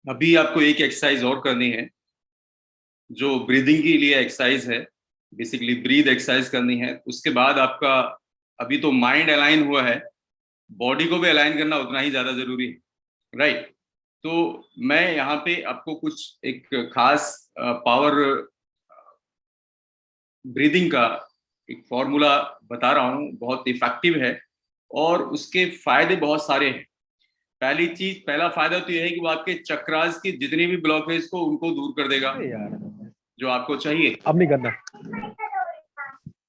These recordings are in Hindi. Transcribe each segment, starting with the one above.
अभी आपको एक एक्सरसाइज और करनी है जो ब्रीदिंग के लिए एक्सरसाइज है। बेसिकली ब्रीद एक्सरसाइज करनी है। उसके बाद आपका अभी तो माइंड अलाइन हुआ है, बॉडी को भी अलाइन करना उतना ही ज्यादा जरूरी है, राइट? तो मैं यहाँ पे आपको कुछ एक खास पावर ब्रीदिंग का एक फॉर्मूला बता रहा हूँ, बहुत इफेक्टिव है और उसके फायदे बहुत सारे हैं। पहला फायदा तो यह है कि वो आपके चक्रास की जितनी भी ब्लॉकेज को उनको दूर कर देगा यार जो आपको चाहिए। अब नहीं करना।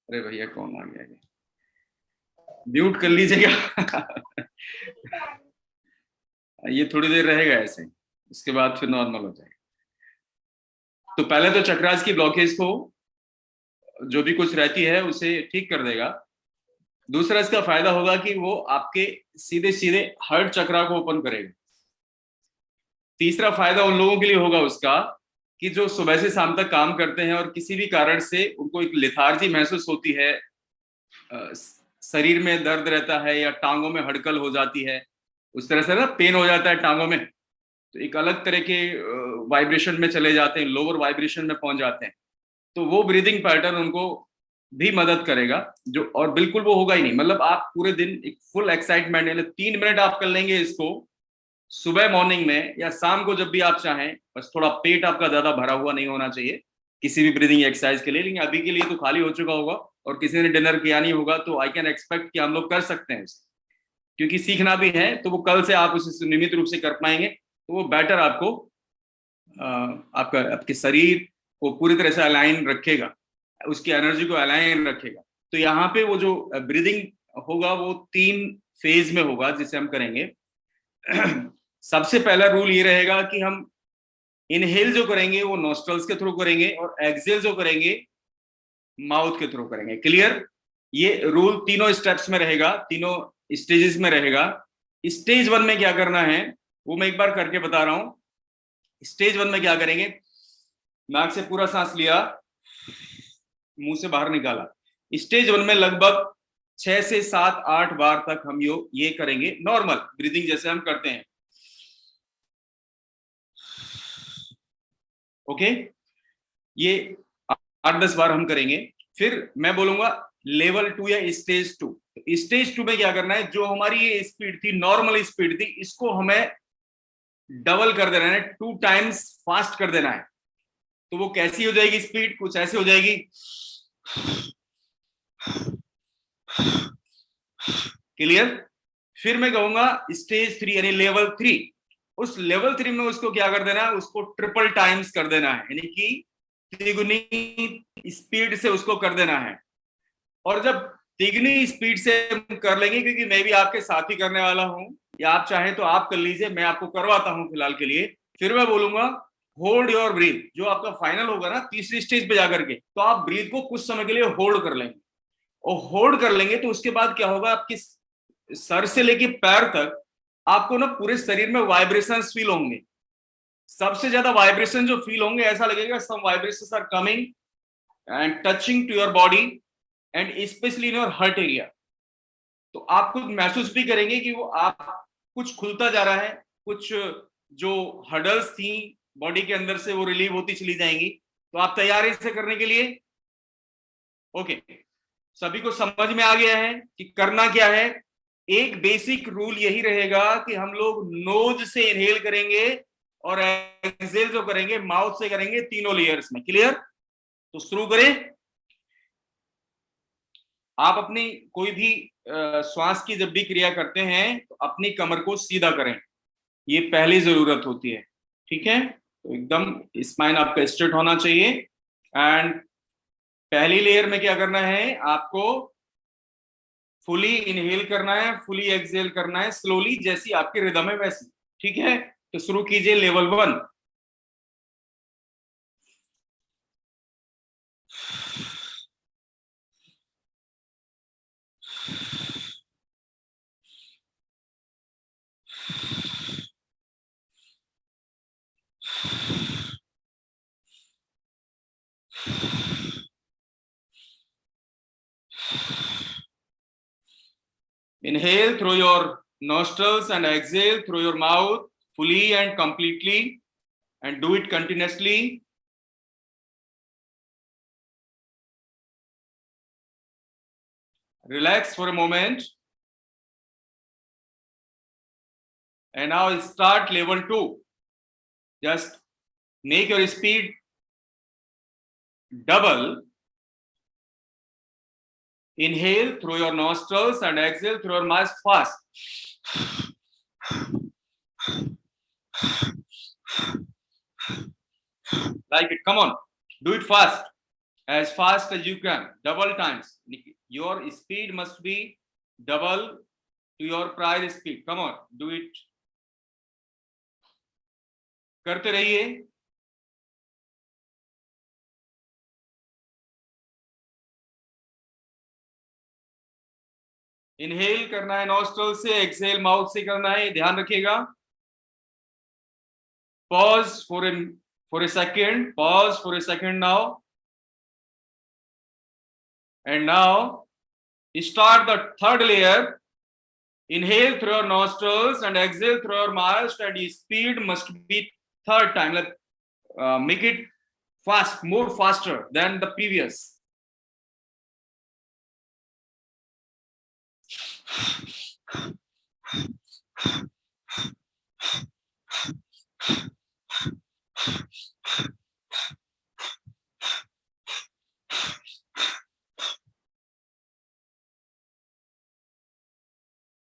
अरे भैया कौन आ गया? म्यूट कर लीजिएगा। ये थोड़ी देर रहेगा ऐसे, उसके बाद फिर नॉर्मल हो जाएगा। तो पहले तो चक्रास की ब्लॉकेज को जो भी कुछ रहती है उसे ठीक कर देगा। दूसरा इसका फायदा होगा कि वो आपके सीधे सीधे हार्ट चक्रा को ओपन करेगा। तीसरा फायदा उन लोगों के लिए होगा उसका कि जो सुबह से शाम तक काम करते हैं और किसी भी कारण से उनको एक लेथार्जी महसूस होती है, शरीर में दर्द रहता है या टांगों में हड़कल हो जाती है, उस तरह से ना पेन हो जाता है टांगों में, तो एक अलग तरह के वाइब्रेशन में चले जाते हैं, लोअर वाइब्रेशन में पहुंच जाते हैं। तो वो ब्रीदिंग पैटर्न उनको भी मदद करेगा। जो और बिल्कुल वो होगा ही नहीं, मतलब आप पूरे दिन एक फुल एक्साइटमेंट, यानी 3 मिनट आप कर लेंगे इसको सुबह मॉर्निंग में या शाम को जब भी आप चाहें। बस थोड़ा पेट आपका ज्यादा भरा हुआ नहीं होना चाहिए किसी भी ब्रीदिंग एक्सरसाइज के लिए, लेकिन अभी के लिए तो खाली हो चुका होगा और किसी ने डिनर किया नहीं होगा, तो आई कैन एक्सपेक्ट कि हम लोग कर सकते हैं उसे, क्योंकि सीखना भी है। तो वो कल से आप उसे नियमित रूप से कर पाएंगे तो वो बेटर आपको आपका आपके शरीर को पूरी तरह से अलाइन रखेगा, उसकी एनर्जी को अलाइन रखेगा। तो यहाँ पे वो जो ब्रीदिंग होगा वो 3 फेज में होगा जिसे हम करेंगे। सबसे पहला रूल ये रहेगा कि हम इनहेल जो करेंगे वो नॉस्ट्रल्स के थ्रू करेंगे और एक्सहेल जो करेंगे माउथ के थ्रू करेंगे। क्लियर? ये रूल तीनों स्टेप्स में रहेगा, तीनों स्टेजेस में रहेगा। स्टेज 1 में क्या करना है वो मैं एक बार करके बता रहा हूं। स्टेज 1 में क्या करेंगे, नाक से पूरा सांस लिया, मुंह से बाहर निकाला। स्टेज 1 में लगभग 6 से 7 8 बार तक हम ये करेंगे, नॉर्मल ब्रीदिंग जैसे हम करते हैं। ओके, ये 8-10 बार हम करेंगे। फिर मैं बोलूंगा लेवल 2 या स्टेज 2। स्टेज 2 में क्या करना है, जो हमारी ये स्पीड थी, नॉर्मल स्पीड थी, इसको हमें डबल कर देना है, 2 टाइम्स फास्ट कर देना है। तो वो कैसी हो जाएगी स्पीड, कुछ ऐसे हो जाएगी। क्लियर? फिर मैं कहूंगा स्टेज 3 यानी लेवल 3। उस लेवल 3 में उसको क्या कर देना है, उसको ट्रिपल टाइम्स कर देना है, यानी कि तिगुनी स्पीड से उसको कर देना है। और जब तिगुनी स्पीड से हम कर लेंगे, क्योंकि मैं भी आपके साथ ही करने वाला हूं, या आप चाहें तो आप कर लीजिए, मैं आपको करवाता हूं फिलहाल के लिए। फिर मैं बोलूंगा होल्ड योर ब्रीथ। जो आपका फाइनल होगा ना तीसरी स्टेज पे जाकर के, तो आप ब्रीथ को कुछ समय के लिए होल्ड कर लेंगे। और होल्ड कर लेंगे तो उसके बाद क्या होगा, आपकी सर से लेके पैर तक आपको ना पूरे शरीर में वाइब्रेशंस फील होंगे। सबसे ज्यादा वाइब्रेशन जो फील होंगे, ऐसा लगेगा some vibrations are coming and touching to your body and specially in your heart area. तो आप खुद महसूस भी करेंगे कि वो आप कुछ खुलता जा रहा है, कुछ जो हर्डल्स थी बॉडी के अंदर से वो रिलीव होती चली जाएंगी। तो आप तैयार हैं इसे करने के लिए? ओके, सभी को समझ में आ गया है कि करना क्या है? एक बेसिक रूल यही रहेगा कि हम लोग नोज से इनहेल करेंगे और एक्सहेल जो करेंगे माउथ से करेंगे, तीनों लेयर्स में। क्लियर? तो शुरू करें। आप अपनी कोई भी श्वास की जब भी क्रिया करते हैं तो अपनी कमर को सीधा करें, ये पहली जरूरत होती है। ठीक है, तो एकदम स्पाइन आपका स्ट्रेट होना चाहिए। एंड पहली लेयर में क्या करना है, आपको फुली इनहेल करना है, फुली एक्सहेल करना है, स्लोली, जैसी आपकी रिदम है वैसी। ठीक है, तो शुरू कीजिए level 1। Inhale through your nostrils and exhale through your mouth fully and completely. and do it continuously. Relax for a moment. And now start level 2. Just make your speed double. Inhale through your nostrils and exhale through your mouth fast. Like it. Come on. Do it fast. As fast as you can. Double times. Your speed must be double to your prior speed. Come on. Do it. करते रहिए. इनहेल करना है नॉस्ट्रल से, एक्सहेल माउथ से करना है, ध्यान रखिएगा. Pause for a second. Pause for a second now. And now start the third layer. Inhale through your nostrils and exhale through your mouth, and your speed must be third time. Make it fast, more faster than the previous.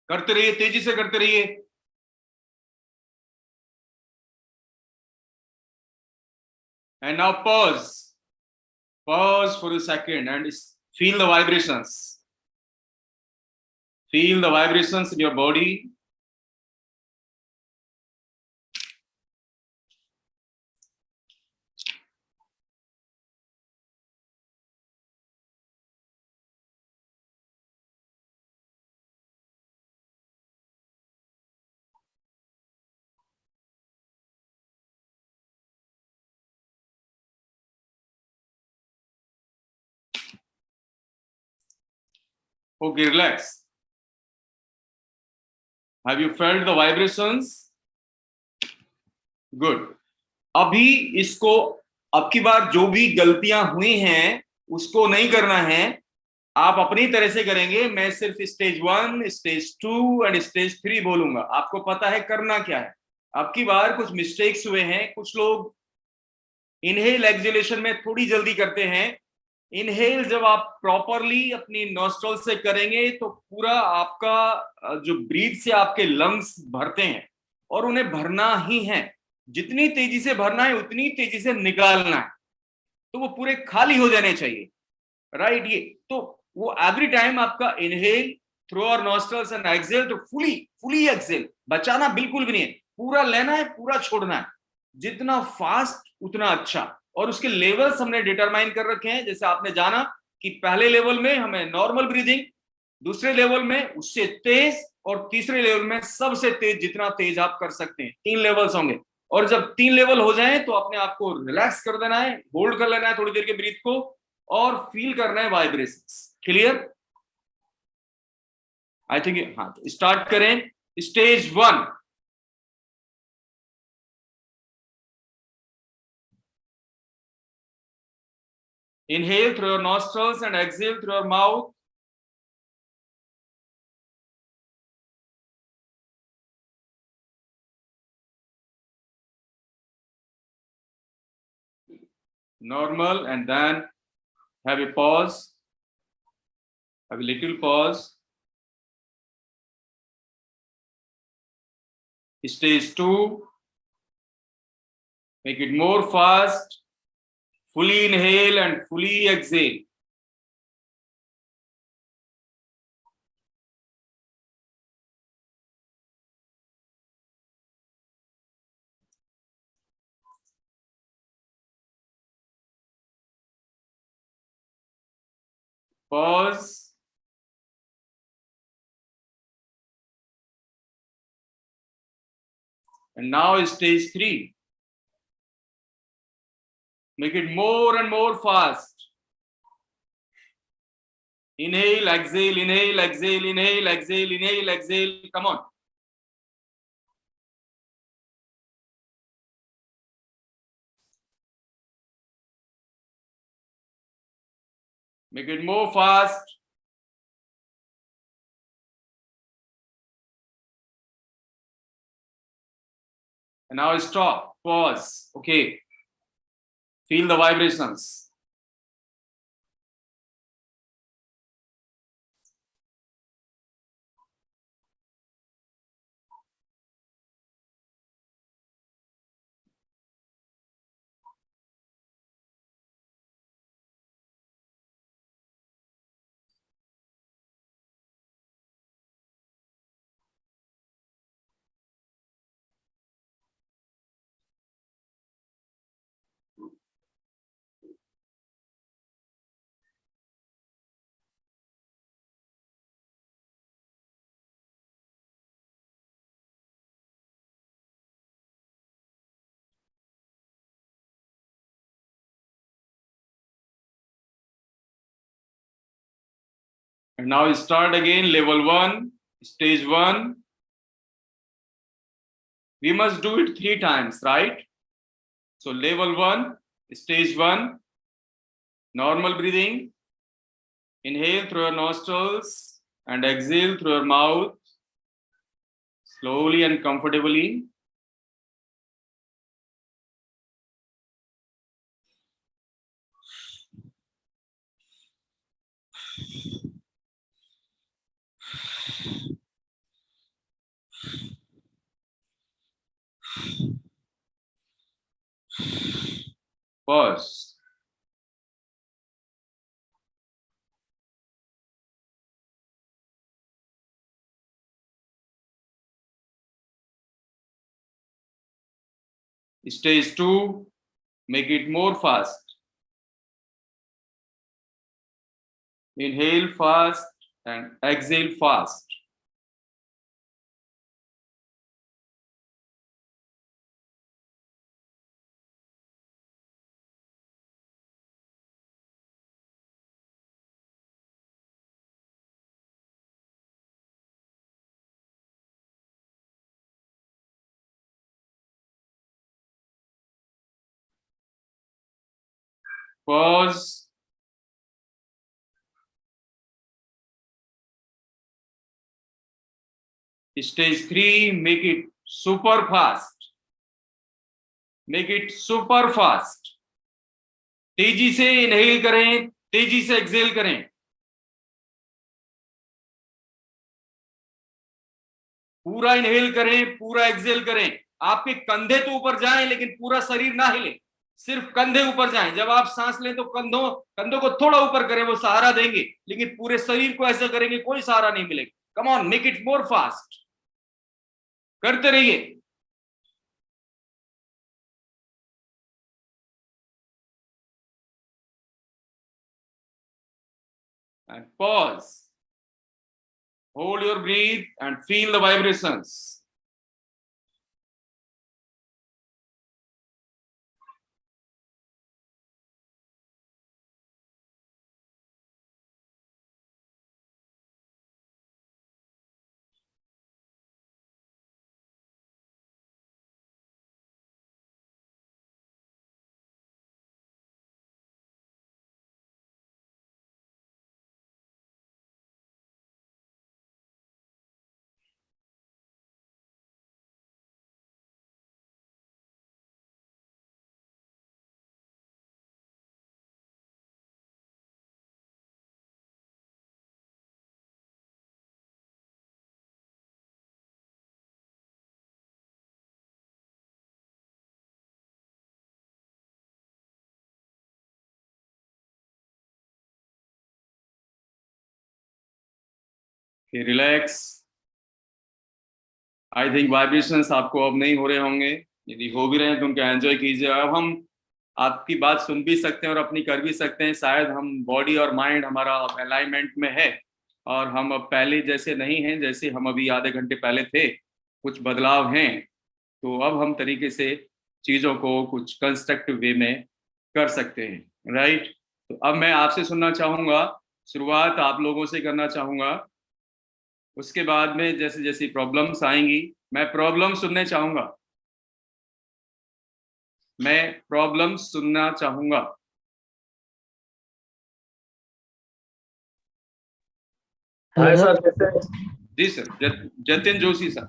करते रहिए, तेजी से करते रहिए. And now pause. Pause for a second and feel the vibrations. Feel the vibrations in your body. Okay, relax. Have you felt the vibrations? Good. अभी इसको, अब की बार जो भी गलतियां हुई हैं उसको नहीं करना है. आप अपनी तरह से करेंगे. मैं सिर्फ स्टेज 1, स्टेज 2 एंड स्टेज 3 बोलूंगा. आपको पता है करना क्या है. अब की बार कुछ मिस्टेक्स हुए हैं. कुछ लोग इनहेल एक्सहेलेशन में थोड़ी जल्दी करते हैं. इनहेल जब आप प्रॉपरली अपनी नॉस्ट्रल से करेंगे तो पूरा आपका जो ब्रीथ से आपके लंग्स भरते हैं, और उन्हें भरना ही है. जितनी तेजी से भरना है उतनी तेजी से निकालना है. तो वो पूरे खाली हो जाने चाहिए. राइट. ये तो वो एवरी टाइम आपका inhale through our nostrils and exhale, तो फुली एक्सहेल. बचाना बिल्कुल भी नहीं है. पूरा लेना है, पूरा छोड़ना है. जितना फास्ट उतना अच्छा. और उसके लेवल्स हमने डिटरमाइन कर रखे हैं. जैसे आपने जाना कि पहले लेवल में हमें नॉर्मल ब्रीदिंग, दूसरे लेवल में उससे तेज, और तीसरे लेवल में सबसे तेज, जितना तेज आप कर सकते हैं. 3 लेवल्स होंगे. और जब 3 लेवल हो जाएं तो अपने आप को रिलैक्स कर देना है, होल्ड कर लेना है थोड़ी देर के ब्रीथ को, और फील करना है वाइब्रेशंस. क्लियर? I think. हाँ, स्टार्ट करें. Stage 1. Inhale through your nostrils and exhale through your mouth. Normal, and then have a pause. Have a little pause. Stage 2. Make it more fast. Fully inhale and fully exhale. Pause. And now stage 3. Make it more and more fast. Inhale, exhale, inhale, exhale, inhale, exhale, inhale, exhale. Come on. Make it more fast. And now stop, pause. Okay. Feel the vibrations. And now start again, level 1, stage 1. We must do it 3 times, right? So level 1, stage 1, normal breathing. Inhale through your nostrils and exhale through your mouth, slowly and comfortably. Pause. Stage 2, make it more fast. Inhale fast and exhale fast. Pause. Stage 3, make it super fast. Make it super fast. तेजी से इनहेल करें, तेजी से एक्सहेल करें. पूरा इनहेल करें, पूरा एक्सहेल करें. आपके कंधे तो ऊपर जाएं लेकिन पूरा शरीर ना हिले, सिर्फ कंधे ऊपर जाएं. जब आप सांस लें तो कंधों को थोड़ा ऊपर करें, वो सहारा देंगे, लेकिन पूरे शरीर को ऐसा करेंगे कोई सहारा नहीं मिलेगा. Come on, make it more fast. करते रहिए. And pause. Hold your breath and feel the vibrations. Okay, relax. I think vibrations आपको अब नहीं हो रहे होंगे. यदि हो भी रहे हैं तो उनका एंजॉय कीजिए. अब हम आपकी बात सुन भी सकते हैं और अपनी कर भी सकते हैं. शायद हम बॉडी और माइंड हमारा अलाइनमेंट में है और हम अब पहले जैसे नहीं हैं जैसे हम अभी आधे घंटे पहले थे. कुछ बदलाव हैं. तो अब हम तरीके से चीज़ों को कुछ कंस्ट्रक्टिव वे में कर सकते हैं. राइट. तो अब मैं आपसे सुनना चाहूँगा. शुरुआत आप लोगों से करना चाहूँगा. उसके बाद में जैसे जैसी प्रॉब्लम्स आएंगी मैं प्रॉब्लम सुनने चाहूँगा. मैं प्रॉब्लम सुनना चाहूँगा. हाय सर, कैसे हैं? जी sir, Jatin Joshi sir.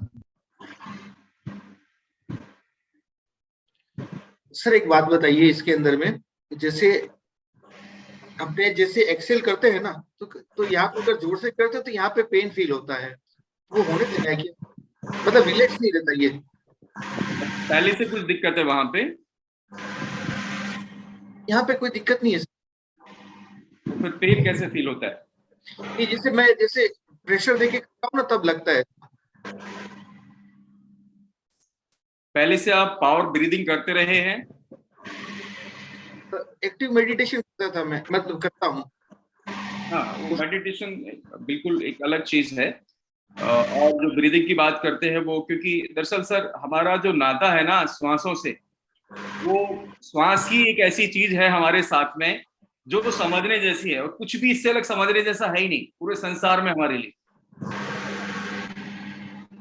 Sir एक बात बताइए इसके अंदर में, जैसे अपने जैसे एक्सेल करते हैं ना, तो यहाँ पे अगर जोर से करते हैं तो यहाँ पे पेन फील होता है, वो होने देना है क्या? मतलब रिलैक्स नहीं रहता ये? पहले से कुछ दिक्कत है वहां पे? यहाँ पे कोई दिक्कत नहीं है सर। तो फिर पेन कैसे फील होता है? ये जैसे मैं जैसे प्रेशर देके करता हूँ ना, तब लगता है। पहले से आप पावर ब्रीदिंग करते रहे हैं? एक्टिव मेडिटेशन करता था मैं, मतलब करता हूँ। हाँ, वो मेडिटेशन बिल्कुल एक अलग चीज है। और जो ब्रीदिंग की बात करते हैं वो, क्योंकि दरअसल सर हमारा जो नाता है ना श्वासों से, वो श्वास ही एक ऐसी चीज है हमारे साथ में जो समझने जैसी है, और कुछ भी इससे अलग समझने जैसा है ही नहीं पूरे संसार में हमारे लिए।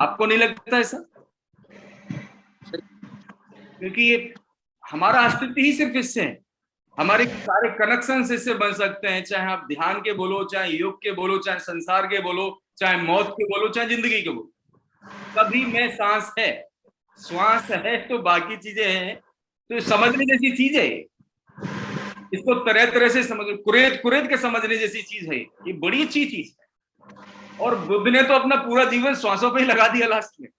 आपको नहीं लगता ऐसा? क्योंकि ये हमारा अस्तित्व ही सिर्फ इससे है। हमारे सारे कनेक्शन इससे बन सकते हैं, चाहे आप ध्यान के बोलो, चाहे योग के बोलो, चाहे संसार के बोलो, चाहे मौत के बोलो, चाहे जिंदगी के बोलो। कभी में सांस है, श्वास है, तो बाकी चीजें हैं। तो समझने जैसी चीज है। इसको तरह तरह से समझ, कुरेद कुरेद के समझने जैसी चीज है। ये बड़ी अच्छी चीज है। और बुद्ध ने तो अपना पूरा जीवन श्वासों पे ही लगा दिया लास्ट में।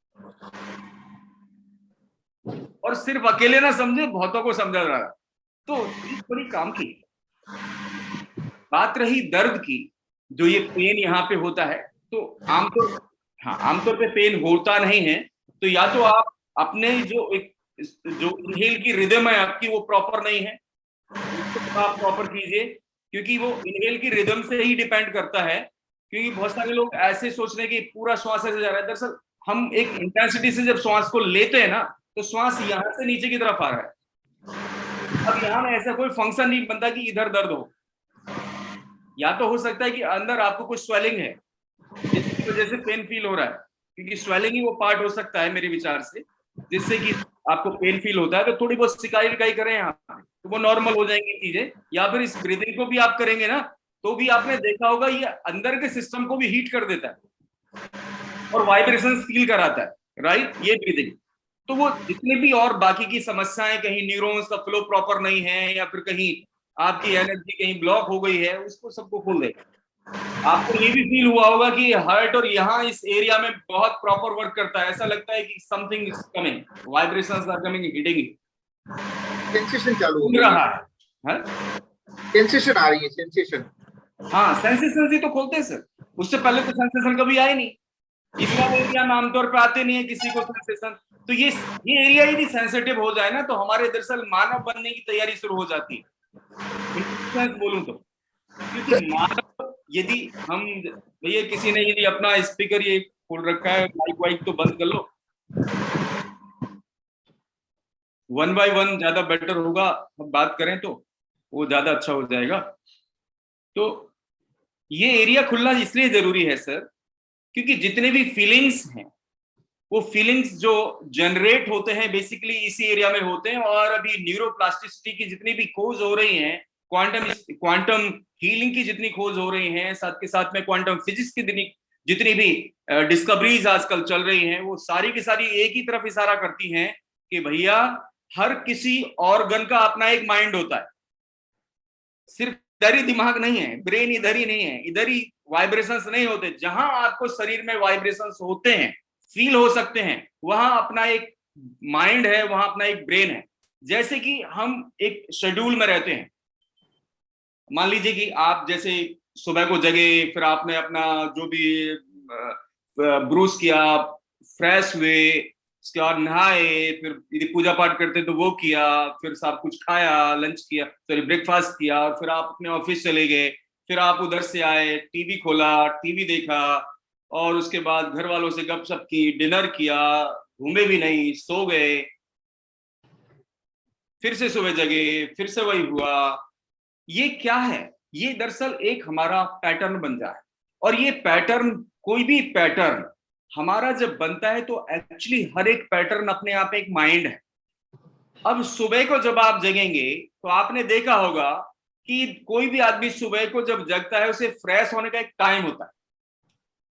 और सिर्फ अकेले ना समझे, बहुतों को समझा रहा। तो ये बड़ी काम की बात रही दर्द की, जो ये पेन यहाँ पे होता है। तो आमतौर पे पेन होता नहीं है। तो या तो आप अपने जो इनहेल की रिदम है आपकी, वो प्रॉपर नहीं है, उसको आप प्रॉपर कीजिए। क्योंकि वो इनहेल की रिदम से ही डिपेंड करता है। क्योंकि बहुत सारे लोग ऐसे सोच रहे हैं कि पूरा श्वास ऐसे जा रहा है। दरअसल हम एक इंटेंसिटी से जब श्वास को लेते हैं ना, तो श्वास यहां से नीचे की तरफ आ रहा है। अब यहाँ में ऐसा कोई फंक्शन नहीं बनता कि इधर दर्द हो। या तो हो सकता है कि अंदर आपको कुछ स्वेलिंग है जिसकी वजह से पेन फील हो रहा है, क्योंकि स्वेलिंग ही वो पार्ट हो सकता है मेरे विचार से, जिससे कि आपको पेन फील होता है। तो थोड़ी बहुत सिकाई विकाई करें यहाँ पे, तो वो नॉर्मल हो जाएंगी चीजें। या फिर इस ब्रीदिंग को भी आप करेंगे ना, तो भी आपने देखा होगा ये अंदर के सिस्टम को भी हीट कर देता है और वाइब्रेशन फील कराता है, राइट? ये ब्रीदिंग। तो वो जितने भी और बाकी की समस्याएं, कहीं न्यूरॉन्स का फ्लो प्रॉपर नहीं है, या फिर कहीं आपकी एनर्जी कहीं ब्लॉक हो गई है, उसको सबको खोल देगा। आपको ये भी फील हुआ होगा कि हार्ट और यहाँ इस एरिया में बहुत प्रॉपर वर्क करता है। ऐसा लगता है कि something is coming, vibrations are coming, hitting, sensation चालू हो घूम गया रहा है। है? सेंसेशन आ रही है, सेंसेशन। हाँ, सेंसेशन ही तो खोलते हैं सर। उससे पहले तो सेंसेशन कभी आए नहीं। इस वाले एरिया में आमतौर पर आते नहीं है किसी को सेंसेशन। तो ये एरिया ही भी सेंसिटिव हो जाए ना, तो हमारे दरअसल मानव बनने की तैयारी शुरू हो जाती है, बोलूं तो। क्योंकि मानव, यदि हम, भैया किसी ने यदि अपना स्पीकर ये खोल रखा है, माइक वाइक तो बंद कर लो। वन बाय वन ज्यादा बेटर होगा, हम बात करें तो वो ज्यादा अच्छा हो जाएगा। तो ये एरिया खुलना इसलिए जरूरी है सर, क्योंकि जितने भी फीलिंग्स हैं, वो फीलिंग्स जो जनरेट होते हैं बेसिकली इसी एरिया में होते हैं। और अभी न्यूरोप्लास्टिसिटी की जितनी भी खोज हो रही हैं, क्वांटम हीलिंग की जितनी खोज हो रही हैं, साथ के साथ में क्वांटम फिजिक्स की जितनी भी डिस्कवरीज आजकल चल रही हैं, वो सारी की सारी एक ही तरफ इशारा करती हैं कि भैया हर किसी ऑर्गन का अपना एक माइंड होता है। सिर्फ इधर ही दिमाग नहीं है, ब्रेन इधर ही नहीं है, इधर ही वाइब्रेशंस नहीं होते। जहां आपको शरीर में वाइब्रेशंस होते हैं, फील हो सकते हैं, वहां अपना एक माइंड है, वहां अपना एक ब्रेन है। जैसे कि हम एक शेड्यूल में रहते हैं। मान लीजिए कि आप जैसे सुबह को जगे, फिर आपने अपना जो भी ब्रूस किया, फ्रेश हुए, उसके बाद नहाए, फिर यदि पूजा पाठ करते तो वो किया, फिर सब कुछ खाया, लंच किया, फिर ब्रेकफास्ट किया, और फिर आप अपने ऑफिस चले गए। फिर आप उधर से आए, टीवी खोला, टीवी देखा, और उसके बाद घर वालों से गपशप की, डिनर किया, घूमे भी नहीं, सो गए, फिर से सुबह जगे, फिर से वही हुआ। ये क्या है? ये दरअसल एक हमारा पैटर्न बन जाए। और ये पैटर्न, कोई भी पैटर्न हमारा जब बनता है, तो एक्चुअली हर एक पैटर्न अपने आप एक माइंड है। अब सुबह को जब आप जगेंगे, तो आपने देखा होगा कि कोई भी आदमी सुबह को जब जगता है, उसे फ्रेश होने का एक टाइम होता है।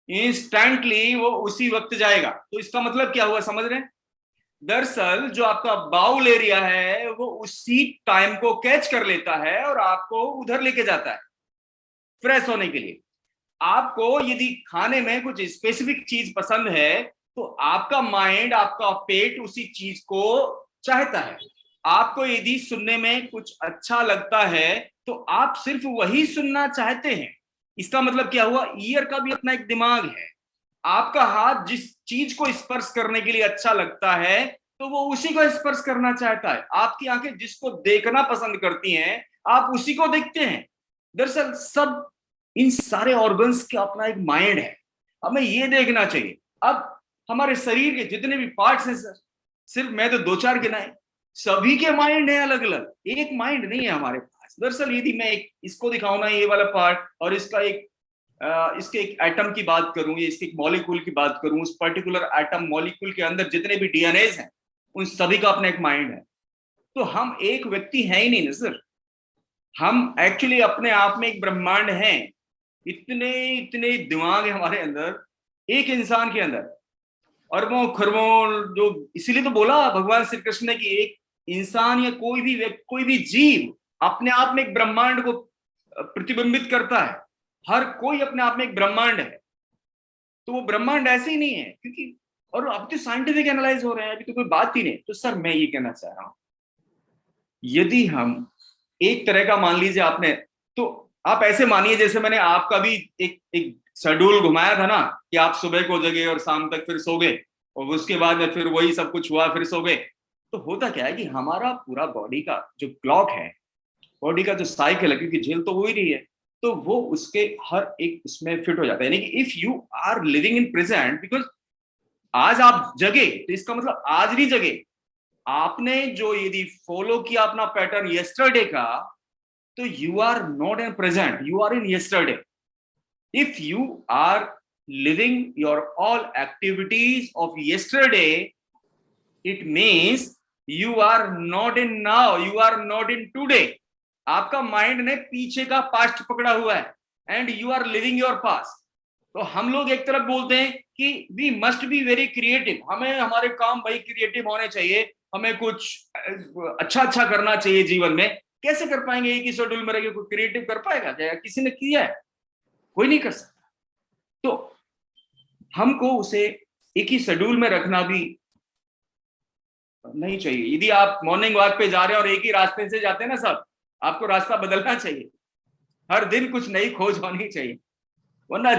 इंस्टेंटली वो उसी वक्त जाएगा। तो इसका मतलब क्या हुआ, समझ रहे हैं? दरअसल जो आपका बाउल एरिया है वो उसी टाइम को कैच कर लेता है और आपको उधर लेके जाता है फ्रेश होने के लिए। आपको यदि खाने में कुछ स्पेसिफिक चीज पसंद है तो आपका माइंड, आपका पेट उसी चीज को चाहता है। आपको यदि सुनने में कुछ अच्छा लगता है तो आप सिर्फ वही सुनना चाहते हैं। इसका मतलब क्या हुआ, ईयर का भी अपना एक दिमाग है। आपका हाथ जिस चीज को स्पर्श करने के लिए अच्छा लगता है तो वो उसी को स्पर्श करना चाहता है। आपकी आंखें जिसको देखना पसंद करती हैं आप उसी को देखते हैं। दरअसल सब इन सारे ऑर्गन्स का अपना एक माइंड है, हमें ये देखना चाहिए। अब हमारे शरीर के जितने भी पार्ट्स हैं सर, सिर्फ मैं तो दो चार गिनाए, सभी के माइंड है अलग अलग, एक माइंड नहीं है हमारे पास। दरअसल यदि मैं एक इसको दिखाऊं ना, ये वाला पार्ट, और इसका एक इसके एक एटम की बात करूं या इसके एक मॉलिक्यूल की बात करूं, उस पर्टिकुलर एटम मॉलिक्यूल के अंदर जितने भी डीएनएज हैं उन सभी का अपना एक माइंड है। तो हम एक व्यक्ति है ही नहीं ना सर, हम एक्चुअली अपने आप में एक ब्रह्मांड हैं। इतने इतने दिमाग है हमारे अंदर, एक इंसान के अंदर अरबों खरबों, जो इसीलिए तो बोला भगवान श्री कृष्ण ने कि एक इंसान या कोई भी व्यक्ति, कोई भी जीव अपने आप में एक ब्रह्मांड को प्रतिबिंबित करता है। हर कोई अपने आप में एक ब्रह्मांड है। तो वो ब्रह्मांड ऐसे ही नहीं है, क्योंकि और अब तो साइंटिफिक एनालाइज हो रहे हैं, अभी तो कोई बात ही नहीं। तो सर मैं ये कहना चाह रहा हूं, यदि हम एक तरह का मान लीजिए आपने, तो आप ऐसे मानिए जैसे मैंने आपका भी एक एक शेड्यूल घुमाया था ना, कि आप सुबह को जगे और शाम तक फिर सो गए, और उसके बाद में फिर वही सब कुछ हुआ, फिर सो गए। तो होता क्या है कि हमारा पूरा बॉडी का जो क्लॉक है, बॉडी का जो साइकिल है, क्योंकि झेल तो हो ही रही है, तो वो उसके हर एक उसमें फिट हो जाता है। यानी कि if you are living in present, because आज आप जगे तो इसका मतलब आज नहीं जगे, आपने जो यदि फॉलो किया अपना पैटर्न यस्टरडे का, तो you are not in present, you are in yesterday. If you are living your all activities of yesterday, it means you are not in now, you are not in today. आपका माइंड ने पीछे का पास्ट पकड़ा हुआ है and you are living your past. तो हम लोग एक तरफ बोलते हैं कि we must be very creative, हमें हमारे काम भाई क्रिएटिव होने चाहिए, हमें कुछ अच्छा अच्छा करना चाहिए जीवन में। कैसे कर पाएंगे, एक ही शेड्यूल में रह कोई क्रिएटिव कर पाएगा क्या? किसी ने किया है? कोई नहीं कर सकता। तो हमको उसे एक ही शेड्यूल में रखना भी नहीं चाहिए। यदि आप मॉर्निंग वॉक पे जा रहे हैं और एक ही रास्ते से जाते हैं ना सब, आपको रास्ता बदलना चाहिए, हर दिन कुछ नई खोज होनी चाहिए, वरना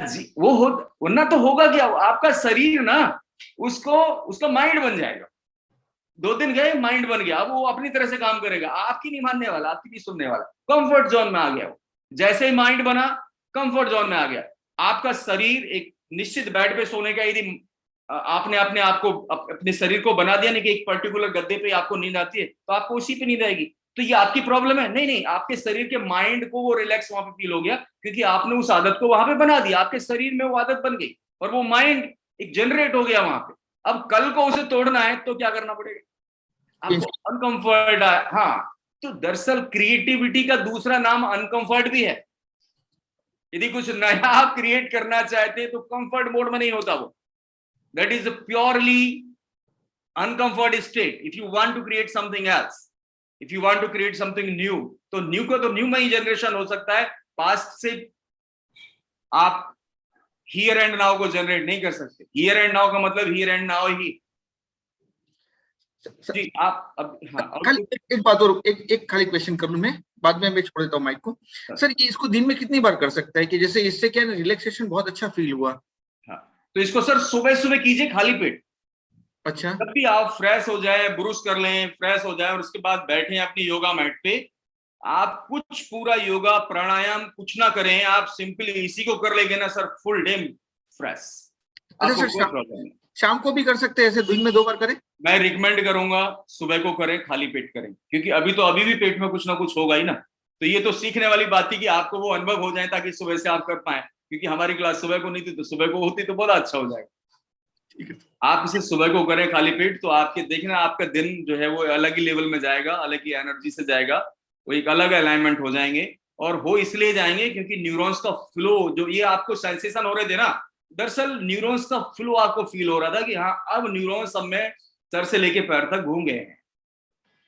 वरना तो होगा क्या, आपका शरीर ना उसको उसका माइंड बन जाएगा। 2 दिन गए माइंड बन गया, अब वो अपनी तरह से काम करेगा, आपकी नहीं मानने वाला, आपकी नहीं सुनने वाला, कंफर्ट जोन में आ गया वो। जैसे ही माइंड बना कंफर्ट जोन में आ गया। आपका शरीर एक निश्चित बेड पे सोने का, यदि आपने अपने आप को अपने शरीर को बना दिया नहीं कि एक पर्टिकुलर गद्दे पे आपको नींद आती है तो आपको उसी पे नींद आएगी, तो ये आपकी प्रॉब्लम है? नहीं नहीं, आपके शरीर के माइंड को वो रिलैक्स वहां पे फील हो गया, क्योंकि आपने उस आदत को वहां पे बना दिया, आपके शरीर में वो आदत बन गई और वो माइंड एक जनरेट हो गया वहां पे। अब कल को उसे तोड़ना है तो क्या करना पड़ेगा आपको? अनकंफर्ट। हाँ, तो दरअसल क्रिएटिविटी का दूसरा नाम अनकंफर्ट भी है। यदि कुछ नया आप क्रिएट करना चाहते हैं तो कंफर्ट मोड में नहीं होता वो, that is purely uncomfort state. If you want to create something else, if you want to create something new, तो न्यू का तो न्यू में ही जनरेशन हो सकता है, पास्ट से आप हियर एंड नाउ को जनरेट नहीं कर सकते। हियर एंड नाउ का मतलब हियर एंड नाउ ही। जी आप अब खाली एक बात और, एक खाली क्वेश्चन कर लूं मैं, बाद में छोड़ देता हूँ माइक को। सर ये इसको दिन में कितनी बार कर सकता है कि जैसे इससे क्या रिलैक्सेशन बहुत अच्छा फील हुआ? हाँ, तो इसको सर सुबह सुबह कीजिए खाली पेट। अच्छा, जब भी आप फ्रेश हो जाए, ब्रुश कर लें, फ्रेश हो जाए और उसके बाद बैठे अपनी योगा मैट पे, आप कुछ पूरा योगा प्राणायाम कुछ ना करें, आप सिंपली इसी को कर लेंगे ना सर, फुल डे फ्रेश। अच्छा सर, शाम को भी कर सकते हैं ऐसे, दिन में 2 बार करें? मैं रिकमेंड करूंगा सुबह को करें, खाली पेट करें, क्योंकि अभी भी पेट में कुछ ना कुछ होगा ही ना। तो ये तो सीखने वाली बात थी कि आपको वो अनुभव हो जाए ताकि सुबह से आप कर पाए, क्योंकि हमारी क्लास सुबह को नहीं थी, तो सुबह को होती तो बहुत अच्छा हो जाएगा। ठीक है, आप इसे सुबह को करें खाली पेट, तो आपके देखना आपका दिन जो है वो अलग ही लेवल में जाएगा, अलग ही एनर्जी से जाएगा, वो एक अलग अलाइनमेंट हो जाएंगे। और हो इसलिए जाएंगे क्योंकि न्यूरॉन्स का फ्लो, जो ये आपको सेंसेशन हो रहे थे ना दरअसल न्यूरॉन्स का फ्लो आपको फील हो रहा था कि हाँ अब न्यूरॉन्स सब में सर से लेके पैर तक घूम गए हैं,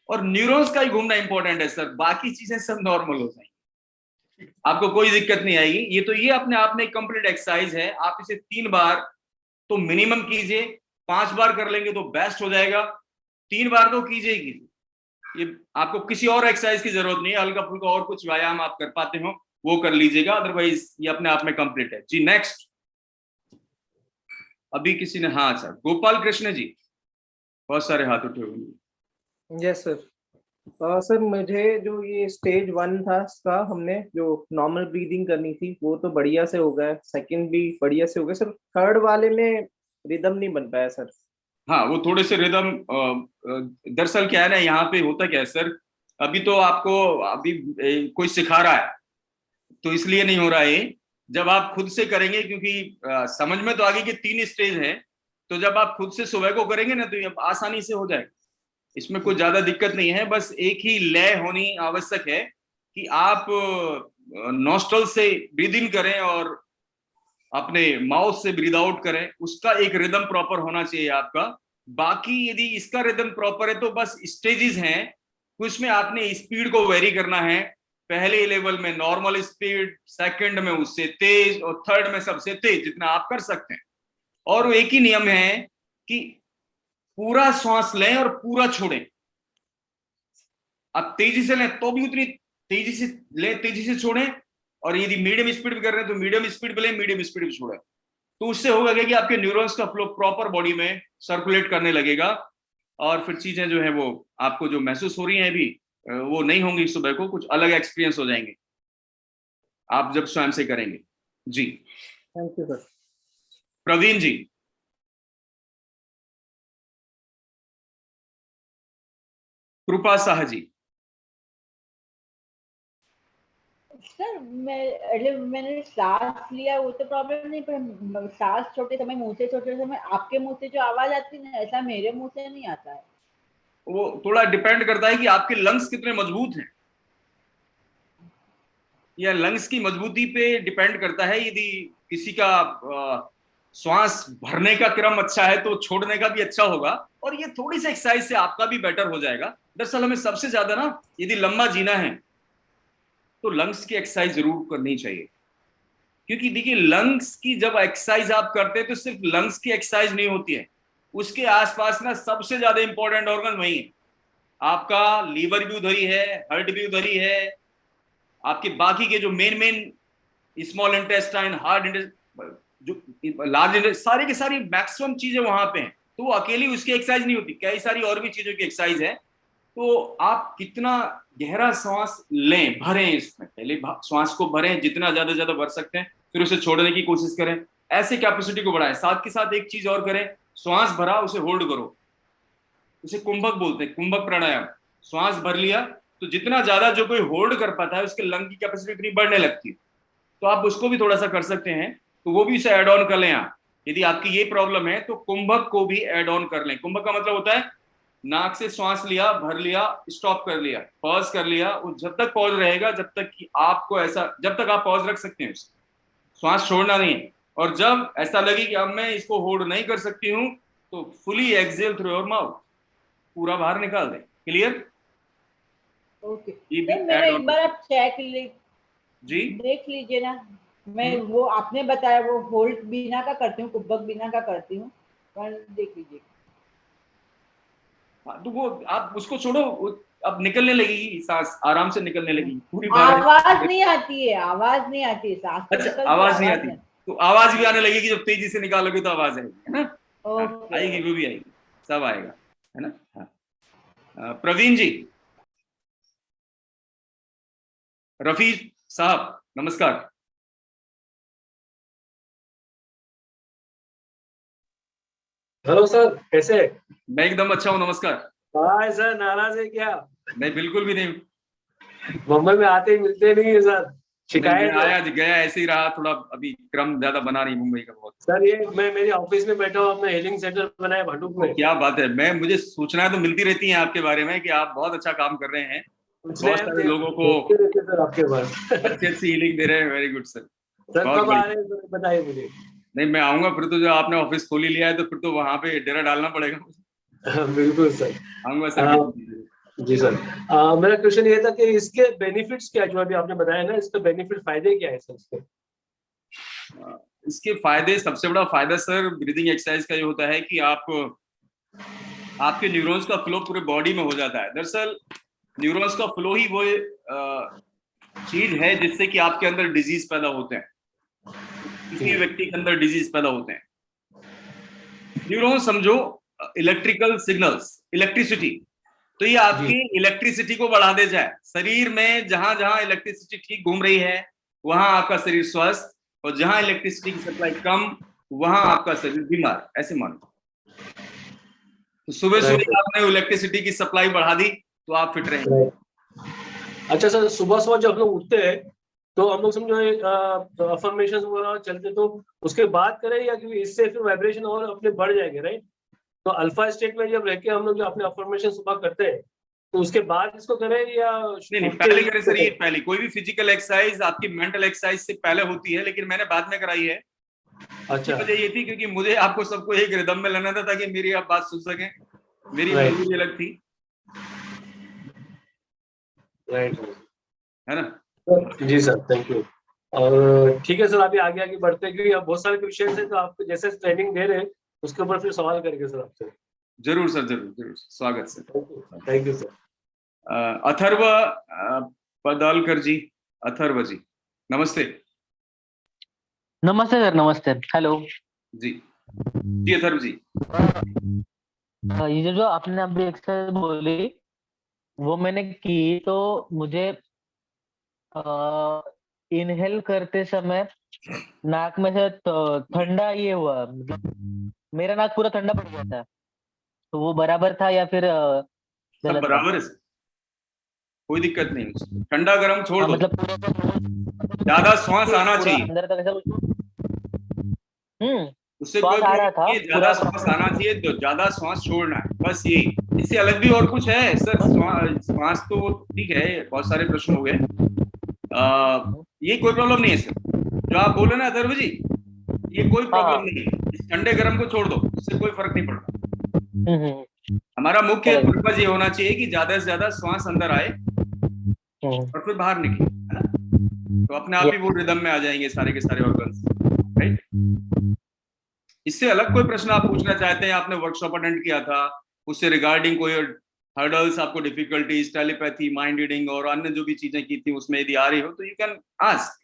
और न्यूरॉन्स का ही घूमना इंपॉर्टेंट है सर, बाकी चीजें सब नॉर्मल हो जाएंगी, आपको कोई दिक्कत नहीं आएगी। ये अपने आप में कंप्लीट एक्सरसाइज है। आप इसे 3 बार तो मिनिमम कीजिए, 5 बार कर लेंगे तो बेस्ट हो जाएगा, 3 बार तो कीजिए कीजिए। ये आपको किसी और एक्सरसाइज की जरूरत नहीं है, हल्का फुल्का और कुछ व्यायाम आप कर पाते हो वो कर लीजिएगा, अदरवाइज ये अपने आप में कंप्लीट है जी। नेक्स्ट, अभी किसी ने, हाँ सर गोपाल कृष्ण जी, बहुत सारे हाथ उठे हुए। Yes sir. सर मुझे जो ये स्टेज 1 था इसका, हमने जो नॉर्मल ब्रीदिंग करनी थी वो तो बढ़िया से हो गया, सेकंड भी बढ़िया से हो गया सर, थर्ड वाले में रिदम नहीं बन पाया सर। हाँ वो थोड़े से रिदम, दरअसल क्या है ना, यहाँ पे होता क्या है सर, अभी तो आपको अभी कोई सिखा रहा है तो इसलिए नहीं हो रहा है, जब आप खुद से करेंगे, क्योंकि समझ में तो आगे कि 3 स्टेज हैं, तो जब आप खुद से सुबह को करेंगे ना तो ये आसानी से हो जाएगा, इसमें कोई ज्यादा दिक्कत नहीं है। बस एक ही लय होनी आवश्यक है कि आप नॉस्ट्रल से ब्रीद इन करें और अपने माउथ से ब्रीद आउट करें, उसका एक रिदम प्रॉपर होना चाहिए आपका। बाकी यदि इसका रिदम प्रॉपर है तो बस स्टेजेस हैं, कुछ में आपने स्पीड को वेरी करना है, पहले लेवल में नॉर्मल स्पीड, सेकंड में उससे तेज, और थर्ड में सबसे तेज जितना आप कर सकते हैं। और वो एक ही नियम है कि पूरा श्वास लें और पूरा छोड़ें। आप तेजी से लें तो भी उतनी तेजी से लें, तेजी से छोड़ें, और यदि मीडियम स्पीड में कर रहे हैं तो मीडियम स्पीड पे लें, मीडियम स्पीड पे छोड़ें। तो उससे होगा कि आपके न्यूरॉन्स का फ्लो प्रॉपर बॉडी में सर्कुलेट करने लगेगा, और फिर चीजें जो है वो आपको जो महसूस हो रही हैं अभी वो नहीं होंगी, सुबह को कुछ अलग एक्सपीरियंस हो जाएंगे आप जब स्वयं से करेंगे जी। Thank you sir. Praveen ji. Kripa Saha ji. Sir मैंने सांस लिया वो तो प्रॉब्लम नहीं, पर सांस छोड़ते समय, मुंह से छोड़ते समय आपके मुंह से जो आवाज आती है ना, ऐसा मेरे मुंह से नहीं आता है। वो थोड़ा डिपेंड करता है कि आपके लंग्स कितने मजबूत हैं, या लंग्स की मजबूती पे डिपेंड करता है। यदि किसी का श्वास भरने का क्रम अच्छा है तो छोड़ने का भी अच्छा होगा, और ये थोड़ी सी एक्सरसाइज से आपका भी बेटर हो जाएगा। दरअसल हमें सबसे ज्यादा ना, यदि लंबा जीना है तो लंग्स की एक्सरसाइज जरूर करनी चाहिए, क्योंकि देखिए लंग्स की जब एक्सरसाइज आप करते हैं तो सिर्फ लंग्स की एक्सरसाइज नहीं होती है, उसके आसपास ना सबसे ज्यादा इंपॉर्टेंट ऑर्गन वही है, आपका लीवर भी उधर ही है, हार्ट भी उधर ही है, आपके बाकी के जो मेन स्मॉल इंटेस्टाइन, हार्ड जो लार्ज इंटेस्टाइन, सारी की सारी मैक्सिमम चीजें वहां पे हैं। तो वो अकेली उसकी एक्सरसाइज नहीं होती, कई सारी और भी चीजों की एक्सरसाइज है। तो आप कितना गहरा श्वास लें, भरें, इसमें पहले श्वास को भरें, जितना ज्यादा भर सकते हैं, फिर उसे छोड़ने की कोशिश करें, ऐसे कैपेसिटी को बढ़ाएं। साथ के साथ एक चीज और करें, श्वास भरा उसे होल्ड करो, उसे कुंभक बोलते हैं, कुंभक प्राणायाम। श्वास भर लिया तो जितना ज्यादा जो कोई होल्ड कर पाता है उसके लंग की कैपेसिटी इतनी बढ़ने लगती है, तो आप उसको भी थोड़ा सा कर सकते हैं, तो वो भी उसे एड ऑन कर लें आप। यदि आपकी ये प्रॉब्लम है तो कुंभक को भी एड ऑन कर लें। कुंभक का मतलब होता है नाक से श्वास लिया, भर लिया, स्टॉप कर लिया, पॉज कर लिया, वो जब तक पॉज रहेगा, जब तक कि आपको ऐसा, जब तक आप पॉज रख सकते हैं श्वास छोड़ना नहीं है, और जब ऐसा लगे कि अब मैं इसको होल्ड नहीं कर सकती हूँ तो fully exhale through your mouth, पूरा बाहर निकाल दें। क्लियर? ओके सर, मेरा एक बार आप चेक जी देख लीजिए ना, मैं वो आपने बताया वो होल्ड बिना का करती हूँ, कुंभक बिना का करती हूँ, पर देख लीजिए। तो वो आप उसको छोड़ो, अब निकलने लगेगी सांस, आराम से निकलने लगेगी पूरी आवाज नहीं आती है, आवाज नहीं आती है सांस। अच्छा, आवाज नहीं आती, तो आवाज भी आने लगेगी जब तेजी से निकालोगे तो आवाज आएगी, है ना? आएगी, वो भी आएगी, सब आएगा, है ना? हाँ। प्रवीण जी। रफी साहब नमस्कार। हेलो सर, कैसे? मैं एकदम अच्छा हूँ, नमस्कार। हाय सर, नाराज है क्या? नहीं, बिल्कुल भी नहीं। मुंबई में आते ही मिलते नहीं है सर, शिकायत है। आया गया ऐसे ही रहा, थोड़ा अभी क्रम ज्यादा बना रही मुंबई का बहुत। सर ये मैं मेरे ऑफिस में बैठा हूँ, अपना हीलिंग सेंटर बनाया भाटुक में। क्या बात है, मुझे सूचनाएं तो मिलती रहती हैं आपके बारे में कि आप बहुत अच्छा काम कर रहे हैं, बहुत सारे लोगों को सर आपके पास अच्छी हीलिंग दे रहे हैं। Very good sir. सर कब आ रहे हैं बताइए मुझे। नहीं, मैं आऊंगा फिर तो, जो आपने ऑफिस खोल ही लिया है तो फिर तो वहां पे डेरा डालना पड़ेगा मुझे। बिल्कुल सर। आऊंगा सर। जी सर। मेरा क्वेश्चन ये था कि इसके बेनिफिट्स क्या, जो अभी आपने बताया ना, इसके बेनिफिट फायदे क्या है सर इसके? इसके फायदे, सबसे बड़ा फायदा सर ब्रीदिंग एक्सरसाइज का ये होता है कि आपके न्यूरॉन्स का फ्लो पूरे बॉडी में हो जाता है। दरअसल न्यूरॉन्स का फ्लो ही वो चीज है जिससे कि आपके अंदर डिजीज पैदा होते हैं, किसी व्यक्ति के अंदर डिजीज पैदा होते हैं। न्यूरॉन समझो इलेक्ट्रिकल सिग्नल्स, इलेक्ट्रिसिटी, तो ये आपकी इलेक्ट्रिसिटी को बढ़ा दे जाए शरीर में। जहां जहां इलेक्ट्रिसिटी ठीक घूम रही है वहां आपका शरीर स्वस्थ, और जहां इलेक्ट्रिसिटी की सप्लाई कम वहां आपका शरीर बीमार, ऐसे मानो। तो सुबह सुबह आपने इलेक्ट्रिसिटी की सप्लाई बढ़ा दी तो आप फिट रहेंगे। अच्छा सर, सुबह सुबह जब हम लोग उठते हैं तो हम लोग समझो अफर्मेशन वगैरह चलते, तो उसके बाद करें या क्योंकि इससे फिर वाइब्रेशन और अपने बढ़ जाएंगे, राइट? तो अल्फा स्टेट में जब रह के हम लोग जो अपने अफर्मेशन सुबह करते हैं तो उसके बाद इसको करें या नहीं, पहले करें सर। ये पहले कोई भी फिजिकल एक्सरसाइज आपकी मेंटल एक्सरसाइज से पहले होती है, लेकिन मैंने बाद में कराई है। अच्छा, वजह ये थी क्योंकि मुझे आपको सबको एक रिदम में लाना था ताकि मेरी आप बात सुन सकें। मेरी मजबूरी अलग थी, राइट, है ना? जी सर, थैंक यू। और ठीक है सर, अभी आगे आगे बढ़ते हैं क्योंकि अब बहुत सारे क्वेश्चन हैं, तो आपको जैसे ट्रेनिंग दे रहे हैं उसके ऊपर फिर सवाल करेंगे सर आपसे। जरूर सर, जरूर जरूर, स्वागत sir. Thank you sir. Atharva Padalkar ji, Atharva ji नमस्ते। नमस्ते सर, नमस्ते, हेलो जी जी अथर्व जी। ये जो आपने अभी एक्सरसाइज बोली वो मैंने की, तो मुझे इनहेल करते समय नाक में से ठंडा ये हुआ, मतलब मेरा नाक पूरा ठंडा पड़ गया था, तो वो बराबर था या फिर सब गलत था? बराबर है सर, कोई दिक्कत नहीं उसमें। ठंडा गर्म छोड़ दो, मतलब पूरा ज्यादा श्वास आना पूरा चाहिए, अंदर तक ऐसा कुछ। उससे श्वास कोई आ रहा प्रॉब्लम था नहीं है। ज्यादा पूरा। श्वास आना चाहिए तो ज्यादा श्वास छोड़ना है, बस यही। इससे अलग भी और कुछ है सर? श्वास तो ठीक है, बहुत सारे प्रश्न हो गए। ये कोई प्रॉब्लम नहीं है सर, जो आप बोले ना अथर्व जी, ये कोई प्रॉब्लम नहीं है। इस ठंडे गर्म को छोड़ दो, इससे कोई फर्क नहीं पड़ता। हमारा मुख्य पर्पज ये होना चाहिए कि ज्यादा से ज्यादा श्वास अंदर आए और फिर बाहर निकले, है ना? तो अपने आप ही वो रिदम में आ जाएंगे सारे के सारे ऑर्गन्स, राइट? इससे अलग कोई प्रश्न आप पूछना चाहते हैं? आपने वर्कशॉप अटेंड किया था, उससे रिगार्डिंग कोई हर्डल्स, आपको डिफिकल्टीज, टेलीपैथी, माइंड रीडिंग और अन्य जो भी चीजें की थी उसमें यदि आ रही हो तो यू कैन आस्क।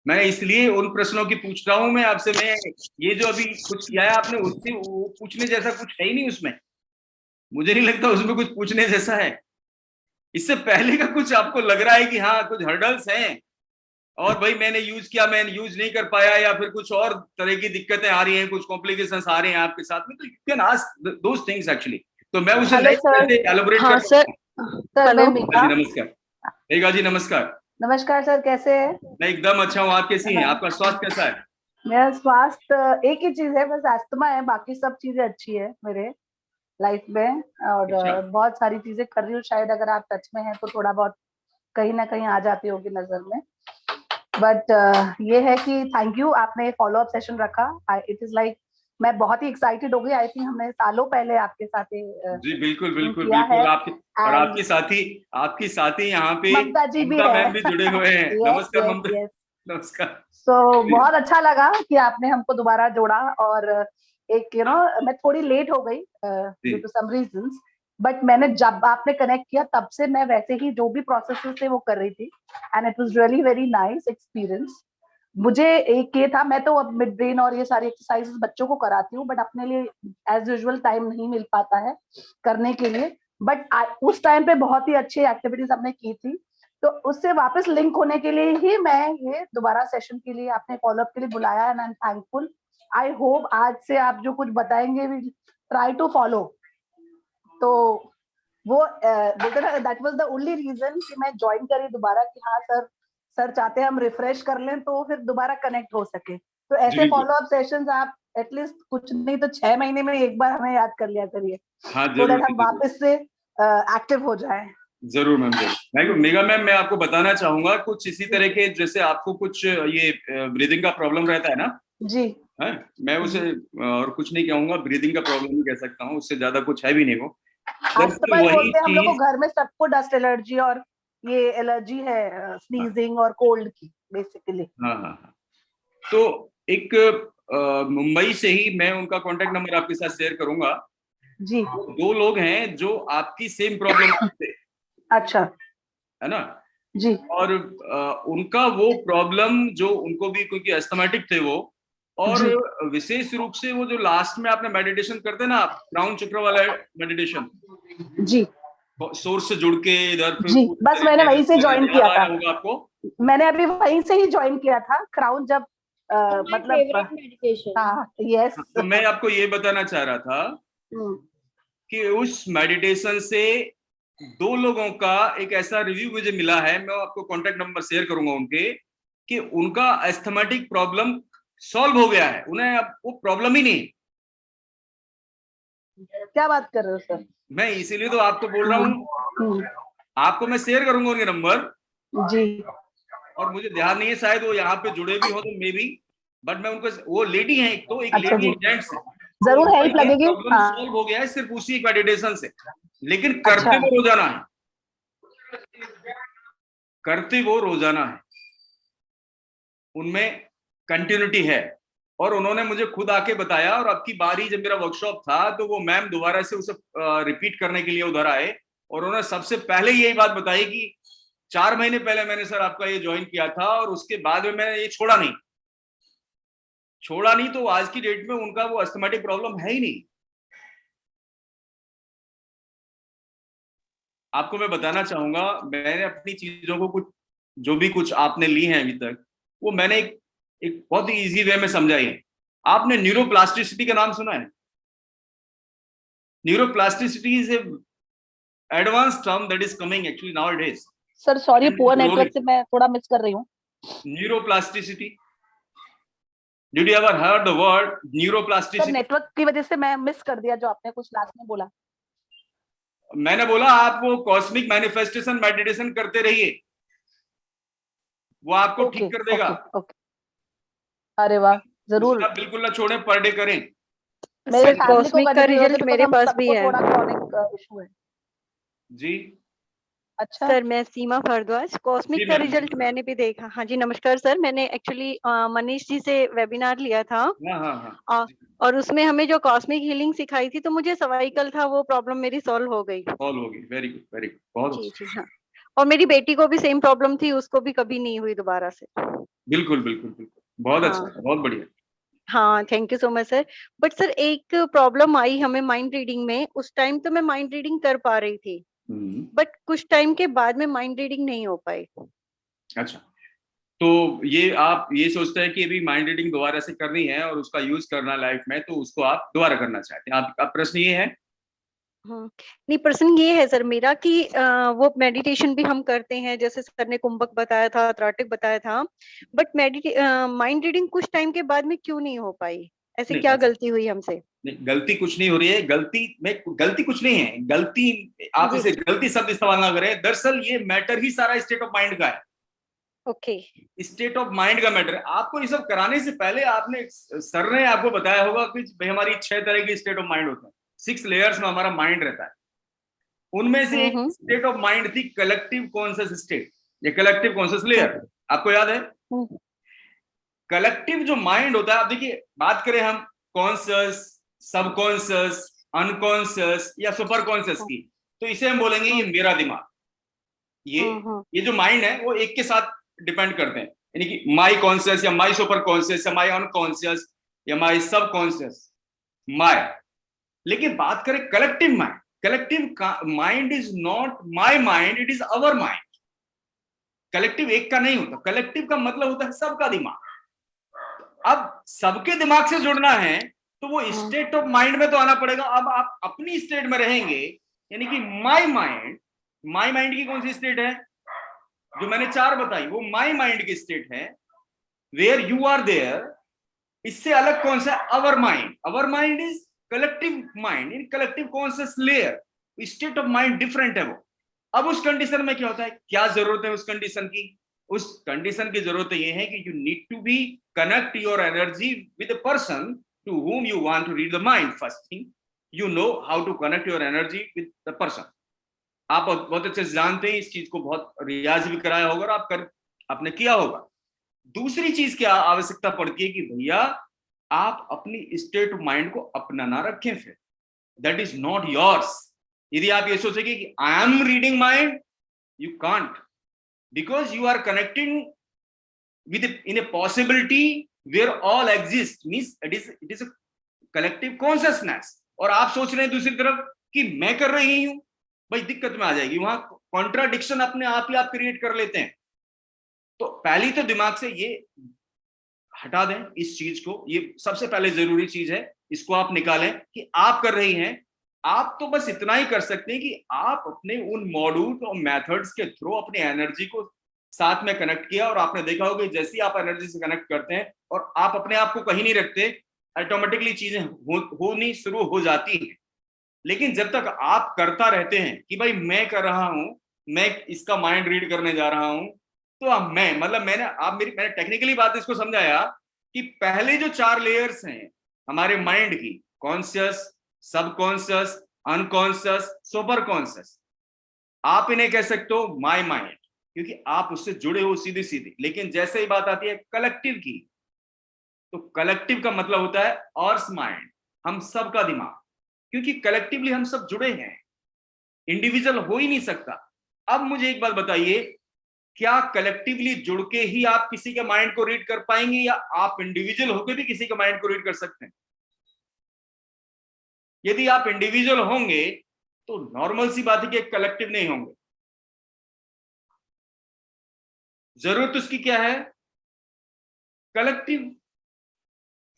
मैं इसलिए उन प्रश्नों की पूछ रहा हूं मैं आपसे। मैं ये जो अभी कुछ किया है आपने, उससे पूछने जैसा कुछ है ही नहीं उसमें, मुझे नहीं लगता उसमें कुछ पूछने जैसा है। इससे पहले का कुछ आपको लग रहा है कि हाँ कुछ हर्डल्स हैं और भाई मैंने यूज किया, मैं यूज नहीं कर पाया, या फिर कुछ और तरह की दिक्कतें आ रही हैं, कुछ कॉम्प्लिकेशंस आ रहे हैं आपके साथ में, तो you can ask those things actually. तो मैं उसे एलैबोरेट हाँ कर सर, सर मैं मीता। जी नमस्कार। मेघा जी नमस्कार। नमस्कार सर, कैसे हैं? मैं एकदम अच्छा हूँ, आप कैसी हैं? आपका स्वास्थ्य कैसा है? मेरा स्वास्थ्य एक ही चीज है, बस अस्थमा है, बाकी सब चीजें अच्छी है मेरे लाइफ में। और अच्छा। बहुत सारी चीजें कर रही हूँ, शायद अगर आप टच में हैं तो थोड़ा बहुत कहीं ना कहीं आ जाती होगी नजर में। बट ये है कि थैंक यू, आपने फॉलो अप सेशन रखा। इट इज लाइक मैं बहुत ही एक्साइटेड हो गई। आई थिंक हमने सालों पहले आपके साथ जी बिल्कुल बिल्कुल किया बिल्कुल। है। और आपकी साथी यहाँ पे ममता जी भी ममता है। मैम भी जुड़े हुए हैं। yes, नमस्कार yes, ममता। yes. नमस्कार। तो बहुत अच्छा लगा कि आपने हमको दोबारा जोड़ा। और एक मैं थोड़ी लेट हो गई due to some reasons, but मैंने जब आपने कनेक्ट किया तब से मैं वैसे ही जो भी प्रोसेसेस थे वो कर रही थी, and it was really very nice experience. मुझे एक ये था, मैं तो अब मिड ब्रेन और ये सारी एक्सरसाइजेस बच्चों को कराती हूँ, बट अपने लिए एज यूजुअल टाइम नहीं मिल पाता है करने के लिए। बट उस टाइम पे बहुत ही अच्छी एक्टिविटीज हमने की थी, तो उससे वापस लिंक होने के लिए ही मैं ये दोबारा सेशन के लिए आपने फॉलोअप के लिए बुलाया, and I am thankful. I hope आज से आप जो कुछ बताएंगे वी ट्राई टू फॉलो। तो वो that was the only reason कि मैं ज्वाइन करी दोबारा, कि हाँ सर चाहते हैं हम रिफ्रेश कर लें तो फिर दोबारा कनेक्ट हो सके। तो ऐसे फॉलो अप सेशंस आप एटलीस्ट कुछ नहीं तो 6 महीने में एक बार हमें याद कर लिया करिए, हाँ, so that हम वापस से एक्टिव हो जाएं। जरूर मैम, जरूर। मेगा मैम, मैं आपको बताना चाहूंगा कुछ इसी तरह के, जैसे आपको कुछ ये ब्रीदिंग का प्रॉब्लम रहता है ना जी है, मैं उसे और कुछ नहीं कहूंगा, ब्रीदिंग का प्रॉब्लम ही कह सकता हूँ, उससे ज्यादा कुछ है भी नहीं वो। अस्थमा वही बोलते हैं हम लोग को, चीज, घर में सबको डस्ट एलर्जी और ये एलर्जी है स्नीजिंग और कोल्ड की बेसिकली। हाँ हाँ हाँ। तो एक मुंबई से ही मैं उनका कांटेक्ट नंबर आपके साथ शेयर करूंगा। जी। दो लोग हैं जो आपकी सेम प्रॉब्लम थे, अच्छा। है ना। जी और उनका वो प्रॉब्लम जो उनको भी, क्योंकि एस्थमेटिक थे वो, और जी विशेष रूप से वो जो लास्ट में आपने मेडिटेशन करते ना, आप क्राउन चक्र वाला मेडिटेशन, जी सोर्स से जुड़ के इधर फिर जी, बस मैंने वहीं से ज्वाइन याद किया आया था। होगा आपको। मैंने अभी वहीं से ही ज्वाइन किया था क्राउन, जब मतलब फेवरेट मेडिटेशन। हाँ यस। तो मैं आपको ये बताना चाह रहा था कि उस मेडिटेशन से दो लोगों का एक ऐसा रिव्यू मुझे मिला है, मैं आपको कांटेक्ट नंबर शेयर करूंगा उनके, कि उनका एस्थमेटिक प्रॉब्लम सॉल्व हो गया है, उन्हें अब वो प्रॉब्लम ही नहीं। क्या बात कर रहे हो सर? मैं इसीलिए तो आपको बोल रहा हूँ, आपको मैं शेयर करूंगा उनके नंबर। जी। और मुझे ध्यान नहीं है, शायद वो यहाँ पे जुड़े भी हो तो मे बी, बट मैं उनको, वो लेडी है एक, तो एक अच्छा लेडी जी, एक जेंट्स है, जरूर हेल्प लगेगी। प्रॉब्लम हाँ। सॉल्व हो गया है सिर्फ उसी मेडिटेशन से। लेकिन अच्छा। करते वो रोजाना है, करते वो रोजाना है, उनमें कंटिन्यूटी है। और उन्होंने मुझे खुद आके बताया, और अब की बारी जब मेरा वर्कशॉप था तो वो मैम दोबारा से उसे रिपीट करने के लिए उधर आए, और उन्होंने सबसे पहले यही बात बताई कि 4 महीने पहले मैंने सर आपका ये ज्वाइन किया था, और उसके बाद में मैंने ये छोड़ा नहीं, तो आज की डेट में उनका वो अस्थमेटिक प्रॉब्लम है ही नहीं। आपको मैं बताना चाहूंगा, मैंने अपनी चीजों को कुछ, जो भी कुछ आपने ली हैं अभी तक, वो मैंने एक बहुत ही इजी वे में समझाई है। आपने न्यूरोप्लास्टिसिटी का नाम सुना है? Neuroplasticity is advance term that is coming actually nowadays. Sir sorry, poor network से मैं थोड़ा मिस कर रही हूँ। Neuroplasticity, did you ever heard the word sir neuroplasticity? Network की वजह से मैं मिस कर दिया जो आपने कुछ लास्ट में बोला। मैंने बोला आप वो कॉस्मिक मैनिफेस्टेशन मेडिटेशन करते रहिए, वो आपको ठीक कर देगा। ओके। अरे वाह, जरूर। आप बिल्कुल ना छोड़ें, पर डे करें। मेरे फैमिली को कॉस्मिक का रिजल्ट मेरे पास भी है। थोड़ा क्रॉनिक इशू है जी। अच्छा सर, मैं सीमा भारद्वाज, जी कॉस्मिक का मैम। रिजल्ट मैंने भी देखा। हाँ जी, नमस्कार सर। मैंने एक्चुअली मनीष जी से वेबिनार लिया था, हाँ हाँ हाँ। और उसमें हमें जो कॉस्मिक हीलिंग सिखाई थी, तो मुझे सर्वाइकल था, वो प्रॉब्लम मेरी सॉल्व हो गई। सॉल्व होगी, वेरी गुड, वेरी गुड, बहुत जी अच्छा। जी हाँ। और मेरी बेटी को भी सेम प्रॉब्लम थी, उसको भी कभी नहीं हुई दोबारा से। बिल्कुल बिल्कुल बिल्कुल, बहुत हाँ अच्छा, बहुत बढ़िया। हाँ, thank you so much sir. But sir, एक प्रॉब्लम आई हमें माइंड रीडिंग में। उस टाइम तो मैं माइंड रीडिंग कर पा रही थी, बट कुछ टाइम के बाद में माइंड रीडिंग नहीं हो पाई। अच्छा, तो ये आप ये सोचते हैं कि अभी माइंड रीडिंग दोबारा से करनी है और उसका यूज करना लाइफ में, तो उसको आप दोबारा करना चाहते हैं, आपका प्रश्न ये है? नहीं, प्रश्न ये है सर मेरा कि वो मेडिटेशन भी हम करते हैं, जैसे सर ने कुंभक बताया था, त्राटक बताया था, बट माइंड रीडिंग कुछ टाइम के बाद में क्यों नहीं हो पाई? ऐसे क्या गलती हुई हमसे? नहीं, गलती कुछ नहीं हो रही है, गलती कुछ नहीं है, गलती आप इसे गलती शब्द इस्तेमाल ना करें। दरअसल ये मैटर ही सारा स्टेट ऑफ माइंड का है। ओके, स्टेट ऑफ माइंड का मैटर है। आपको ये सब कराने से पहले आपने, सर ने आपको बताया होगा कि भाई हमारी 6 तरह की स्टेट ऑफ माइंड होते हैं, 6 लेयर्स में हमारा माइंड रहता है। उनमें से एक स्टेट ऑफ माइंड थी कलेक्टिव कॉन्शियस स्टेट, ये कलेक्टिव कॉन्शियस लेयर, आपको याद है? कलेक्टिव जो माइंड होता है, आप देखिए, बात करें हम कॉन्शियस, सबकॉन्शियस, अनकॉन्शियस या सुपर कॉन्शियस की, तो इसे हम बोलेंगे ये मेरा दिमाग। ये जो माइंड है वो एक के साथ डिपेंड करते हैं, यानी कि माई कॉन्शियस या माई सुपर कॉन्शियस या माई अनकॉन्शियस या माई सबकॉन्शियस, माई। लेकिन बात करें collective mind, collective mind is not my mind, it is our mind. Collective एक का नहीं होता, कलेक्टिव का मतलब होता है सबका दिमाग। अब सबके दिमाग से जुड़ना है तो वो स्टेट ऑफ माइंड में तो आना पड़ेगा। अब आप अपनी स्टेट में रहेंगे, यानी कि माई माइंड की कौन सी स्टेट है? जो मैंने 4 बताई, वो माई माइंड की स्टेट है, वेयर यू आर देयर। इससे अलग कौन सा? Our mind is collective mind in collective conscious layer. State of mind different है वो। अब उस कंडीशन में क्या होता है, क्या जरूरत है उस कंडीशन की? उस कंडीशन की जरूरत ये है कि you need to be connect your energy with the person to whom you want to read the mind. First thing, you know how to connect your energy with the person. आप बहुत अच्छे से जानते हैं, इस चीज को बहुत रियाज भी कराया होगा और आपने किया होगा। दूसरी चीज क्या आवश्यकता पड़ती है कि भैया आप अपनी स्टेट ऑफ माइंड को अपना ना रखें, फिर दैट इज नॉट योर्स। यदि आप ये सोचेंगे कि I am reading mind, you can't, because you are connecting with in a possibility where all exist, means it is a collective consciousness. और आप सोच रहे हैं दूसरी तरफ कि मैं कर रही हूं, भाई दिक्कत में आ जाएगी, वहां कॉन्ट्राडिक्शन अपने आप ही आप क्रिएट कर लेते हैं। तो पहली तो दिमाग से ये हटा दें इस चीज को, ये सबसे पहले जरूरी चीज है, इसको आप निकालें कि आप कर रही हैं। आप तो बस इतना ही कर सकते हैं कि आप अपने उन मॉड्यूल और मेथड्स के थ्रू अपनी एनर्जी को साथ में कनेक्ट किया, और आपने देखा होगा जैसे ही आप एनर्जी से कनेक्ट करते हैं और आप अपने आप को कहीं नहीं रखते, ऑटोमेटिकली चीजें होनी शुरू हो जाती हैं। लेकिन जब तक आप करता रहते हैं कि भाई मैं कर रहा हूं, मैं इसका माइंड रीड करने जा रहा हूं, तो अब मैंने टेक्निकली बात इसको समझाया कि पहले जो 4 लेयर्स हैं हमारे माइंड की, conscious, subconscious, unconscious, super conscious, आप इन्हें कह सकते हो माय माइंड, क्योंकि आप उससे जुड़े हो सीधी सीधी। लेकिन जैसे ही बात आती है कलेक्टिव की, तो कलेक्टिव का मतलब होता है अर्स माइंड, हम सब का दिमाग, क्योंकि कलेक्टिवली हम सब जुड़े हैं, इंडिविजुअल हो ही नहीं सकता। अब मुझे एक बात बताइए, क्या कलेक्टिवली जुड़ के ही आप किसी के माइंड को रीड कर पाएंगे, या आप इंडिविजुअल होकर भी किसी के माइंड को रीड कर सकते हैं? यदि आप इंडिविजुअल होंगे तो नॉर्मल सी बात है कि कलेक्टिव नहीं होंगे। जरूरत उसकी क्या है? कलेक्टिव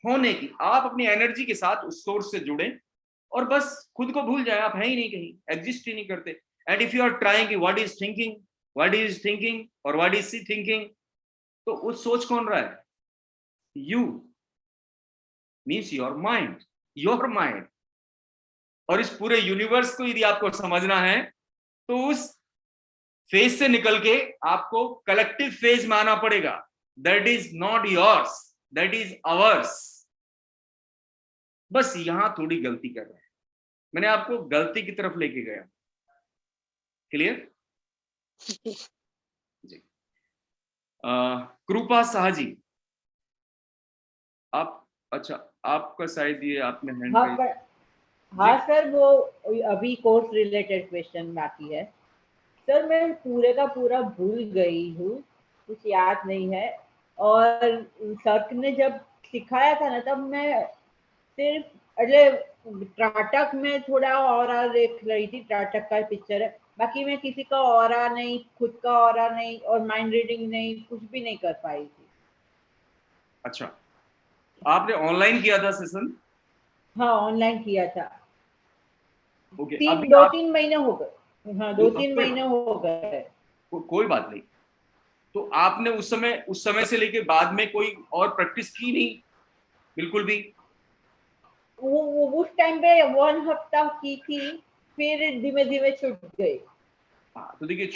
होने की। आप अपनी एनर्जी के साथ उस सोर्स से जुड़े और बस खुद को भूल जाए, आप हैं ही नहीं, कहीं एग्जिस्ट ही नहीं करते। And if you are trying what is thinking और व्हाट इज सी थिंकिंग, तो उस सोच कौन रहा है? You, means your mind. और इस पूरे यूनिवर्स को यदि आपको समझना है तो उस फेज से निकल के आपको कलेक्टिव फेज में आना पड़ेगा। That is not yours, that is ours. बस यहां थोड़ी गलती कर रहे हैं, मैंने आपको गलती की तरफ लेके गया। क्लियर जी। कृपा शाह जी, आप, अच्छा आपका शायद ये आपने हैंड हाँ सर, वो अभी कोर्स रिलेटेड क्वेश्चन बाकी है सर। मैं पूरे का पूरा भूल गई हूँ, कुछ याद नहीं है। और सर ने जब सिखाया था ना, तब मैं सिर्फ त्राटक में थोड़ा और देख रही थी, त्राटक का पिक्चर है, बाकी मैं किसी का ऑरा नहीं, खुद का ऑरा नहीं, और माइंड रीडिंग नहीं, कुछ भी नहीं कर पाई थी। अच्छा, आपने ऑनलाइन किया था सेशन? हाँ ऑनलाइन किया था। ओके, 2-3 महीने हो गए। हाँ 2-3 महीने हो गए। कोई बात नहीं। तो आपने उस समय से लेके बाद में कोई और प्रैक्टिस की नहीं? बिल्कुल भी? वो उस टाइम पे 1 हफ्ता की थी, फिर धीमे धीमे छूट गई। हाँ, तो देखिए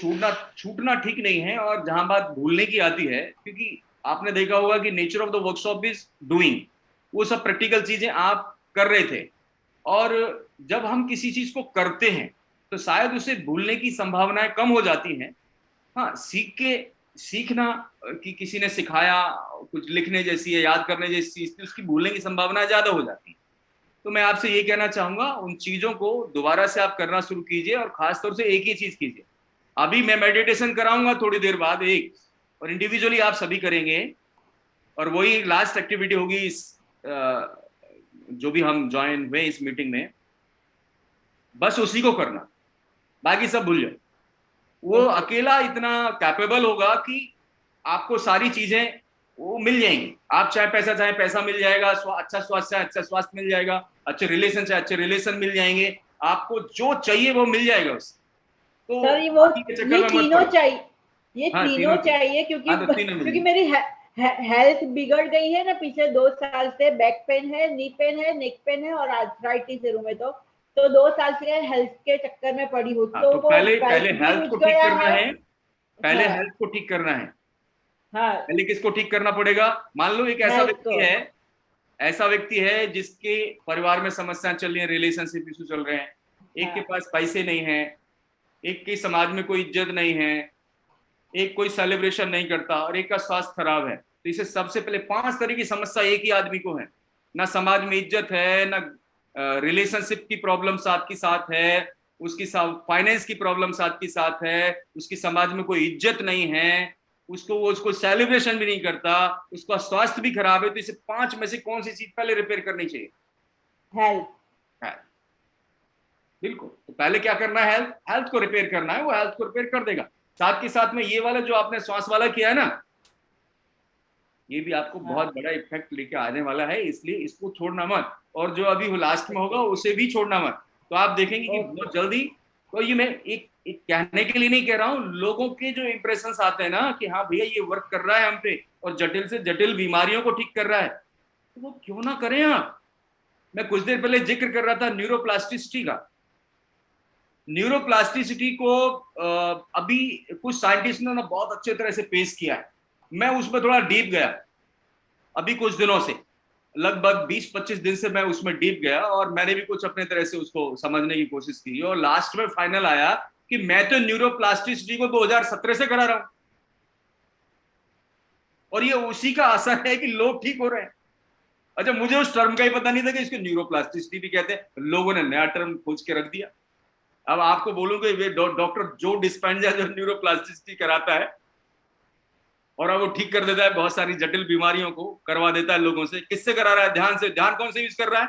छूटना ठीक नहीं है। और जहां बात भूलने की आती है, क्योंकि आपने देखा होगा कि nature of the workshop is doing, वो सब प्रैक्टिकल चीजें आप कर रहे थे, और जब हम किसी चीज को करते हैं तो शायद उसे भूलने की संभावनाएं कम हो जाती हैं। हाँ, सीखना कि किसी ने सिखाया कुछ लिखने जैसी है, याद करने जैसी चीज थी, उसकी भूलने की संभावना ज्यादा हो जाती है। तो मैं आपसे ये कहना चाहूंगा, उन चीजों को दोबारा से आप करना शुरू कीजिए, और खासतौर से एक ही चीज कीजिए। अभी मैं मेडिटेशन कराऊंगा थोड़ी देर बाद एक, और इंडिविजुअली आप सभी करेंगे, और वही लास्ट एक्टिविटी होगी इस जो भी हम ज्वाइन हुए इस मीटिंग में, बस उसी को करना, बाकी सब भूल जाओ। वो अकेला इतना कैपेबल होगा कि आपको सारी चीजें वो मिल जाएंगी। आप चाहे पैसा मिल जाएगा, अच्छा स्वास्थ्य मिल जाएगा, अच्छे रिलेशन चाहे अच्छे रिलेशन मिल जाएंगे, आपको जो चाहिए वो मिल जाएगा उससे। तो सर ये तीनों चाहिए, ये तीनों चाहिए, क्योंकि मेरी हेल्थ बिगड़ गई है ना पिछले 2 साल से। बैक पेन है, नी पेन है, नेक पेन है, और आर्थराइटिस है, रूमेटॉइड। तो 2 साल से हेल्थ के चक्कर में पड़ी हूँ। हाँ, तो तो वो पहले price भी हेल्थ को उठ ठीक गया करना है, पहले हाँ। हेल्थ को ठीक करना है। हाँ, पहले किसको ठीक करना पड़ेगा? मान लो एक ऐसा हेल्थ व्यक्ति को। है, ऐसा व्यक्ति है जिसके परिवार में समस्याएं चल रही हैं, रिलेशनशिप इशू चल रहे हैं, एक के हाँ। पास पैसे नहीं है, एक की समाज में कोई इज्जत नहीं है, एक कोई सेलिब्रेशन नहीं करता और एक का स्वास्थ्य खराब है। तो इसे सबसे पहले 5 तरह की समस्या एक ही आदमी को है, ना समाज में इज्जत है, ना रिलेशनशिप की प्रॉब्लम साथ की साथ है, उसकी फाइनेंस की प्रॉब्लम साथ की साथ है, उसकी समाज में कोई इज्जत नहीं है, उसको सेलिब्रेशन भी नहीं करता, उसका स्वास्थ्य भी खराब है। तो इसे 5 में से कौन सी चीज पहले रिपेयर करनी चाहिए? हेल्थ। बिल्कुल। तो पहले क्या करना है? हेल्थ को रिपेयर करना है, वो हेल्थ को रिपेयर कर देगा। साथ के साथ में ये वाला जो आपने श्वास वाला किया है ना, ये भी आपको बहुत बड़ा इफेक्ट लेके आने वाला है, इसलिए इसको छोड़ना मत। और जो अभी लास्ट में होगा उसे भी छोड़ना मत। तो आप देखेंगे कि बहुत जल्दी, तो ये मैं एक कहने के लिए नहीं कह रहा हूँ, लोगों के जो इंप्रेशंस आते हैं ना कि हाँ भैया ये वर्क कर रहा है हम पे और जटिल से जटिल बीमारियों को ठीक कर रहा है, तो वो क्यों ना करें आप। मैं कुछ देर पहले जिक्र कर रहा था न्यूरोप्लास्टिसिटी का। न्यूरोप्लास्टिसिटी को अभी कुछ साइंटिस्ट ने ना बहुत अच्छे तरह से पेश किया है। मैं उसमें थोड़ा डीप गया अभी कुछ दिनों से, लगभग 20-25 दिन से मैं उसमें डीप गया और मैंने भी कुछ अपने तरह से उसको समझने की कोशिश की और लास्ट में फाइनल आया कि मैं तो न्यूरोप्लास्टिसिटी को 2017 से करा रहा हूं और ये उसी का असर है कि लोग ठीक हो रहे हैं। अच्छा, मुझे उस टर्म का ही पता नहीं था कि इसको न्यूरोप्लास्टिसिटी भी कहते हैं, लोगों ने नया टर्म खोज के रख दिया। अब आपको बोलूंगे वे डॉक्टर जो डिस्पेंजा जो न्यूरोप्लास्टिसिटी कराता है और अब वो ठीक कर देता है बहुत सारी जटिल बीमारियों को, करवा देता है लोगों से। किससे करा रहा है? ध्यान से। ध्यान कौन से यूज कर रहा है?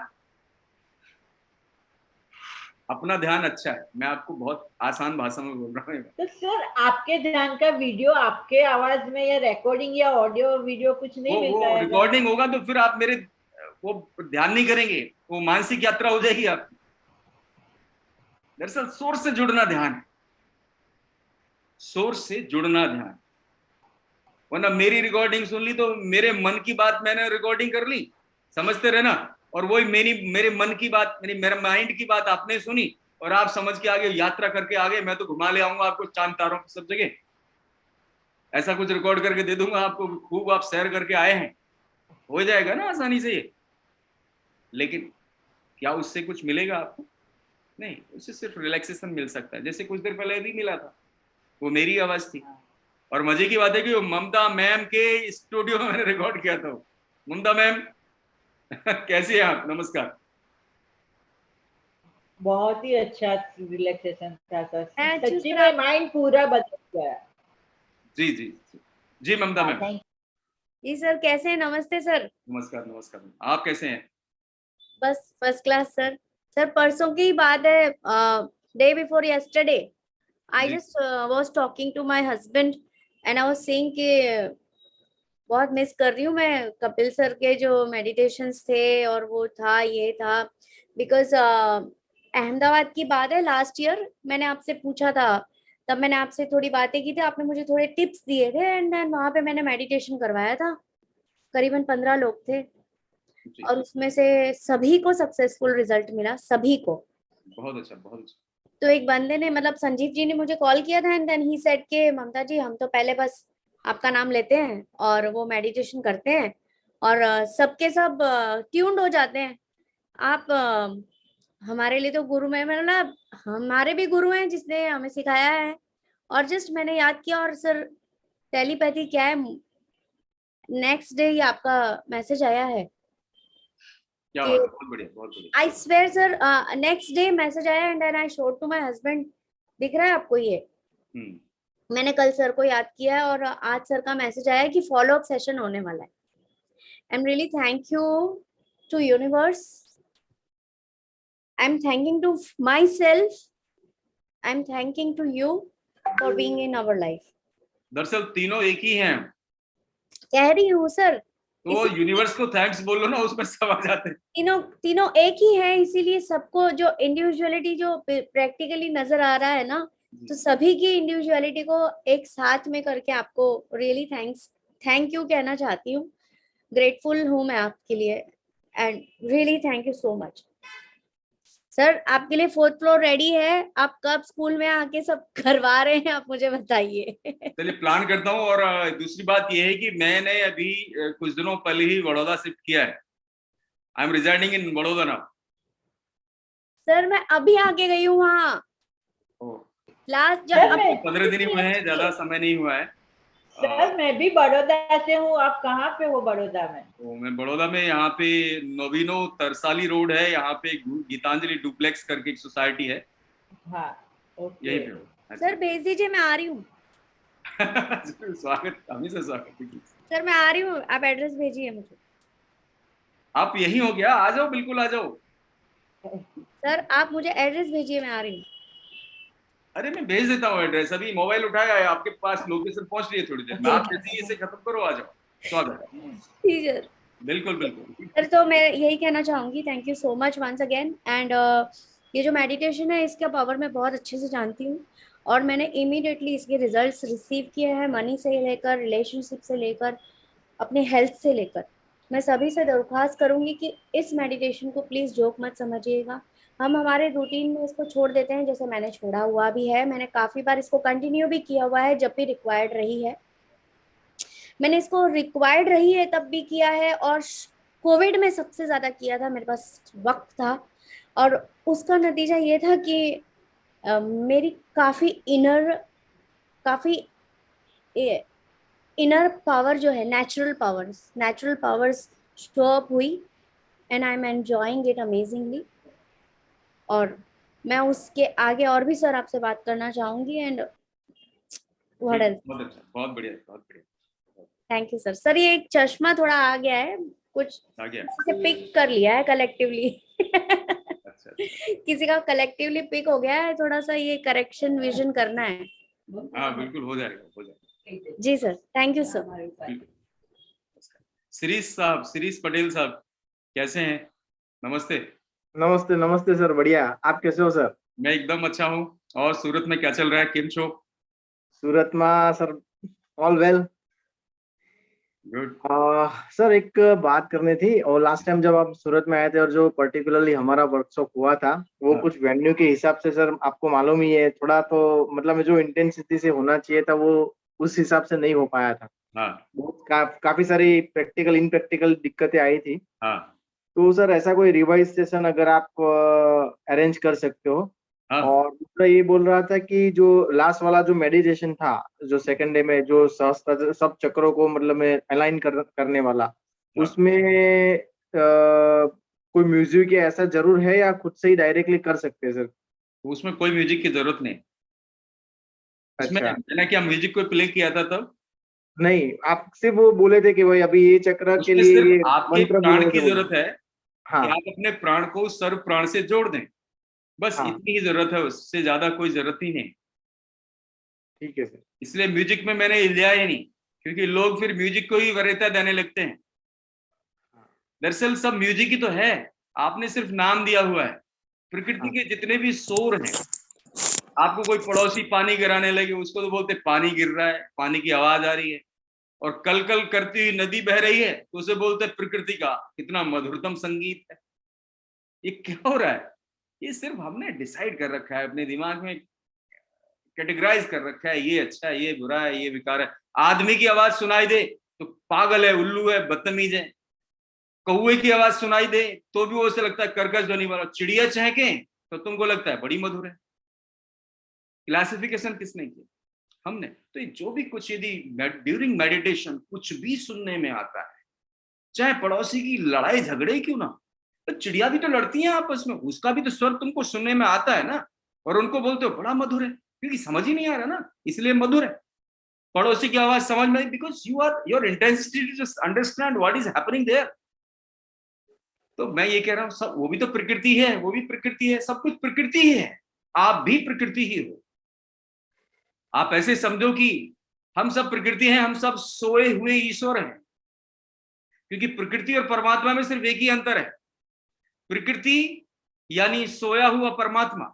अपना ध्यान अच्छा है। मैं आपको बहुत आसान भाषा में बोल रहा हूँ। तो सर आपके ध्यान का वीडियो आपके आवाज में या रिकॉर्डिंग या ऑडियो वीडियो कुछ नहीं मिलता है? रिकॉर्डिंग होगा तो फिर आप मेरे वो ध्यान नहीं करेंगे, वो मानसिक यात्रा हो जाएगी आपकी। दरअसल सोर्स से जुड़ना ध्यान है, सोर्स से जुड़ना ध्यान। वरना मेरी रिकॉर्डिंग सुन ली तो मेरे मन की बात मैंने रिकॉर्डिंग कर ली, समझते रहे ना, और वही मेरे मन की बात, मेरे माइंड की बात आपने सुनी और आप समझ के आगे यात्रा करके आगे, मैं तो घुमा ले आऊंगा आपको चांद तारों की सब जगह, ऐसा कुछ रिकॉर्ड करके दे दूंगा आपको, खूब आप सैर करके आए हैं, हो जाएगा ना आसानी से ये। लेकिन क्या उससे कुछ मिलेगा आपको? नहीं, उससे सिर्फ रिलैक्सेशन मिल सकता है, जैसे कुछ देर पहले भी मिला था, वो मेरी आवाज थी। और मजे की बात है कि वो ममता मैम के स्टूडियो में मैंने रिकॉर्ड किया था। ममता मैम कैसी हैं आप? नमस्कार। बहुत ही अच्छा रिलैक्सेशन था सर, सच्ची में माइंड पूरा बदल गया। जी जी जी ममता मैम। जी सर, कैसे हैं? नमस्ते सर। नमस्कार नमस्कार। आप कैसे हैं? बस फर्स्ट क्लास सर। सर परसों की बात है, day before yesterday I just was talking to my husband and I was saying कि बहुत मिस कर रही हूँ मैं कपिल सर के जो मेडिटेशंस थे और वो था ये था, बिकॉज अहमदाबाद की बात है, लास्ट ईयर मैंने आपसे पूछा था, तब मैंने आपसे थोड़ी बातें की थी, आपने मुझे थोड़े टिप्स दिए थे एंड देन वहां पे मैंने मेडिटेशन करवाया था। करीबन 15 लोग थे और उसमें से सभी को सक्सेसफुल रिजल्ट मिला, सभी को। बहुत अच्छा बहुत अच्छा। तो एक बंदे ने, मतलब संजीव जी ने मुझे कॉल किया था एंड देन ही सेड के ममता जी हम तो पहले बस आपका नाम लेते हैं और वो मेडिटेशन करते हैं और सबके सब ट्यून्ड हो जाते हैं। आप हमारे लिए तो गुरु में, मतलब हमारे भी गुरु हैं जिसने हमें सिखाया है। और जस्ट मैंने याद किया और सर टेलीपैथी क्या है, नेक्स्ट डे ही आपका मैसेज आया है। क्या बात है, बहुत बढ़िया बहुत बढ़िया। I swear sir, next day message आया and then I showed to my husband, दिख रहा है आपको ये? मैंने कल सर को याद किया है और आज सर का मैसेज आया है कि फॉलो अप सेशन होने वाला है। I am really thank you to universe, I am thanking to myself, I am thanking to you for being in our life. दरअसल तीनों एक ही हैं। कह रही हूँ सर, तो यूनिवर्स को थैंक्स बोलो ना, उसमें सब आ जाते हैं। तीनों एक ही है, इसीलिए सबको जो इंडिविजुअलिटी जो प्रैक्टिकली नजर आ रहा है ना, तो सभी की इंडिविजुअलिटी को एक साथ में करके आपको रियली थैंक यू कहना चाहती हूँ। ग्रेटफुल हूँ मैं आपके लिए and really thank you so much. Sir आपके लिए 4th फ्लोर रेडी है, आप कब स्कूल में आके सब करवा रहे हैं आप मुझे बताइए। चलिए प्लान करता हूँ। और दूसरी बात ये है कि मैंने अभी कुछ दिनों पहले ही बड़ौदा शिफ्ट किया है। I M residing in Baroda now. Sir मैं अभी आके गई हूँ वहाँ लास्ट सर, जब मैं- 15 दिन ही हुए हैं, ज्यादा समय नहीं हुआ है। सर मैं भी बड़ौदा से हूँ, आप कहाँ पे हो बड़ौदा में? तो मैं बड़ौदा में यहाँ पे नवीनो तरसाली रोड है, यहाँ पे गीतांजलि डुप्लेक्स करके एक सोसाइटी है, हाँ, ओके। यही पे हूँ। सर भेज दीजिए, मैं आ रही हूँ। स्वागत, हमेशा स्वागत। सर मैं आ रही हूँ, आप एड्रेस भेजिए मुझे। आप यही हो गया, आ जाओ, बिल्कुल आ जाओ। सर आप मुझे एड्रेस भेजिए, मैं आ रही हूँ। अरे मैं भेज देता हूँ एड्रेस, अभी मोबाइल उठाया है आपके पास, लोकेशन पहुंच रही है थोड़ी देर में। आप जैसे ही इसे खत्म करो, आ जाओ। स्वागत है। ठीक है बिल्कुल बिल्कुल। सर, तो मैं यही कहना चाहूंगी, thank you so much once again. And ये जो मेडिटेशन है इसका पावर मैं बहुत अच्छे से जानती हूँ, और मैंने इमीडिएटली इसके रिजल्ट्स रिसीव किए हैं, मनी से लेकर, रिलेशनशिप से लेकर, अपने हेल्थ से लेकर। मैं सभी से दरख्वास्त करूंगी कि इस मेडिटेशन को प्लीज़ जोक मत समझिएगा। हम हमारे रूटीन में इसको छोड़ देते हैं, जैसे मैंने छोड़ा हुआ भी है। मैंने काफ़ी बार इसको कंटिन्यू भी किया हुआ है, जब भी रिक्वायर्ड रही है। मैंने इसको रिक्वायर्ड रही है तब भी किया है, और कोविड में सबसे ज़्यादा किया था, मेरे पास वक्त था। और उसका नतीजा ये था कि मेरी काफ़ी इनर पावर जो है, नेचुरल पावर्स शो अप हुई, and I am enjoying it amazingly. और मैं उसके आगे और भी सर आपसे बात करना चाहूंगी। And what else? बहुत अच्छा, बहुत बढ़िया, बहुत बढ़िया। Thank you sir. सर ये एक चश्मा थोड़ा आ गया है, कुछ आ गया। किसी से पिक कर लिया है कलेक्टिवली। अच्छा। किसी का कलेक्टिवली पिक हो गया है, थोड़ा सा ये करेक्शन विजन करना है। हाँ बिल्कुल, हो जाएगा, हो जाएगा। जी सर, थैंक यू सर। बिल्कुल। शिरीष पटेल साहब कैसे हैं? नमस्ते। नमस्ते नमस्ते सर, बढ़िया। आप कैसे हो सर? मैं एकदम अच्छा हूँ। और सूरत में क्या चल रहा है, केम छो? सूरत में sir all well. Good. Sir एक बात करनी थी, और लास्ट टाइम जब आप सूरत में आए थे और जो पर्टिकुलरली हमारा वर्कशॉप हुआ था वो हाँ। कुछ वेन्यू के हिसाब से सर आपको मालूम ही है, थोड़ा तो मतलब जो इंटेंसिटी से होना चाहिए था वो उस हिसाब से नहीं हो पाया था। हाँ काफी सारी प्रैक्टिकल इनप्रैक्टिकल दिक्कतें आई थी। हाँ तो सर ऐसा कोई रिवाइज सेशन अगर आप अरेंज कर सकते हो। हाँ और दूसरा ये बोल रहा था कि जो लास्ट वाला जो मेडिटेशन था, जो सेकंड डे में जो सहस्त्र सब चक्रों को मतलब में अलाइन करने वाला, उसमें कोई म्यूजिक या ऐसा जरूर है या खुद से ही डायरेक्टली कर सकते हैं सर? उसमें कोई म्यूजिक की जरूरत नहीं। उसमें अच्छा। मैंने क्या म्यूजिक को प्ले किया था तब? नहीं, आप सिर्फ वो बोले थे कि भाई अभी ये चक्र के उसमें लिए सिर्फ ये आपके मंत्र प्राण बोलने की से जरूरत है कि हाँ आप अपने प्राण को सर्व प्राण से जोड़ दें, बस हाँ इतनी ही जरूरत है, उससे ज्यादा कोई जरूरत ही नहीं। ठीक है सर। इसलिए म्यूजिक में मैंने लिया ही नहीं, क्योंकि लोग फिर म्यूजिक को ही वरीयता देने लगते हैं। दरअसल सब म्यूजिक ही तो है, आपने सिर्फ नाम दिया हुआ है। प्रकृति के जितने भी शोर हैं, आपको कोई पड़ोसी पानी गिराने लगे उसको तो बोलते पानी गिर रहा है, पानी की आवाज आ रही है। और कल कल करती हुई नदी बह रही है तो उसे बोलते प्रकृति का कितना मधुरतम संगीत है। ये क्या हो रहा है? ये सिर्फ हमने डिसाइड कर रखा है, अपने दिमाग में कैटेगराइज कर रखा है, ये अच्छा है, ये बुरा है, ये विकार है। आदमी की आवाज सुनाई दे तो पागल है, उल्लू है, बदतमीज है। कौवे की आवाज सुनाई दे तो भी वो उसे लगता है कर्कश ध्वनि वाला। चिड़िया चहके तो तुमको लगता है बड़ी मधुर है। क्लासिफिकेशन किसने की? हमने। तो ये जो भी कुछ यदि ड्यूरिंग मेडिटेशन कुछ भी सुनने में आता है, चाहे पड़ोसी की लड़ाई झगड़े क्यों ना, तो चिड़िया भी तो लड़ती हैं आपस में, उसका भी तो स्वर तुमको सुनने में आता है ना, और उनको बोलते हो बड़ा मधुर है, क्योंकि समझ ही नहीं आ रहा ना, इसलिए मधुर है। पड़ोसी की आवाज समझ में, because you are your intensity to just understand what is happening there. तो मैं ये कह रहा हूं, सब वो भी तो प्रकृति है, वो भी प्रकृति है, सब कुछ प्रकृति ही है, आप भी प्रकृति ही हो। आप ऐसे समझो कि हम सब प्रकृति हैं, हम सब सोए हुए ईश्वर हैं, क्योंकि प्रकृति और परमात्मा में सिर्फ एक ही अंतर है। प्रकृति यानी सोया हुआ परमात्मा,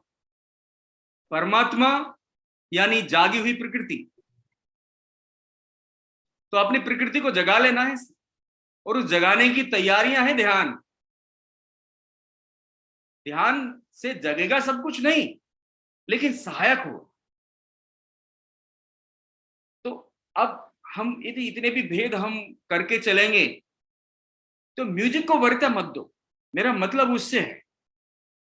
परमात्मा यानी जागी हुई प्रकृति। तो अपनी प्रकृति को जगा लेना है, और उस जगाने की तैयारियां हैं ध्यान। ध्यान से जगेगा सब कुछ नहीं, लेकिन सहायक हो। तो अब हम यदि इतने भी भेद हम करके चलेंगे तो म्यूजिक को वरीयता मत दो। मेरा मतलब उससे है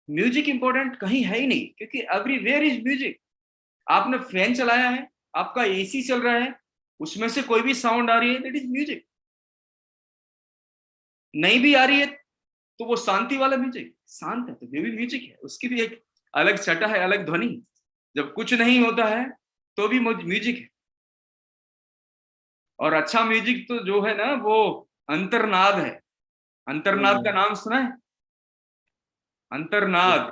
म्यूजिक इंपॉर्टेंट कहीं है ही नहीं, क्योंकि एवरीवेयर इज म्यूजिक। आपने फैन चलाया है, आपका एसी चल रहा है, उसमें से कोई भी साउंड आ रही है, दैट इज म्यूजिक। नहीं भी आ रही है तो वो शांति वाला म्यूजिक, शांत है तो ये भी म्यूजिक है, उसकी भी एक अलग छटा है, अलग ध्वनि। जब कुछ नहीं होता है तो भी म्यूजिक है। और अच्छा म्यूजिक तो जो है ना वो अंतर्नाद है। अंतर्नाद का नाम सुना है? अंतर्नाद,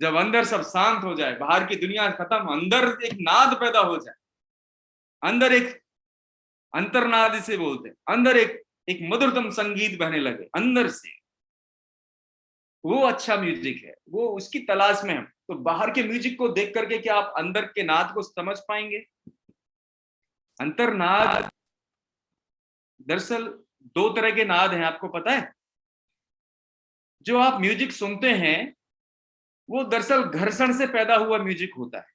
जब अंदर सब शांत हो जाए, बाहर की दुनिया खत्म, अंदर एक नाद पैदा हो जाए, अंदर एक अंतर्नाद इसे बोलते हैं, अंदर एक मधुरतम संगीत बहने लगे अंदर से, वो अच्छा म्यूजिक है। वो उसकी तलाश में हम तो बाहर के म्यूजिक को देख करके क्या आप अंदर के नाद को समझ पाएंगे? अंतर्नाद दरअसल दो तरह के नाद हैं, आपको पता है? जो आप म्यूजिक सुनते हैं वो दरअसल घर्षण से पैदा हुआ म्यूजिक होता है,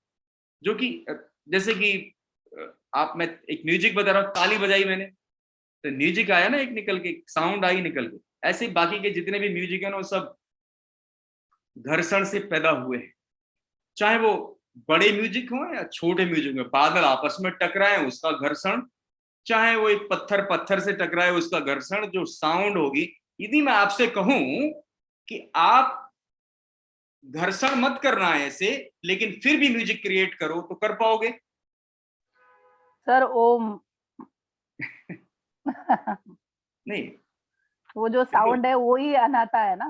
जो कि जैसे कि आप, मैं एक म्यूजिक बता रहा हूं, ताली बजाई मैंने तो म्यूजिक आया ना, एक निकल के साउंड आई निकल के। ऐसे बाकी के जितने भी म्यूजिक है ना वो सब घर्षण से पैदा हुए हैं। चाहे वो बड़े म्यूजिक हो या छोटे म्यूजिक हो, बादल आपस में टकराए उसका घर्षण, चाहे वो एक पत्थर पत्थर से टकराए उसका घर्षण, जो साउंड होगी। यदि मैं आपसे कहूं कि आप घर्षण मत करना है ऐसे, लेकिन फिर भी म्यूजिक क्रिएट करो, तो कर पाओगे? सर ओम। नहीं, वो जो साउंड है वो ही अनाता है ना।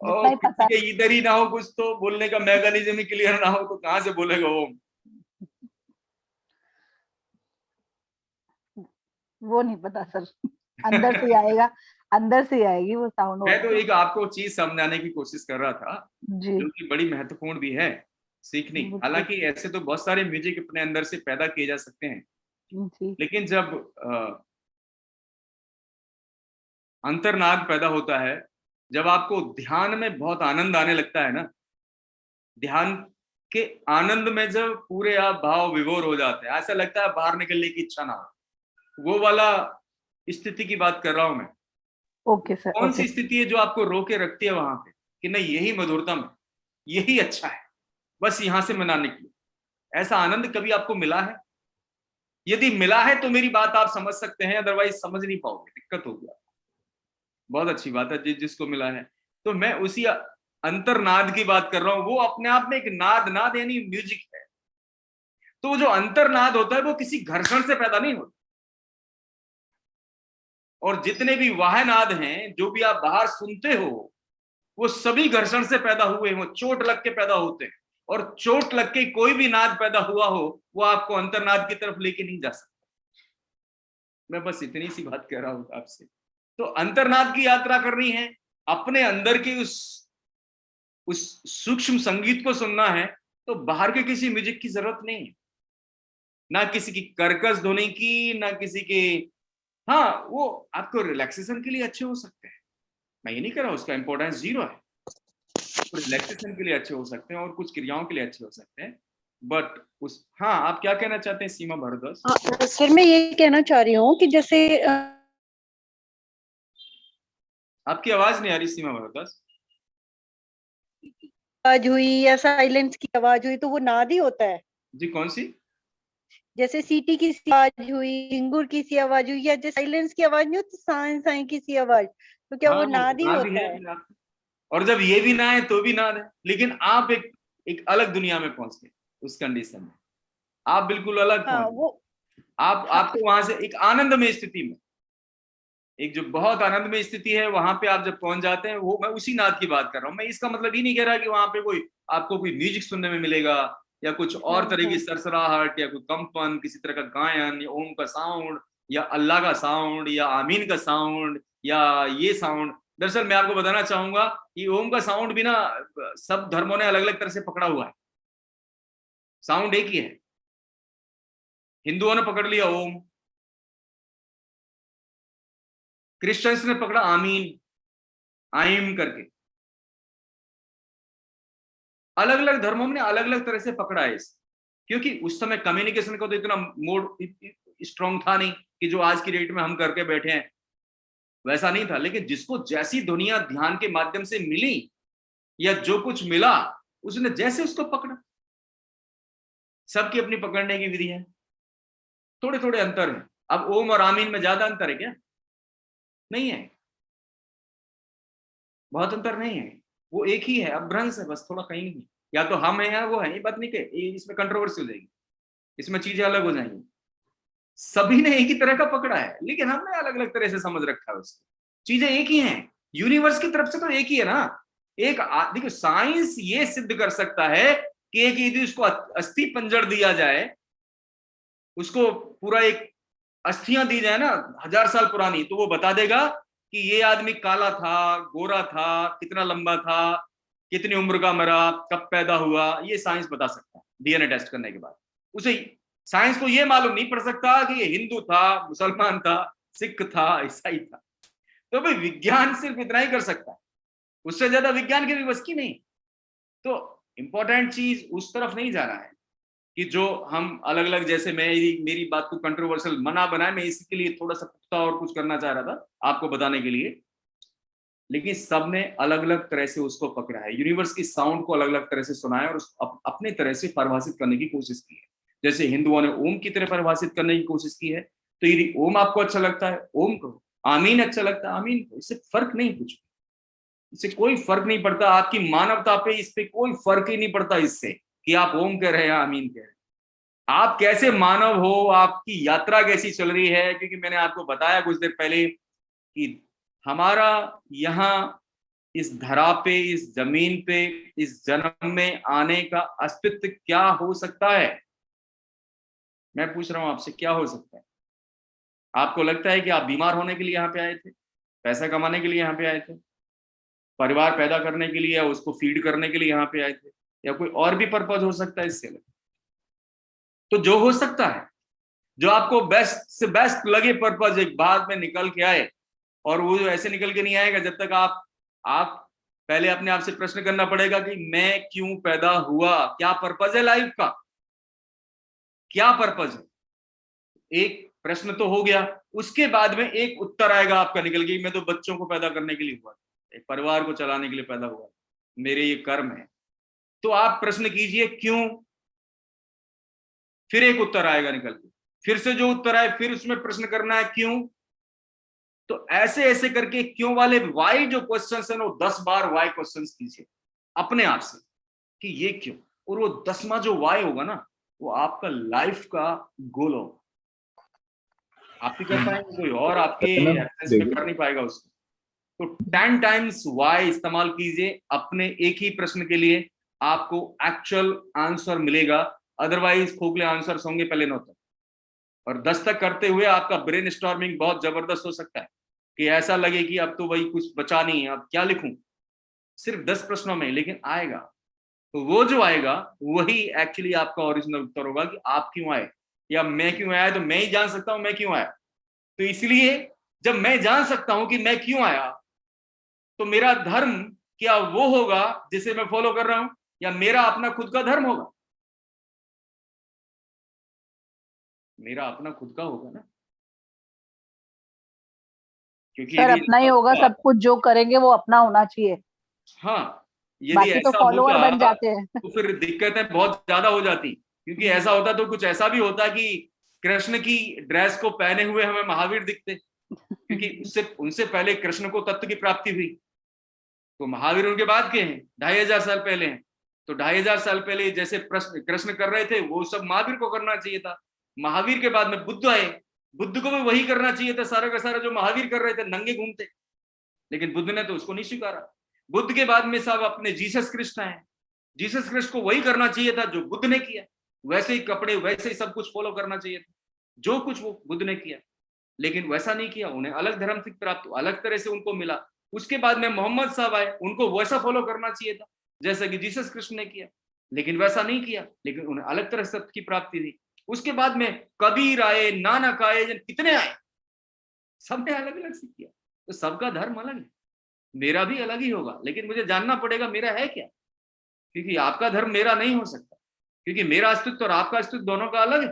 और किसी के इधर ही ना हो कुछ तो बोलने का मैकेनिज्म ही क्लियर ना हो तो कहां से बोलेगा ओम? वो नहीं पता सर, अंदर से आएगा, अंदर से आएगी वो साउंड। मैं तो एक आपको चीज समझाने की कोशिश कर रहा था जी, जो कि बड़ी महत्वपूर्ण भी है सीखनी। हालांकि ऐसे तो बहुत सारे म्यूजिक अपने अंदर से पैदा किए जा सकते हैं, जी, लेकिन जब अंतर्नाद पैदा होता है, जब आपको ध्यान में बहुत आनंद आने लगता है ना, ध्यान के आनंद में जब पूरे आप भाव विभोर हो जाते हैं, ऐसा लगता है बाहर निकलने की इच्छा ना हो, वो वाला स्थिति की बात कर रहा हूं मैं। Okay sir. कौन सी स्थिति है जो आपको रोके रखती है वहां पे कि नहीं यही मधुरतम है, यही अच्छा है, बस यहां से मैं ना निकलूं? ऐसा आनंद कभी आपको मिला है? यदि मिला है तो मेरी बात आप समझ सकते हैं, अदरवाइज समझ नहीं पाओगे, दिक्कत होगी। बहुत अच्छी बात है जिसको मिला है। तो मैं उसी अंतर्नाद की बात कर रहा हूं, वो अपने आप में एक नाद यानी म्यूजिक है। तो वो जो अंतर्नाद होता है वो किसी घर्षण से पैदा नहीं होता, और जितने भी वाहनाद हैं जो भी आप बाहर सुनते हो वो सभी घर्षण से पैदा हुए हैं, वो चोट लग के पैदा होते हैं। और चोट लग के कोई भी नाद पैदा हुआ हो वो आपको अंतर्नाद की तरफ लेके नहीं जा सकता। मैं बस इतनी सी बात कह रहा हूं आपसे। तो अंतर्नाद की यात्रा करनी है, अपने अंदर की उस सूक्ष्म संगीत को सुनना है, तो बाहर के किसी म्यूजिक की जरूरत नहीं है, ना किसी की कर्कश ध्वनि की, ना किसी के। हाँ, वो आपको रिलैक्सेशन के लिए अच्छे हो सकते हैं, मैं ये नहीं कह रहा उसका इंपॉर्टेंस जीरो है, रिलैक्सेशन के लिए अच्छे हो सकते हैं और कुछ क्रियाओं के लिए अच्छे हो सकते हैं, बट उस। हाँ, आप क्या कहना चाहते हैं सीमा भारद्वाज? सर मैं ये कहना चाह रही हूँ कि जैसे आपकी आवाज नहीं आ रही सीमा भारद्वाज। आवाज हुई या साइलेंस की आवाज हुई तो वो नाद ही होता है। जी, कौन सी? जैसे सीटी की सी आवाज हुई, घिंगुर की सी आवाज हुई, या जैसे साइलेंस की आवाज नहीं होती, साई साई की सी आवाज, तो क्या हाँ, वो नाद ही नाद होता है? नाद। और जब ये भी ना है तो भी नाद है, लेकिन आप एक अलग दुनिया में पहुंच गए उस कंडीशन में, आप बिल्कुल अलग हाँ, पहुंच गए। वो आपको वहां से एक आनंदमय स्थिति में, एक जो बहुत आनंदमय स्थिति है वहां पे आप जब पहुंच जाते हैं, वो मैं उसी नाद की बात कर रहा हूँ। मैं इसका मतलब ये नहीं कह रहा कि वहां पे आपको कोई म्यूजिक सुनने में मिलेगा या कुछ और तरह की सरसराहट या कोई कंपन, किसी तरह का गायन या ओम का साउंड या अल्लाह का साउंड या आमीन का साउंड या ये साउंड। दरअसल मैं आपको बताना चाहूंगा कि ओम का साउंड भी ना सब धर्मों ने अलग अलग तरह से पकड़ा हुआ है, साउंड एक ही है। हिंदुओं ने पकड़ लिया ओम, क्रिश्चियंस ने पकड़ा आमीन, आइम करके, अलग अलग धर्मों ने अलग अलग तरह से पकड़ा है इसे, क्योंकि उस समय कम्युनिकेशन का तो इतना मोड स्ट्रांग था नहीं कि जो आज की डेट में हम करके बैठे हैं, वैसा नहीं था। लेकिन जिसको जैसी दुनिया ध्यान के माध्यम से मिली या जो कुछ मिला, उसने जैसे उसको पकड़ा। सबकी अपनी पकड़ने की विधि है, थोड़े थोड़े अंतर है। अब ओम और आमीन में ज्यादा अंतर है क्या? नहीं है, बहुत अंतर नहीं है, वो एक ही है, अपभ्रंश है बस, थोड़ा कहीं नहीं। या तो हम है या वो है, ये बात नहीं के इसमें कंट्रोवर्सी हो जाएगी, इसमें चीजें अलग हो जाएंगी। सभी ने एक ही तरह का पकड़ा है, लेकिन हमने अलग अलग तरह से समझ रखा है उसको। चीजें एक ही हैं, यूनिवर्स की तरफ से तो एक ही है ना। एक देखो, साइंस ये सिद्ध कर सकता है कि एक यदि उसको अस्थि पंजर दिया जाए, उसको पूरा एक अस्थियां दी जाए ना 1000 साल पुरानी, तो वो बता देगा कि ये आदमी काला था, गोरा था, कितना लंबा था, कितनी उम्र का मरा, कब पैदा हुआ, ये साइंस बता सकता है डीएनए टेस्ट करने के बाद। उसे साइंस को ये मालूम नहीं पड़ सकता कि ये हिंदू था, मुसलमान था, सिख था, ईसाई था। तो भाई विज्ञान सिर्फ इतना ही कर सकता है, उससे ज्यादा विज्ञान के भी बस की नहीं। तो इंपॉर्टेंट चीज उस तरफ नहीं जा रहा है कि जो हम अलग अलग, जैसे मेरी बात को कंट्रोवर्शियल मना बनाए, मैं इसके लिए थोड़ा सा पुख्ता और कुछ करना चाह रहा था आपको बताने के लिए। लेकिन सबने अलग अलग तरह से उसको पकड़ा है, यूनिवर्स की साउंड को अलग अलग तरह से सुना है और अपने तरह से परिभाषित करने की कोशिश की है। जैसे हिंदुओं ने ओम की तरह परिभाषित करने की कोशिश की है, तो यदि ओम आपको अच्छा लगता है ओम करो, आमीन अच्छा लगता है आमीन करो, इससे फर्क नहीं, कुछ इससे कोई फर्क नहीं पड़ता। आपकी मानवता पे इस पे कोई फर्क ही नहीं पड़ता इससे कि आप ओम कह रहे हैं या आमीन कह रहे हैं। आप कैसे मानव हो, आपकी यात्रा कैसी चल रही है, क्योंकि मैंने आपको बताया कुछ देर पहले कि हमारा यहाँ इस धरा पे, इस जमीन पे, इस जन्म में आने का अस्तित्व क्या हो सकता है। मैं पूछ रहा हूं आपसे, क्या हो सकता है? आपको लगता है कि आप बीमार होने के लिए यहाँ पे आए थे, पैसा कमाने के लिए यहाँ पे आए थे, परिवार पैदा करने के लिए या उसको फीड करने के लिए यहाँ पे आए थे, या कोई और भी पर्पज हो सकता है इससे? तो जो हो सकता है, जो आपको बेस्ट से बेस्ट लगे पर्पज एक बाद में निकल के आए, और वो जो ऐसे निकल के नहीं आएगा जब तक आप पहले अपने आप से प्रश्न करना पड़ेगा कि मैं क्यों पैदा हुआ, क्या पर्पज है लाइफ का, क्या पर्पज है। एक प्रश्न तो हो गया, उसके बाद में एक उत्तर आएगा आपका निकल के, मैं तो बच्चों को पैदा करने के लिए हुआ, एक परिवार को चलाने के लिए पैदा हुआ, मेरे ये कर्म है। तो आप प्रश्न कीजिए क्यों, फिर एक उत्तर आएगा निकल के, फिर से जो उत्तर आए फिर उसमें प्रश्न करना है क्यों। तो ऐसे ऐसे करके क्यों वाले वाई जो क्वेश्चंस है ना, 10 बार वाई क्वेश्चंस कीजिए अपने आप से कि ये क्यों, और वो 10वां जो वाई होगा ना, वो आपका लाइफ का गोल होगा। आप भी कर पाएंगे, कोई और आपके एब्सेंस में कर नहीं पाएगा उसको। तो 10 टाइम्स वाई इस्तेमाल कीजिए अपने एक ही प्रश्न के लिए, आपको एक्चुअल आंसर मिलेगा। अदरवाइज खोखले आंसर होंगे पहले नौ तक, और 10 तक करते हुए आपका ब्रेन स्टॉर्मिंग बहुत जबरदस्त हो सकता है कि ऐसा लगे कि अब तो वही कुछ बचा नहीं है, अब क्या लिखूं सिर्फ 10 प्रश्नों में, लेकिन आएगा। तो वो जो आएगा वही एक्चुअली आपका ओरिजिनल उत्तर होगा कि आप क्यों आए, या मैं क्यों आया, तो मैं ही जान सकता हूं मैं क्यों आया। तो इसलिए जब मैं जान सकता हूं कि मैं क्यों आया, तो मेरा धर्म क्या वो होगा जिसे मैं फॉलो कर रहा हूं, या मेरा अपना खुद का धर्म होगा? मेरा अपना खुद का होगा ना, क्योंकि सर अपना ही होगा, सब कुछ जो करेंगे वो अपना होना चाहिए। हाँ, यदि बाकी तो ऐसा फॉलोअर होता बन जाते हैं। तो फिर दिक्कतें बहुत ज्यादा हो जाती, क्योंकि ऐसा होता तो कुछ ऐसा भी होता कि कृष्ण की ड्रेस को पहने हुए हमें महावीर दिखते, क्योंकि उससे उनसे पहले कृष्ण को तत्व की प्राप्ति हुई, तो महावीर उनके बाद के हैं, 2500 साल पहले हैं। तो 2500 साल पहले जैसे कृष्ण कर रहे थे वो सब महावीर को करना चाहिए था। महावीर के बाद में बुद्ध आए, बुद्ध को भी वही करना चाहिए था सारा का सारा जो महावीर कर रहे थे, नंगे घूमते, लेकिन बुद्ध ने तो उसको नहीं स्वीकारा। बुद्ध के बाद में सब अपने जीसस क्रिस्ट आए, जीसस क्रिस्ट को वही करना चाहिए था जो बुद्ध ने किया, वैसे ही कपड़े वैसे ही सब कुछ फॉलो करना चाहिए था जो कुछ वो बुद्ध ने किया, लेकिन वैसा नहीं किया। उन्हें अलग धर्म से प्राप्त, अलग तरह से उनको मिला। उसके बाद में मोहम्मद साहब आए, उनको वैसा फॉलो करना चाहिए था जैसा कि जीसस क्रिस्ट ने किया, लेकिन वैसा नहीं किया, लेकिन उन्हें अलग तरह से की प्राप्ति थी। उसके बाद में कबीर आए, नानक आए, कितने आए, सबने अलग अलग से किया। तो सबका धर्म अलग है, मेरा भी अलग ही होगा, लेकिन मुझे जानना पड़ेगा मेरा है क्या। क्योंकि आपका धर्म मेरा नहीं हो सकता, क्योंकि मेरा अस्तित्व और आपका अस्तित्व दोनों का अलग है,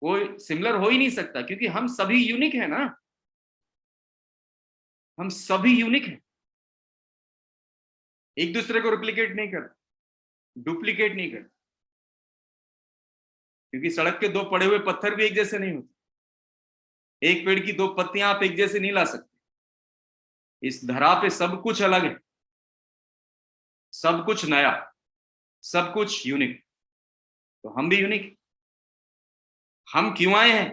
वो सिमिलर हो ही नहीं सकता, क्योंकि हम सभी यूनिक है ना, हम सभी यूनिक हैं, एक दूसरे को रिप्लिकेट नहीं करते, डुप्लीकेट नहीं करते, क्योंकि सड़क के दो पड़े हुए पत्थर भी एक जैसे नहीं होते, एक पेड़ की दो पत्तियां आप एक जैसे नहीं ला सकते। इस धरा पे सब कुछ अलग है, सब कुछ नया, सब कुछ यूनिक, तो हम भी यूनिक। हम क्यों आए हैं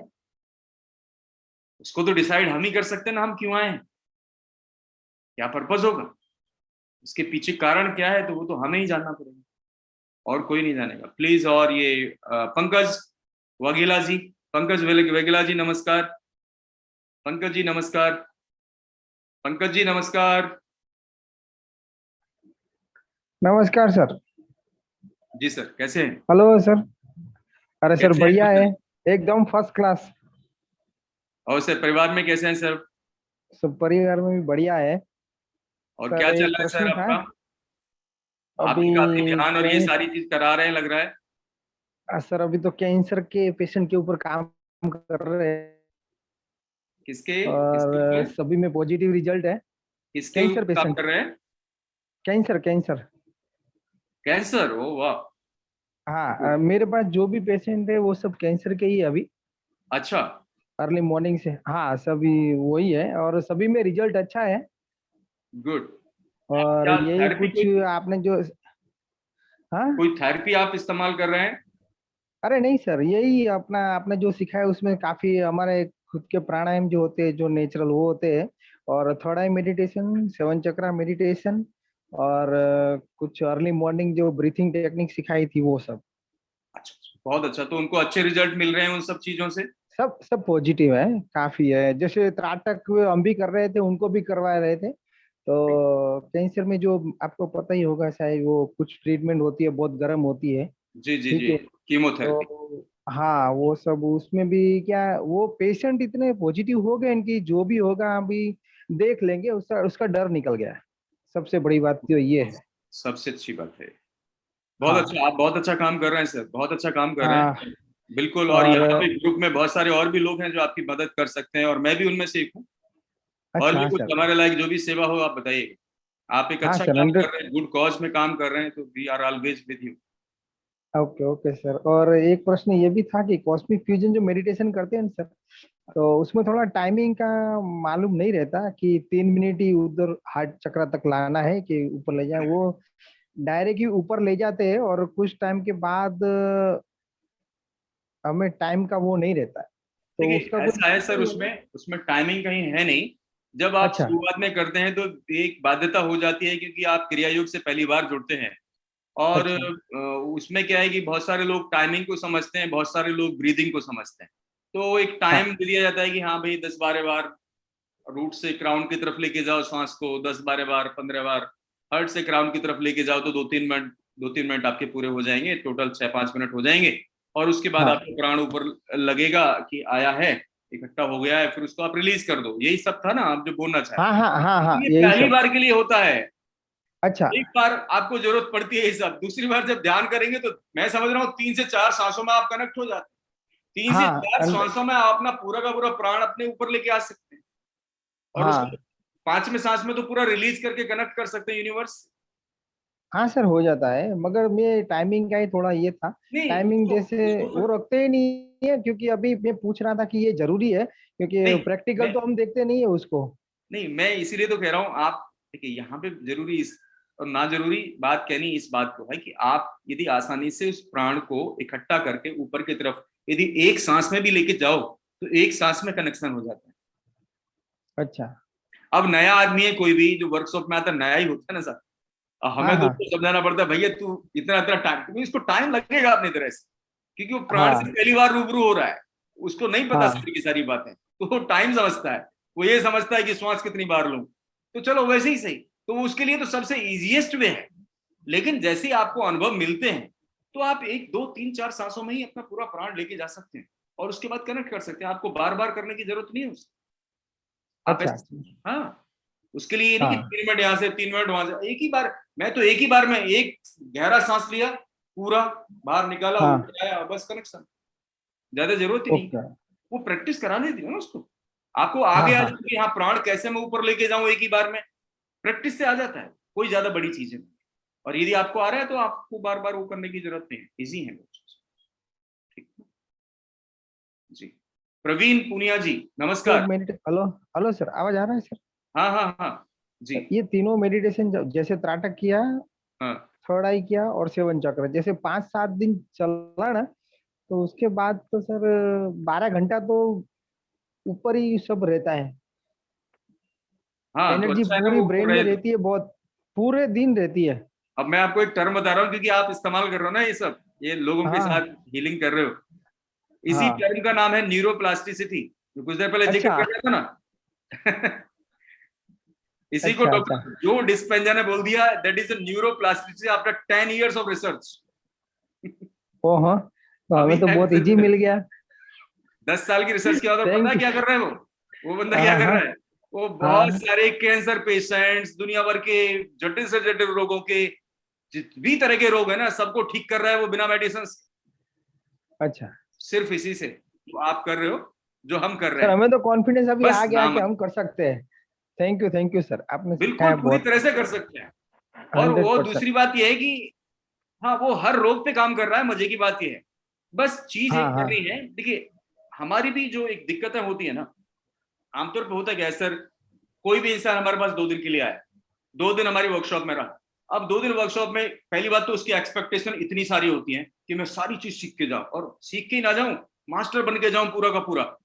उसको तो डिसाइड हम ही कर सकते हैं ना, हम क्यों आए हैं, क्या पर्पस होगा, इसके पीछे कारण क्या है, तो वो तो हमें ही जानना पड़ेगा और कोई नहीं जानेगा। प्लीज। और ये पंकज वाघेला जी, पंकज वाघेला जी नमस्कार, पंकज जी नमस्कार, पंकज जी नमस्कार। नमस्कार सर। जी सर, कैसे हैं? Hello sir. अरे सर कैसे हैं बढ़िया है, पंकज? एकदम फर्स्ट क्लास। और सर परिवार में कैसे हैं सर? सब परिवार में भी बढ़िया है। और सर क्या चल एक रहा है सर प्रश्न था। आपका? आप ही काफी अभी ध्यान और ये सारी चीज करा रहे हैं लग रहा है। सर अभी तो कैंसर के पेशेंट के ऊपर काम कर रहे हैं किसके और ऊपर? सभी में पॉजिटिव रिजल्ट है। किसके कैंसर ऊपर काम पेशेंट, कर रहे हैं? Cancer cancer. कैंसर? ओ वाह। हाँ मेरे पास जो भी पेशेंट है वो सब कैंसर के ही है अभी, अच्छा। अर्ली मॉर्निंग से। हाँ सभी वही है और सभी में रिजल्ट अच्छा है। गुड। और क्या यही थेरेपी, कुछ आपने जो, हाँ कोई थेरेपी आप इस्तेमाल कर रहे हैं? अरे नहीं सर, यही अपना आपने जो सिखाया उसमें काफी हमारे खुद के प्राणायाम जो होते हैं जो नेचुरल वो होते हैं, और थर्ड आई मेडिटेशन, सेवन चक्रा मेडिटेशन, और कुछ अर्ली मॉर्निंग जो ब्रीथिंग टेक्निक सिखाई थी वो सब। अच्छा, बहुत अच्छा। तो उनको अच्छे रिजल्ट मिल रहे हैं उन सब चीजों से? सब सब पॉजिटिव है, काफी है। जैसे त्राटक हम भी कर रहे थे, उनको भी करवा रहे थे। तो कैंसर में जो आपको पता ही होगा शायद, वो कुछ ट्रीटमेंट होती है बहुत गर्म होती है। जी जी ठीक जी, है। कीमोथेरेपी। तो हाँ वो सब उसमें भी क्या, वो पेशेंट इतने पॉजिटिव हो गए इनकी, जो भी होगा अभी देख लेंगे, उसका उसका डर निकल गया है। सबसे बड़ी बात तो ये है। सबसे अच्छी बात है। बहुत हाँ अच्छा, आप बहुत अच्छा काम कर रहे हैं सर, बहुत अच्छा काम कर रहे हाँ। हैं। बिल्कुल। और और यहाँ पे ग्रुप में बहुत सारे और भी लोग हैं जो आपकी मदद कर सकते हैं, और मैं भी उनमें से एक हूँ। और अच्छा भी हाँ कुछ सर। हमारे लायक जो भी सेवा हो आप बताइए। आप एक हाँ अच्छा सर काम 100। कर रहे हैं, गुड कॉज में काम कर रहे हैं, तो we are always with you. Okay okay sir. और एक प्रश्न ये भी था कि कॉस्मिक फ्यूजन जो मेडिटेशन करते हैं ना सर, तो उसमें थोड़ा टाइमिंग का मालूम नहीं रहता कि 3 मिनट ही उधर हार्ट चक्र तक लाना है कि ऊपर ले जाए, वो डायरेक्ट ही ऊपर ले जाते हैं और कुछ टाइम के बाद हमें टाइम का वो नहीं रहता है, तो देखिए उसका ऐसा है कुछ। सर, उसमें उसमें टाइमिंग कहीं है नहीं। जब आप अच्छा शुरुआत में करते हैं तो एक बाध्यता हो जाती है, क्योंकि आप क्रिया योग से पहली बार जुड़ते हैं। और अच्छा उसमें क्या है कि बहुत सारे लोग टाइमिंग को समझते हैं, बहुत सारे लोग ब्रीदिंग को समझते हैं। तो एक हाँ टाइम दे दिया जाता है कि हाँ भाई 10-12 बार रूट से क्राउन की तरफ लेके जाओ सांस को, 10-12 बार, 15 बार हार्ट से क्राउन की तरफ लेके जाओ, तो 2-3 मिनट आपके पूरे हो जाएंगे, टोटल 6-5 मिनट हो जाएंगे। और उसके बाद हाँ आपको प्राण ऊपर लगेगा कि आया है, इकट्ठा हो गया है, फिर उसको आप रिलीज कर दो। यही सब था ना आप जो बोलना चाहते हाँ हाँ हाँ हाँ हैं? ये यही पहली सब। बार के लिए होता है। अच्छा एक बार आपको जरूरत पड़ती है ये सब, दूसरी बार जब ध्यान करेंगे तो मैं समझ रहा हूँ 3 से 4 सांसों में आप कनेक्ट हो जाते हैं। 3 से हाँ 4 सांसों में आप अपना पूरा का पूरा प्राण अपने ऊपर लेके आ सकते हैं, और उसको हाँ 5वें सांस में तो पूरा रिलीज करके कनेक्ट कर सकते हैं यूनिवर्स। हाँ सर हो जाता है, मगर मैं टाइमिंग का ही थोड़ा ये था। नहीं टाइमिंग उसको जैसे उसको वो रखते ही नहीं है, क्योंकि अभी मैं पूछ रहा था कि ये जरूरी है, क्योंकि नहीं प्रैक्टिकल मैं तो हम देखते नहीं है उसको। नहीं मैं इसीलिए तो कह रहा हूँ। आप देखिए यहाँ पे जरूरी इस और ना जरूरी बात कहनी इस बात को है कि आप यदि आसानी से उस प्राण को इकट्ठा करके ऊपर की तरफ यदि एक सांस में भी लेके जाओ, तो एक सांस में कनेक्शन हो जाता है। अच्छा अब नया आदमी है कोई भी जो वर्कशॉप में आता है, नया ही होता है ना सर, हाँ हमें तो हाँ उसको समझाना पड़ता है भैया तू इतना इतना टाइम, क्योंकि इसको टाइम लगेगा अपनी तरह से, क्योंकि वो प्राण से हाँ पहली बार रूबरू हो रहा है, उसको नहीं पता हाँ सारी की सारी बातें, तो वो टाइम समझता है। वो ये समझता है कि श्वास कितनी बार लूं, तो चलो वैसे ही सही, तो उसके लिए तो सबसे इजीएस्ट वे है। लेकिन जैसे ही आपको अनुभव मिलते हैं, तो आप 1-2-3-4 सांसों में ही अपना पूरा प्राण लेके जा सकते हैं, और उसके बाद कनेक्ट कर सकते हैं। आपको बार बार करने की जरूरत नहीं है उससे। आप अच्छा ऐसे हाँ, उसके लिए ये नहीं कि हाँ। 3 मिनट यहाँ से 3 मिनट वहां से, एक ही बार, मैं तो एक ही बार में एक गहरा सांस लिया, पूरा बाहर निकाला, हाँ। ऊपर आया, बस कनेक्शन, ज्यादा जरूरत ही नहीं। ओके। वो प्रैक्टिस कराने दी ना उसको, आपको हाँ आगे आ हाँ जाए कि हाँ प्राण कैसे मैं ऊपर लेके जाऊं एक ही बार में, प्रैक्टिस से आ जाता है, कोई ज्यादा बड़ी चीज है। और यदि आपको आ रहा है तो आपको बार बार वो करने की जरूरत नहीं है, इजी है वो चीज। ठीक जी। प्रवीण पुनिया जी नमस्कार। हेलो हेलो सर, आवाज आ रहा है सर? हाँ हाँ हाँ जी। ये तीनों मेडिटेशन जैसे त्राटक किया, हाँ थर्ड आई किया और 7 चक्र, जैसे 5-7 दिन चला ना, तो उसके बाद तो सर 12 घंटा तो ऊपर ही सब रहता है, हाँ, तो एनर्जी अच्छा है ना पूरी वो ऊपर ब्रेन में रहे तो। रहती है, बहुत पूरे दिन रहती है। अब मैं आपको एक टर्म बता रहा हूँ क्योंकि आप इस्तेमाल कर रहे हो ना ये सब, ये लोगों के हाँ साथ हीलिंग कर रहे हो। इसी हाँ। टर्म का नाम है न्यूरोप्लास्टिसिटी, जो कुछ देर पहले जिक्र अच्छा कर रहा था ना। इसी को अच्छा अच्छा। डॉक्टर जो डिस्पेंजा ने बोल दिया, that is neuroplasticity after 10 years of research. ओहो, तो अभी हमें तो है बहुत रिसर्च इजी में, मिल गया। 10 साल की रिसर्च के बाद पता थैंक है यू। क्या कर रहा है वो बंदा क्या हाँ कर हाँ रहा है, वो बहुत हाँ। सारे कैंसर पेशेंट्स, दुनिया भर के जटिल से जटिल रोगों के, जितनी तरह के रोग है ना, सबको ठीक कर रहा है वो बिना मेडिसिन, अच्छा सिर्फ इसी से। तो आप कर रहे हो जो हम कर रहे सर, हैं, हमें तो कॉन्फिडेंस अभी बस आ गया नाम कि हम कर सकते हैं। थैंक यू सर, आपने बिल्कुल सिखाया पूरी बहुत। तरह से कर सकते हैं। और वो 100%। दूसरी बात यह है कि हाँ वो हर रोग पे काम कर रहा है, मजे की बात यह है। बस चीज हाँ एक हाँ करनी है, देखिए हमारी भी जो एक दिक्कतें होती है ना, आमतौर पे होता क्या है सर, कोई भी इंसान हमारे पास 2 दिन के लिए आया, 2 दिन हमारी वर्कशॉप में रहा। अब 2 दिन वर्कशॉप में पहली बात तो उसकी एक्सपेक्टेशन इतनी सारी होती है कि मैं सारी चीज सीख के जाऊं, और सीख के ही ना जाऊं, मास्टर बन के जाऊं पूरा का पूरा।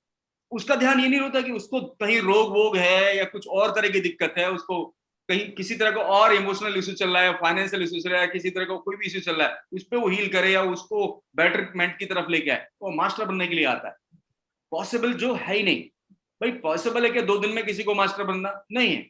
उसका ध्यान ये नहीं होता कि उसको कहीं रोग वोग है या कुछ और तरह की दिक्कत है, उसको कहीं किसी तरह का और इमोशनल इशू चल रहा है, फाइनेंशियल इशू चल रहा है, किसी तरह का कोई भी इशू चल रहा है, उस पर वो हील करे या उसको बेटरमेंट की तरफ लेके आए, वो मास्टर बनने के लिए आता है। पॉसिबल जो है ही नहीं भाई, पॉसिबल है कि 2 दिन में किसी को मास्टर बनना नहीं है।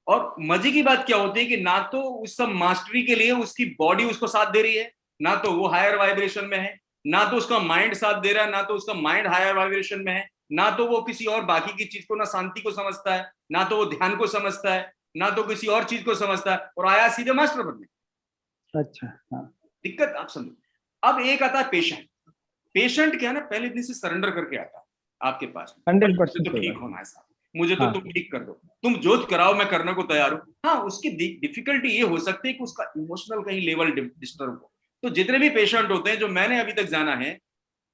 और मजे की बात क्या होती है कि ना तो उस सब मास्टरी के लिए उसकी बॉडी उसको साथ दे रही है, ना तो वो हायर वाइब्रेशन में है, ना तो उसका माइंड साथ दे रहा है, ना तो उसका माइंड हायर वाइब्रेशन में है, ना तो वो किसी और बाकी की चीज को, ना शांति को समझता है, ना तो वो ध्यान को समझता है, ना तो किसी और चीज को समझता है, और आया सीधे मास्टर बनने। अच्छा हाँ। दिक्कत आप समझो। अब एक आता है पेशेंट, पेशेंट क्या है ना, पहले दिन से सरेंडर करके आता है आपके पास, 100% मुझे तो ठीक होना है साहब, मुझे तो हाँ। तुम ठीक कर दो, तुम जो कराओ मैं करने को तैयार हूँ। हाँ उसकी डिफिकल्टी ये हो सकती है कि उसका इमोशनल कहीं लेवल डिस्टर्ब हो। तो जितने भी पेशेंट होते हैं जो मैंने अभी तक जाना है,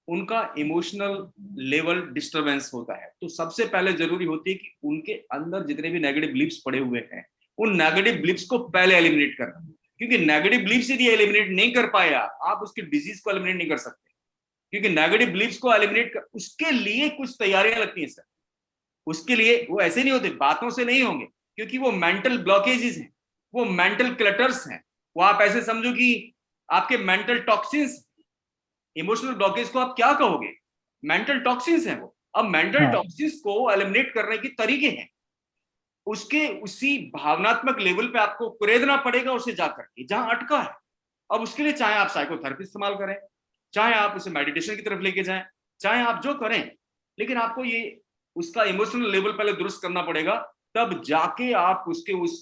उनका इमोशनल लेवल डिस्टरबेंस होता है। तो सबसे पहले जरूरी होती है कि उनके अंदर जितने भी नेगेटिव बिलीफ्स पड़े हुए हैं, उन नेगेटिव बिलीफ्स को पहले एलिमिनेट करना, क्योंकि नेगेटिव बिलीफ्स यदि एलिमिनेट नहीं कर पाए आप उसकी डिजीज को एलिमिनेट नहीं कर सकते, क्योंकि नेगेटिव बिलीफ्स को एलिमिनेट कर, उसके लिए कुछ तैयारियां लगती हैं सर। उसके लिए वो ऐसे नहीं होते, बातों से नहीं होंगे, क्योंकि वो मेंटल ब्लॉकेजेस हैं, वो मेंटल क्लटर्स हैं, वो आप ऐसे समझो कि आपके मेंटल टॉक्सिन्स, इमोशनल ब्लॉकेज को आप क्या कहोगे, मेंटल टॉक्सिन्स हैं वो। अब मेंटल हाँ। टॉक्सिन्स को एलिमिनेट करने के तरीके हैं, उसके उसी भावनात्मक लेवल पे आपको कुरेदना पड़ेगा उसे जाकर के जहां अटका है। अब उसके लिए चाहे आप साइकोथेरेपी इस्तेमाल करें, चाहे आप उसे मेडिटेशन की तरफ लेके जाएं, चाहे आप जो करें, लेकिन आपको ये उसका इमोशनल लेवल पहले दुरुस्त करना पड़ेगा, तब जाके आप उसके उस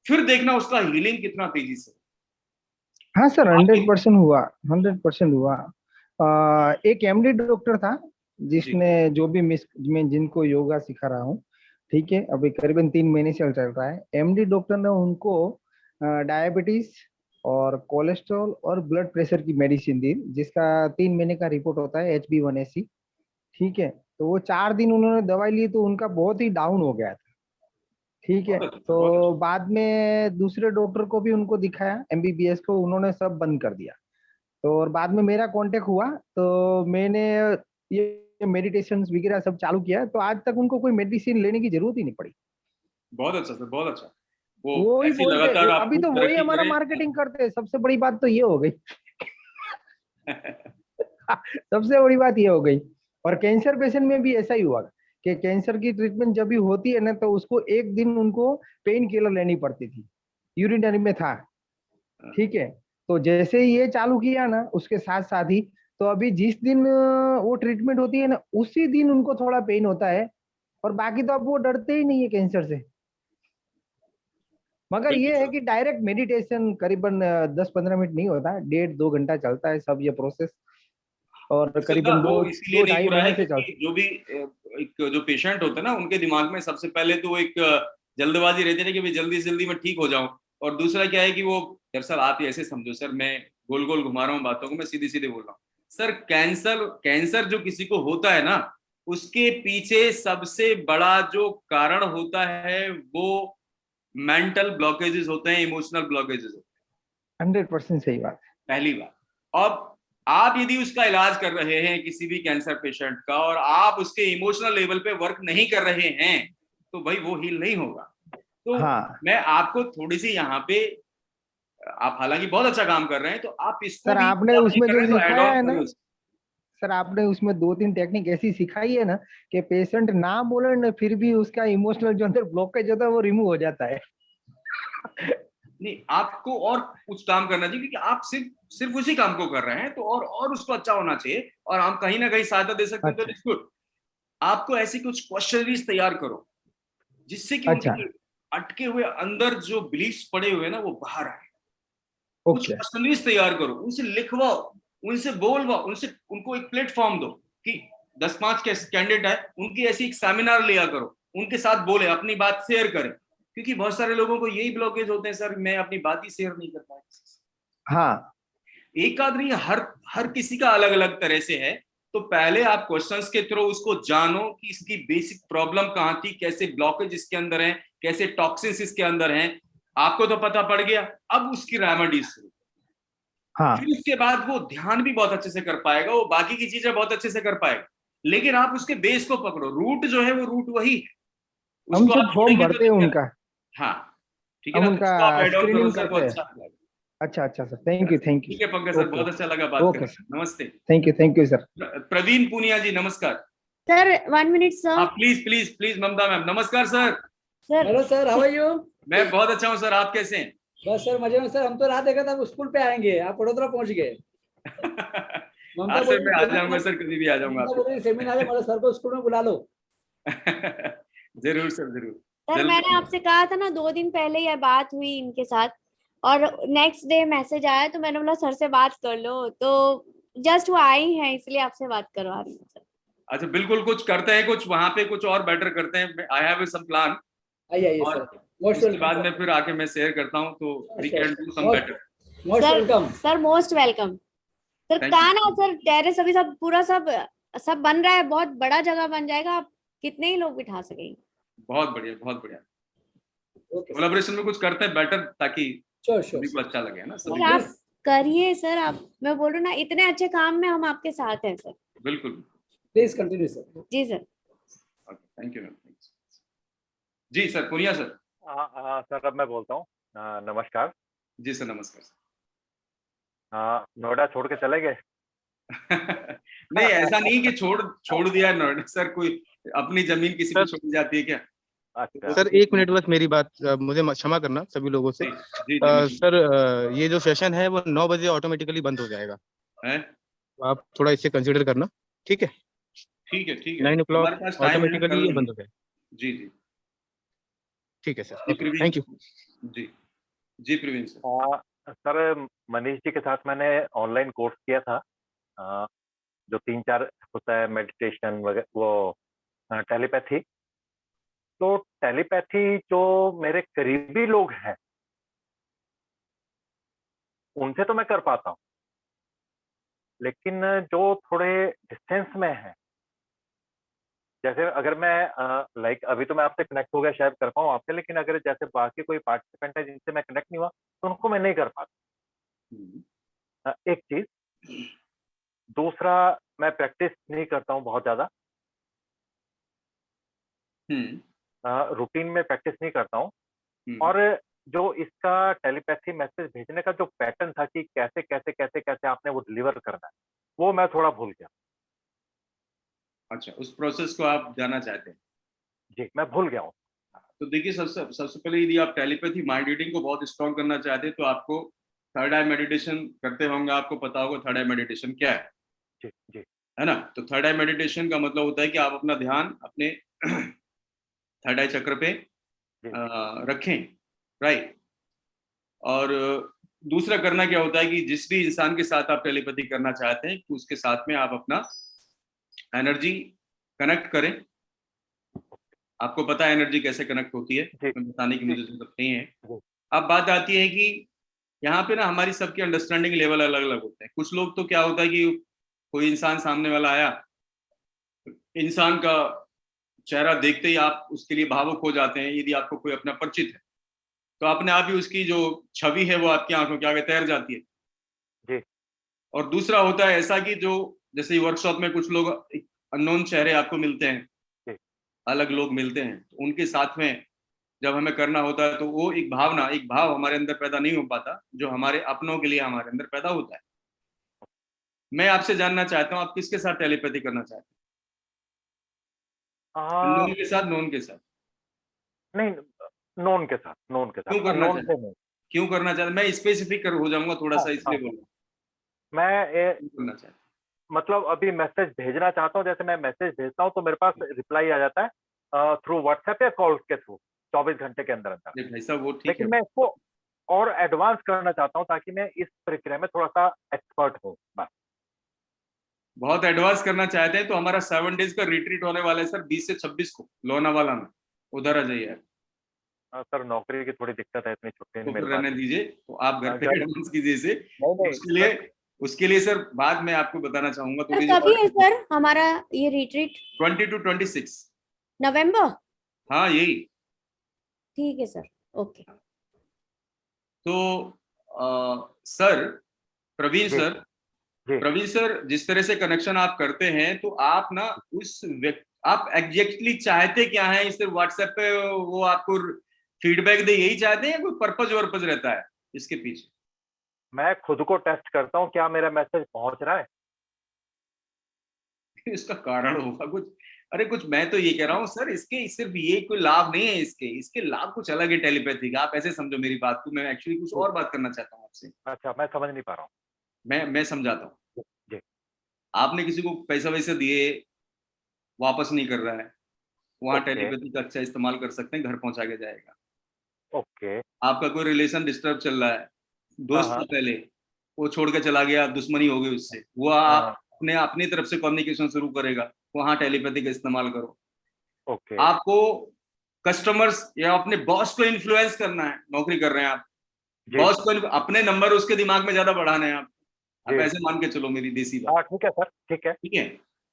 फिर देखना उसका हीलिंग कितना तेजी से। हाँ सर, 100% हुआ, 100% हुआ। एक एमडी डॉक्टर था जिसने जो भी मैं जिनको योगा सिखा रहा हूँ, ठीक है, अभी करीबन 3 महीने से चल रहा है। एमडी डॉक्टर ने उनको डायबिटीज और कोलेस्ट्रॉल और ब्लड प्रेशर की मेडिसिन दी, जिसका 3 महीने का रिपोर्ट होता है HB1AC, ठीक है। तो वो 4 दिन उन्होंने दवाई ली तो उनका बहुत ही डाउन हो गया था, ठीक है। तो बाद में दूसरे डॉक्टर को भी उनको दिखाया, MBBS को, उन्होंने सब बंद कर दिया। तो और बाद में मेरा कांटेक्ट हुआ तो मैंने ये मेडिटेशन वगैरह सब चालू किया, तो आज तक उनको कोई मेडिसिन लेने की जरूरत ही नहीं पड़ी। बहुत अच्छा सर, बहुत अच्छा। वो ही ऐसी बोलते, लगातार आप अभी तो खूब वही तरक्की हमारा करें। मार्केटिंग करते हैं। सबसे बड़ी बात तो ये हो गई। सबसे बड़ी बात ये हो गई। और कैंसर पेशेंट में भी ऐसा ही हुआ कि कैंसर की ट्रीटमेंट जब भी होती है ना, तो उसको एक दिन उनको पेन किलर लेनी पड़ती थी, यूरिनरी में था, ठीक है। तो जैसे ही ये चालू किया ना, उसके साथ साथ ही, तो अभी जिस दिन वो ट्रीटमेंट होती है ना, उसी दिन उनको थोड़ा पेन होता है, और बाकी तो अब वो डरते ही नहीं है कैंसर से। मगर बिल्कुल ये है सर। कि डायरेक्ट मेडिटेशन करीबन 10-15 मिनट नहीं होता, 1.5-2 घंटा चलता है सब ये प्रोसेस, और सर करीबन वो दो इसीलिए दो नहीं ढाई हो रहा है महीने से क्योंकि चलता जो भी एक जो पेशेंट होता है ना, उनके दिमाग में सबसे पहले तो एक जल्दबाजी रहती है कि भाई जल्दी से जल्दी मैं ठीक हो जाऊं, और दूसरा क्या है कि वो, दरअसल आप ही ऐसे समझो सर, मैं गोल गोल घुमा रहा हूँ बातों को, मैं सीधे सीधे बोल रहा हूँ सर। कैंसर जो किसी को होता है ना, उसके पीछे सबसे बड़ा जो कारण होता है वो मेंटल ब्लॉकेजेस होते हैं, इमोशनल ब्लॉकेजेस होते हैं। 100% सही बात है। पहली बात। अब आप यदि उसका इलाज कर रहे हैं किसी भी कैंसर पेशेंट का, और आप उसके इमोशनल लेवल पे वर्क नहीं कर रहे हैं, तो भाई वो हील नहीं होगा। तो हाँ मैं आपको थोड़ी सी यहाँ पे, आप हालांकि बहुत अच्छा काम कर रहे हैं, तो आप इसको सर भी, आपने आप नहीं उसमें कर जो रहे हैं तो ऐड सिखाया ऑन है ना, करें उसको। सर आपने उसमें 2-3 टेक्निक ऐसी सिखाई है ना कि पेशेंट ना बोले ना, फिर भी उसका इमोशनल जो अंदर ब्लॉकेज होता है वो रिमूव हो जाता है। नहीं, आपको और कुछ काम करना चाहिए, क्योंकि आप सिर्फ उसी काम को कर रहे हैं, तो और उसको अच्छा होना चाहिए, और हम कहीं ना कहीं सहायता दे सकते हैं, तो अच्छा इट्स गुड। आपको ऐसी कुछ क्वेश्चनरीज तैयार करो जिससे कि अच्छा, उनके अटके हुए अंदर जो बिलीफ्स पड़े हुए हैं ना, वो बाहर आए। कुछ ओके क्वेश्चनरीज तैयार करो, उनसे लिखवाओ, उनसे बोलवाओ, उनको एक प्लेटफॉर्म दो कि 10-5 कैंडिडेट है, उनकी ऐसी एक सेमिनार लिया करो, उनके साथ बोले, अपनी बात शेयर करें, क्योंकि बहुत सारे लोगों को यही ब्लॉकेज होते हैं सर, मैं अपनी बात ही शेयर नहीं कर पाया। हाँ एक आध नहीं, हर किसी का अलग अलग तरह से है। तो पहले आप क्वेश्चंस के थ्रू उसको जानो कि इसकी बेसिक प्रॉब्लम कहाँ थी, कैसे ब्लॉकेज इसके अंदर है, कैसे टॉक्सिन्स इसके अंदर हैं, आपको तो पता पड़ गया। अब उसकी रेमेडीज शुरू, हाँ, फिर उसके बाद वो ध्यान भी बहुत अच्छे से कर पाएगा, वो बाकी की चीजें बहुत अच्छे से कर पाएगा, लेकिन आप उसके बेस को पकड़ो, रूट जो है वो रूट वही है, हम उसको सिर्फ आप फॉर्म छोड़ेंगे तो भरते हैं दिक्कत है। उनका, हाँ ठीक है हम ना, तो उनका उसको आप ऐड ऑन करो स्क्रीनिंग सर, करते बहुत हैं। अच्छा लगेगा। अच्छा अच्छा सर, थैंक यू ठीक है पंकज सर, ओके बहुत अच्छा लगा बात ओके करके, सर, नमस्ते। Thank you sir. Praveen Punia ji नमस्कार। सर 1 मिनट हाँ sir. Please please please, Mamta ma'am नमस्कार sir. Sir hello sir, how are you? मैं बहुत अच्छा हूँ सर, आप कैसे हैं? बस सर मजे में सर, हम तो रात देखा था आप स्कूल पे आएंगे, आप वडोदरा पहुंच गए। ममता हाँ बोल सर, मैं आ जाऊंगा सर, कभी भी आ जाऊंगा ममता आपके बोल रही सेमिनार है, मतलब सर को स्कूल में बुला लो। पास। जरूर सर, जरूर। सर जल्दी मैंने आपसे कहा था ना, 2 दिन पहले यह बात हुई इनके साथ, और नेक्स्ट डे मैसेज आया, तो मैंने बोला सर से बात कर लो, तो जस्ट वो आई हैं, इसलिए आपसे बात करवा रही हूँ सर। अच्छा बिल्कुल, कुछ करते हैं, कुछ वहां पे कुछ और बेटर करते हैं, आई हैव सम प्लान, आइए और सर, मोस्ट उसके वेलकम बाद सर। में फिर आके मैं शेयर करता हूँ, तो we can do some better. Most sir welcome. Sir most welcome sir. Thank कहा ना सर, टेरेस अभी सब पूरा सब बन रहा है, बहुत बड़ा जगह बन जाएगा, आप कितने ही लोग बिठा सकेंगे। बहुत बढ़िया, बहुत बढ़िया। ओके सर, कोलैबोरेशन में कुछ करते हैं बेटर, ताकि श्योर सभी को अच्छा लगे, है ना सभी सर को। आप करिए सर, आप, मैं बोल रही हूँ ना, इतने अच्छे काम में हम आपके साथ हैं सर। बिल्कुल। Please continue sir. जी सर। Thank you ma'am. जी सर, पुनिया सर। सर अब मैं बोलता हूँ। नमस्कार। जी सर, नमस्कार सर। नोएडा छोड़ के चले गए? नहीं, ऐसा नहीं कि छोड़ दिया है नोएडा सर, कोई अपनी जमीन किसी को छोड़ जाती है क्या? अच्छा सर 1 मिनट बस मेरी बात, मुझे क्षमा करना सभी लोगों से। जी, सर ये जो सेशन है वो 9 बजे ऑटोमेटिकली बंद हो जाएगा, है? तो आप थोड़ा इसे कंसीडर करना, ठीक है? ठीक है, ठीक है, 9 o'clock हमारे पास टाइम है, ऑटोमेटिकली ये बंद हो जाएगा। जी जी ठीक है सर, जी ओके, प्रवीण थैंक यू। जी जी प्रवीण सर। सर मनीष जी के साथ मैंने ऑनलाइन कोर्स किया था, जो 3-4 होता है मेडिटेशन वगैरह, वो टेलीपैथी। तो टेलीपैथी जो मेरे करीबी लोग हैं उनसे तो मैं कर पाता हूँ, लेकिन जो थोड़े डिस्टेंस में है, जैसे अगर मैं लाइक अभी तो मैं आपसे कनेक्ट हो गया, शायद कर पाऊँ आपसे, लेकिन अगर जैसे बाकी कोई पार्टिसिपेंट है जिनसे मैं कनेक्ट नहीं हुआ, तो उनको मैं नहीं कर पाता। एक चीज। दूसरा, मैं प्रैक्टिस नहीं करता हूँ बहुत ज्यादा, रूटीन में प्रैक्टिस नहीं करता हूँ। और जो इसका टेलीपैथी मैसेज भेजने का जो पैटर्न था कि कैसे कैसे कैसे कैसे आपने वो डिलीवर करना है, वो मैं थोड़ा भूल गया। अच्छा, उस प्रोसेस को आप जानना चाहते हैं? जी, मैं भूल गया हूँ। तो देखिए, सबसे पहले यदि आप टेलीपैथी माइंड रीडिंग को बहुत स्ट्रॉन्ग करना चाहते हैं, तो आपको थर्ड आई मेडिटेशन करते होंगे, आपको पता होगा थर्ड आई मेडिटेशन क्या है। जी जी, है ना? तो थर्ड आई मेडिटेशन का मतलब होता है कि आप अपना ध्यान अपने थर्ड आई चक्र पे रखें, राइट? और दूसरा करना क्या होता है कि जिस भी इंसान के साथ आप टेलीपैथी करना चाहते हैं उसके साथ में आप अपना एनर्जी कनेक्ट करें। आपको पता है एनर्जी कैसे कनेक्ट होती है, बताने की मुझे जरूरत नहीं है। अब बात आती है कि यहाँ पे ना हमारी सबकी अंडरस्टैंडिंग लेवल अलग अलग होते हैं। कुछ लोग तो क्या होता है कि कोई इंसान सामने वाला आया, इंसान का चेहरा देखते ही आप उसके लिए भावुक हो जाते हैं। यदि आपको कोई अपना परिचित है तो अपने आप ही उसकी जो छवि है वो आपकी आंखों के आगे तैर जाती है जी। और दूसरा होता है ऐसा कि जो जैसे वर्कशॉप में कुछ लोग अननोन चेहरे आपको मिलते हैं, अलग लोग मिलते हैं, तो उनके साथ में जब हमें करना होता है तो वो एक भावना, एक भाव हमारे अंदर पैदा नहीं हो पाता जो हमारे अपनों के लिए हमारे अंदर पैदा होता है। मैं आपसे जानना चाहता हूँ आप किसके साथ टेलीपैथी करना चाहते हैं? नोन के साथ, नोन के साथ? नहीं, नोन के साथ, नोन के साथ। क्यों करना नोन चाहते से नहीं। क्यों करना चाहते? मैं स्पेसिफिक हो जाऊंगा थोड़ा सा, इसलिए बोल रहा हूँ। मैं करना चाहते मतलब अभी मैसेज भेजना चाहता हूँ, जैसे मैं मैसेज भेजता हूँ तो मेरे पास रिप्लाई आ जाता है थ्रू व्हाट्सएप या कॉल के थ्रू 24 घंटे के अंदर अंदर। भाई साहब वो ठीक लेकिन है, मैं इसको और एडवांस करना चाहता हूँ ताकि मैं इस प्रक्रिया में थोड़ा सा एक्सपर्ट हो। बस बहुत एडवांस करना चाहते हैं तो हमारा 7 डेज का रिट्रीट होने वाला है सर 20 से 26 को लोनावाला में, उधर आ जाइए आप। सर नौकरी की थोड़ी दिक्कत है, इतनी छुट्टी तो नहीं फिर मिल रहने पाती। दीजिए, तो आप घर पे घर- एडवांस कीजिए से। नहीं, उसके लिए सर बाद में आपको बताना चाहूंगा सर थोड़ी कभी है सर हमारा ये रिट्रीट? 20 to 26 नवंबर? हाँ यही। ठीक है सर, ओके। तो sir Praveen sir, Praveen sir जिस तरह से कनेक्शन आप करते हैं तो आप ना उस आप एग्जैक्टली चाहते क्या है? इस व्हाट्सएप पे वो आपको फीडबैक दे, यही चाहते हैं? कोई पर्पज वर्पज रहता है इसके पीछे? मैं खुद को टेस्ट करता हूँ क्या मेरा मैसेज पहुंच रहा है। इसका कारण होगा कुछ। अरे कुछ, मैं तो ये कह रहा हूँ सर इसके सिर्फ ये कोई लाभ नहीं है, इसके लाभ कुछ अलग है टेलीपैथी का। आप ऐसे समझो मेरी बात को, मैं एक्चुअली कुछ और बात करना चाहता हूँ आपसे। अच्छा, मैं समझ नहीं पा रहा हूँ। मैं समझाता हूँ। जी। आपने किसी को पैसा वैसे दिए, वापस नहीं कर रहा है, वहां टेलीपैथी का अच्छा इस्तेमाल कर सकते हैं, घर पहुंचा के जाएगा। ओके। आपका कोई रिलेशन डिस्टर्ब चल रहा है, दोस्त था पहले, वो छोड़ के चला गया, दुश्मनी हो गई उससे, वो आप अपनी तरफ से कम्युनिकेशन शुरू करेगा, वहां टेलीपैथी का इस्तेमाल करो। ओके। आपको कस्टमर्स या अपने बॉस को इन्फ्लुएंस करना है, नौकरी कर रहे हैं आप, बॉस को अपने नंबर उसके दिमाग में ज्यादा बढ़ाने हैं आप ऐसे मान के चलो मेरी देसी बात। ठीक है सर, ठीक है। ठीक है,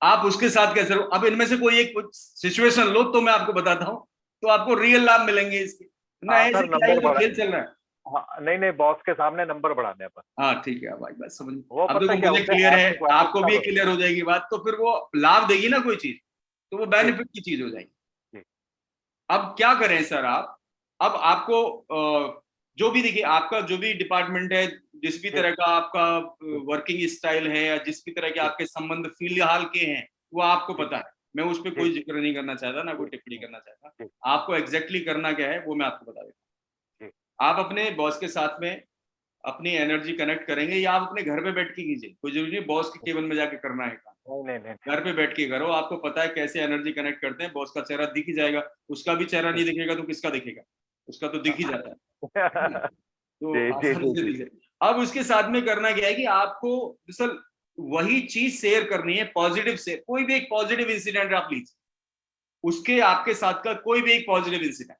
आप उसके साथ कैसे रहो? अब इनमें से कोई एक सिचुएशन लो तो मैं आपको बताता हूँ, तो आपको रियल लाभ मिलेंगे इसके। ना ऐसे तो खेल चल रहा है। नहीं, बॉस के सामने नंबर बढ़ाने पर। हाँ ठीक है, भाई बात समझ। वो अब देखो मुझे क्लियर है, आपको भी क्लियर हो जाएगी बात, तो फिर वो लाभ देगी ना कोई चीज, तो वो बेनिफिट की चीज हो जाएगी। अब क्या करें सर आप? अब आपको जो भी देखिए, आपका जो भी डिपार्टमेंट है, जिस भी तरह का आपका वर्किंग स्टाइल है या जिस भी तरह के आपके संबंध फिलहाल के हैं, वो आपको पता है। मैं उस पर कोई जिक्र नहीं करना चाहता, ना कोई टिप्पणी करना चाहता। आपको एग्जैक्टली करना क्या है वो मैं आपको बता देता हूँ। आप अपने बॉस के साथ में अपनी एनर्जी कनेक्ट करेंगे या आप अपने घर पे बैठ के कीजिए, कोई जरूरी नहीं बॉस के केबिन में जाके करना है काम। नहीं, घर पे बैठ के करो, आपको पता है कैसे एनर्जी कनेक्ट करते हैं। बॉस का चेहरा दिख ही जाएगा, उसका भी चेहरा नहीं दिखेगा तो किसका दिखेगा? उसका तो दिख ही जाता है। तो आसानी से दिख जाए। अब उसके साथ में करना क्या है कि आपको दरअसल वही चीज शेयर करनी है, पॉजिटिव से। कोई भी एक पॉजिटिव इंसिडेंट आप लीजिए, उसके आपके साथ का कोई भी एक पॉजिटिव इंसिडेंट,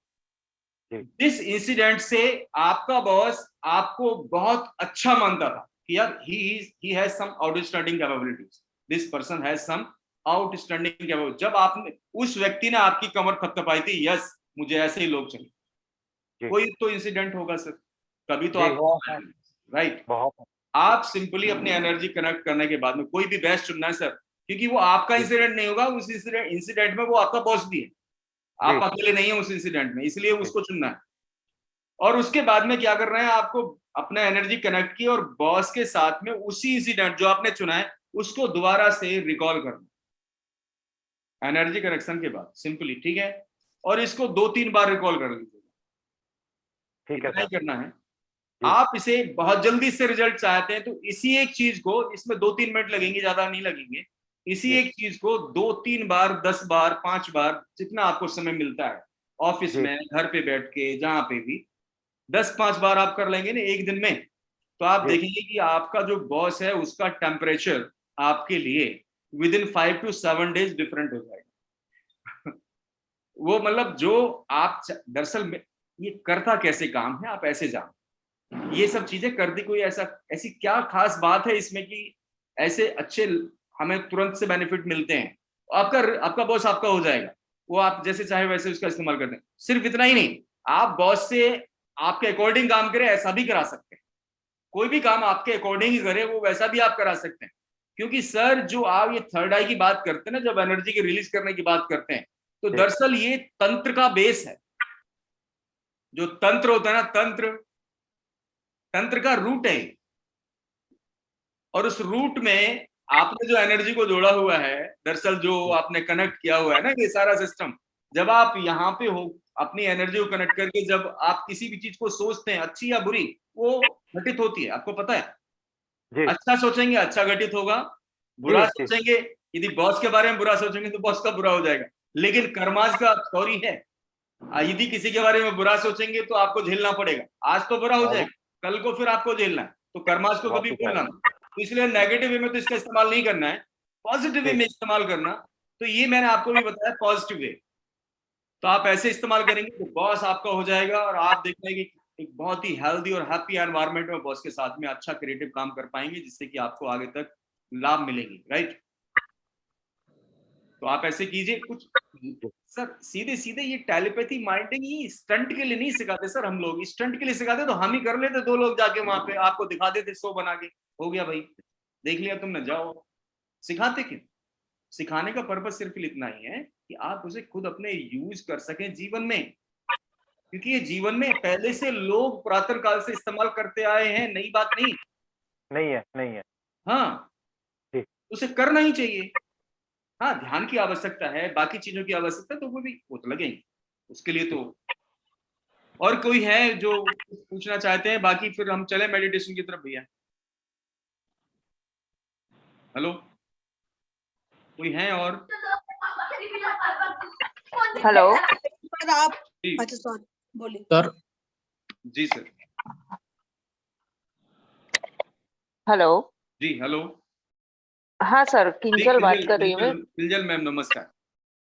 जिस इंसिडेंट से आपका बॉस आपको बहुत अच्छा मानता था कि यार he has some outstanding capabilities, this person has some outstanding capability. जब आपने उस व्यक्ति ने आपकी कमर थपथपाई थी, यस मुझे ऐसे ही लोग चाहिए, कोई तो इंसिडेंट होगा सर, कभी तो आपको राइट। आप सिंपली अपनी एनर्जी कनेक्ट करने के बाद में कोई भी बेस्ट चुनना है सर, क्योंकि वो आपका इंसिडेंट नहीं होगा, उस इंसिडेंट में वो आपका बॉस भी है, आप अकेले नहीं है उस इंसिडेंट में, इसलिए उसको चुनना है। और उसके बाद में क्या करना है, आपको अपना एनर्जी कनेक्ट की और बॉस के साथ में उसी इंसिडेंट जो आपने चुना है उसको दोबारा से रिकॉल करना एनर्जी कनेक्शन के बाद, सिंपली। ठीक है, और इसको 2-3 बार रिकॉल कर लीजिएगा। ठीक है, करना है। आप इसे बहुत जल्दी से रिजल्ट चाहते हैं तो इसी एक चीज को, इसमें 2-3 मिनट लगेंगे, ज्यादा नहीं लगेंगे, इसी एक चीज को 2-3 बार, 10 बार, 5 बार, जितना आपको समय मिलता है, ऑफिस में, घर पे बैठ के, जहां पे भी, 10-5 बार आप कर लेंगे ना एक दिन में, तो आप देखेंगे कि आपका जो बॉस है उसका टेम्परेचर आपके लिए with in 5 to 7 days different हो जाएगा। वो मतलब जो आप दरअसल में ये करता कैसे काम है आप ऐसे जान, ये सब चीजें करती कोई ऐसी क्या खास बात है इसमें कि ऐसे अच्छे हमें तुरंत से बेनिफिट मिलते हैं। आपका बॉस आपका हो जाएगा, वो आप जैसे चाहे वैसे उसका इस्तेमाल करते हैं। सिर्फ इतना ही नहीं, आप बॉस से आपके अकॉर्डिंग काम करें ऐसा भी करा सकते हैं। कोई भी काम आपके अकॉर्डिंग ही करे वो वैसा भी आप करा सकते हैं। क्योंकि सर जो आप ये थर्ड आई की बात करते हैं ना, जब एनर्जी की रिलीज करने की बात करते हैं, तो दरअसल ये तंत्र का बेस है। जो तंत्र होता है ना, तंत्र का रूट है, और उस रूट में आपने जो एनर्जी को जोड़ा हुआ है, दरअसल जो आपने कनेक्ट किया हुआ है ना ये सारा सिस्टम, जब आप यहाँ पे हो अपनी एनर्जी को कनेक्ट करके जब आप किसी भी चीज को सोचते हैं अच्छी या बुरी, वो घटित होती है, आपको पता है। अच्छा सोचेंगे अच्छा घटित होगा, बुरा सोचेंगे यदि बॉस के बारे में बुरा सोचेंगे तो बॉस का बुरा हो जाएगा। लेकिन कर्माज का स्टोरी है, यदि किसी के बारे में बुरा सोचेंगे तो आपको झेलना पड़ेगा। आज तो बुरा हो जाएगा, कल को फिर आपको झेलना है, तो कर्माज को कभी भूलना ना। तो इसलिए नेगेटिव वे में तो इसका इस्तेमाल नहीं करना है, पॉजिटिव वे में इस्तेमाल करना। तो ये मैंने आपको भी बताया पॉजिटिव वे, तो आप ऐसे इस्तेमाल करेंगे तो बॉस आपका हो जाएगा, और आप देखेंगे कि एक बहुत ही हेल्दी और हैप्पी एनवायरनमेंट में बॉस के साथ में अच्छा क्रिएटिव काम कर पाएंगे, जिससे कि आपको आगे तक लाभ मिलेंगे। राइट, तो आप ऐसे कीजिए कुछ। सर सीधे सीधे ये टेलीपैथी माइंडिंग ही स्टंट के लिए नहीं सिखाते सर, हम लोग स्टंट के लिए सिखाते तो हम ही कर लेते, 2 लोग जाके वहां पे आपको दिखा देते, शो बना के, हो गया भाई देख लिया तुमने, जाओ। सिखाते क्यों? सिखाने का पर्पस सिर्फ इतना ही है कि आप उसे खुद अपने यूज कर सकें जीवन में, क्योंकि ये जीवन में पहले से लोग पुरातन काल से इस्तेमाल करते आए हैं, नई बात नहीं है। हाँ, उसे करना ही चाहिए। हाँ, ध्यान की आवश्यकता है, बाकी चीजों की आवश्यकता तो वो तो लगेंगे उसके लिए। तो और कोई है जो पूछना चाहते हैं? बाकी फिर हम चले मेडिटेशन की तरफ भैया। हेलो, कोई है और? हेलो आप जी अच्छा सॉरी बोलिए सर। जी सर। हेलो जी हेलो। हाँ सर, किंजल बात कर रही हूँ मैं। किंजल मैम नमस्कार।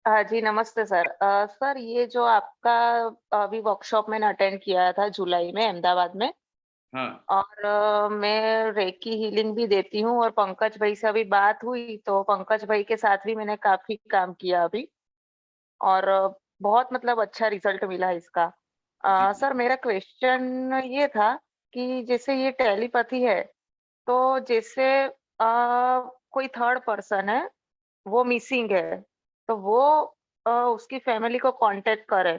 हाँ जी नमस्ते सर। सर ये जो आपका अभी वर्कशॉप मैंने अटेंड किया था जुलाई में अहमदाबाद में, हाँ। और मैं रेकी हीलिंग भी देती हूँ, और पंकज भाई से अभी बात हुई तो पंकज भाई के साथ भी मैंने काफी काम किया अभी, और बहुत मतलब अच्छा रिजल्ट मिला इसका। सर मेरा क्वेश्चन ये था कि जैसे ये टेलीपैथी है, तो जैसे कोई थर्ड पर्सन है वो मिसिंग है, तो वो उसकी फैमिली को कांटेक्ट करे,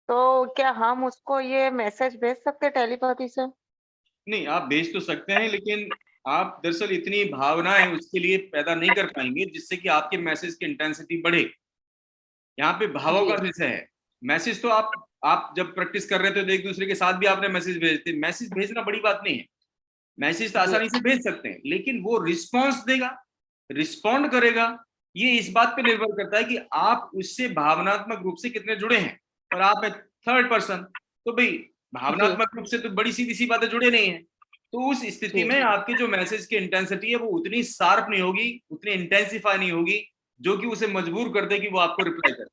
तो क्या हम उसको ये मैसेज भेज सकते हैं टेलीपैथी से? नहीं, आप भेज तो सकते हैं, लेकिन आप दरअसल इतनी भावनाएं उसके लिए पैदा नहीं कर पाएंगे जिससे कि आपके मैसेज की इंटेंसिटी बढ़े। यहाँ पे भावों का विषय है। मैसेज तो आप जब प्रैक्टिस कर रहे थे तो एक दूसरे के साथ भी आपने मैसेज भेजते, मैसेज भेजना बड़ी बात नहीं है, मैसेज तो आसानी से भेज सकते हैं, लेकिन वो रिस्पॉन्स देगा, रिस्पॉन्ड करेगा, ये इस बात पे निर्भर करता है कि आप उससे भावनात्मक रूप से कितने जुड़े हैं। और आप थर्ड पर्सन, तो भाई भावनात्मक रूप से तो बड़ी सीधी सी बातें जुड़े नहीं है, तो उस स्थिति में आपकी जो मैसेज की इंटेंसिटी है वो उतनी शार्प नहीं होगी, उतनी इंटेंसिफाई नहीं होगी जो कि उसे मजबूर कर दे कि वो आपको रिप्लाई करे।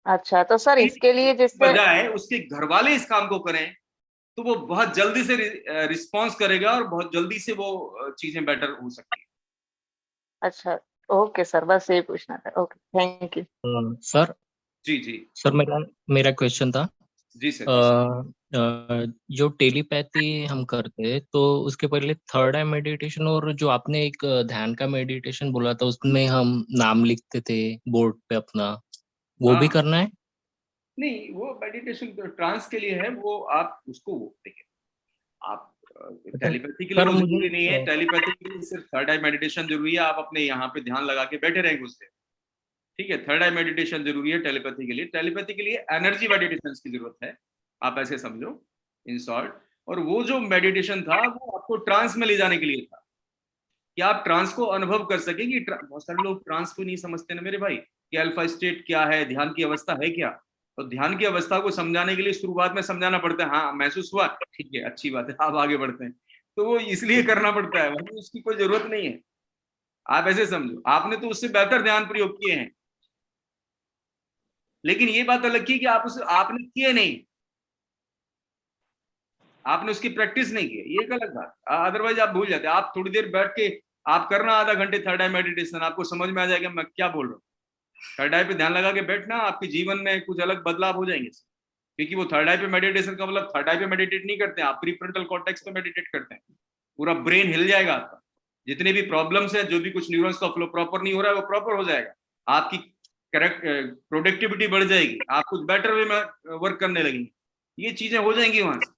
अच्छा, तो सर इसके लिए जैसे बजाय उसके घर वाले इस काम को करें तो वो बहुत जल्दी से रिस्पॉन्स करेगा और बहुत जल्दी से वो चीजें बेटर हो सकती है। अच्छा ओके सर, बस ये पूछना था। Okay thank you sir. जी सर मेरा क्वेश्चन था जी सर। जो टेलीपैथी हम करते हैं तो उसके पहले थर्ड आई मेडिटेशन, और जो आपने एक ध्यान का मेडिटेशन बोला था उसमें हम नाम लिखते थे बोर्ड पे अपना, वो भी करना है? नहीं, वो मेडिटेशन तो ट्रांस के लिए है, वो आप उसको देखिए, आप टेलीपैथी के लिए वो जरूरी नहीं है। टेलीपैथी के लिए सिर्फ थर्ड आई मेडिटेशन जरूरी है, आप अपने यहाँ पे ध्यान लगा के बैठे रहेंगे उससे, ठीक है। थर्ड आई मेडिटेशन जरूरी है टेलीपैथी के लिए। टेलीपैथी के लिए एनर्जी मेडिटेशन की जरूरत है, आप ऐसे समझो इन शॉर्ट। और वो जो मेडिटेशन था वो आपको ट्रांस में ले जाने के लिए था, कि आप ट्रांस को अनुभव कर सके कि बहुत सारे लोग ट्रांस को नहीं समझते ना मेरे भाई, कि अल्फा स्टेट क्या है, ध्यान की अवस्था है क्या। तो ध्यान की अवस्था को समझाने के लिए शुरुआत में समझाना पड़ता है, हाँ महसूस हुआ, ठीक है, अच्छी बात है, आप आगे बढ़ते हैं। तो वो इसलिए करना पड़ता है, वरना उसकी कोई जरूरत नहीं है। आप ऐसे समझो, आपने तो उससे बेहतर ध्यान प्रयोग किए हैं, लेकिन ये बात अलग की कि आपने किए नहीं, आपने उसकी प्रैक्टिस नहीं की, ये एक अलग बात। अदरवाइज आप भूल जाते। आप थोड़ी देर बैठ के आप करना आधा घंटे थर्ड आई मेडिटेशन, आपको समझ में आ जाएगा मैं क्या बोल रहा हूँ। थर्ड आई पे ध्यान लगा के बैठना, आपके जीवन में कुछ अलग बदलाव हो जाएंगे। क्योंकि वो थर्ड आई पे मेडिटेशन का मतलब थर्ड आई पे मेडिटेट नहीं करते हैं, आप प्रीफ्रंटल कॉर्टेक्स पे मेडिटेट करते हैं। पूरा ब्रेन हिल जाएगा आपका, जितने भी प्रॉब्लम्स है, जो भी कुछ न्यूरॉन्स का फ्लो प्रॉपर नहीं हो रहा है वो प्रॉपर हो जाएगा, आपकी करेक्ट प्रोडक्टिविटी बढ़ जाएगी, आप कुछ बेटर वे में वर्क करने लगेंगे, ये चीजें हो जाएंगी वहां से।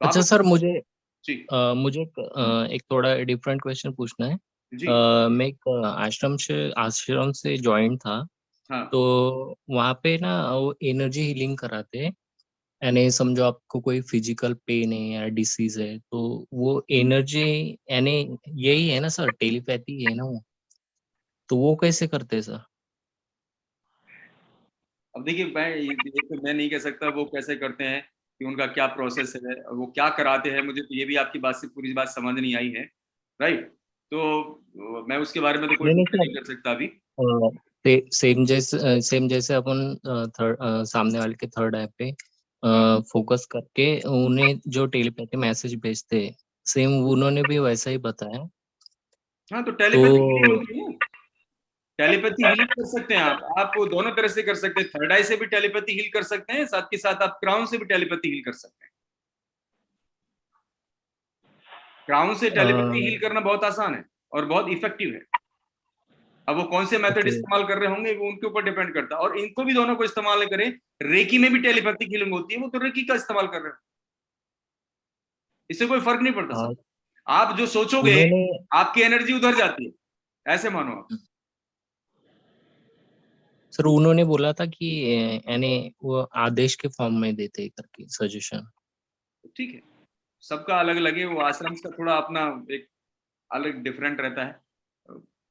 तो अच्छा सर, मुझे जी एक थोड़ा डिफरेंट क्वेश्चन पूछना है। जी मैं एक आश्रम से ज्वाइन था, हाँ तो वहाँ पे ना वो एनर्जी हीलिंग कराते हैं। यानी समझो आपको कोई फिजिकल पेन है या डिसीज है, तो वो एनर्जी यानी यही है ना सर, टेलीपैथी है ना वो, तो वो कैसे करते हैं सर? अब देखिए, मैं नहीं कह सकता वो कैसे करते हैं, कि उनका क्या प्रोसेस है, वो क्या कराते हैं, मुझे तो ये भी आपकी बात से पूरी बात समझ नहीं आई है, राइट। तो मैं उसके बारे में तो कोई नहीं नहीं कर सकता अभी। सेम जैसे अपन सामने वाले के थर्ड आई पे फोकस करके उन्हें जो टेलीपैथी मैसेज भेजते हैं, सेम उन्होंने भी वैसा ही बताया। हाँ, तो टेलीपैथी हीलिंग तो होती है, टेलीपैथी हीलिंग कर सकते हैं आप दोनों तरह से कर सकते हैं। थर्ड आई से भी टेलीपैथी हील कर सकते हैं, साथ के साथ आप क्राउन से भी टेलीपैथी हील कर सकते हैं। क्राउन से टेलीपैथी हील करना बहुत आसान है और बहुत इफेक्टिव है। अब वो कौन से मेथड इस्तेमाल कर रहे होंगे वो उनके ऊपर डिपेंड करता है, और इनको भी दोनों को इस्तेमाल करें। रेकी में भी टेलीपैथिक हीलिंग होती है, वो तो रेकी का इस्तेमाल कर रहे हो, इससे कोई फर्क नहीं पड़ता सर। आप जो सोचोगे आपकी एनर्जी उधर जाती है, ऐसे मानो आप। सर उन्होंने बोला था कि यानी वो आदेश के फॉर्म में देते करके सजेशन। ठीक है, सबका अलग अलग है, वो आश्रम का थोड़ा अपना एक अलग डिफरेंट रहता है,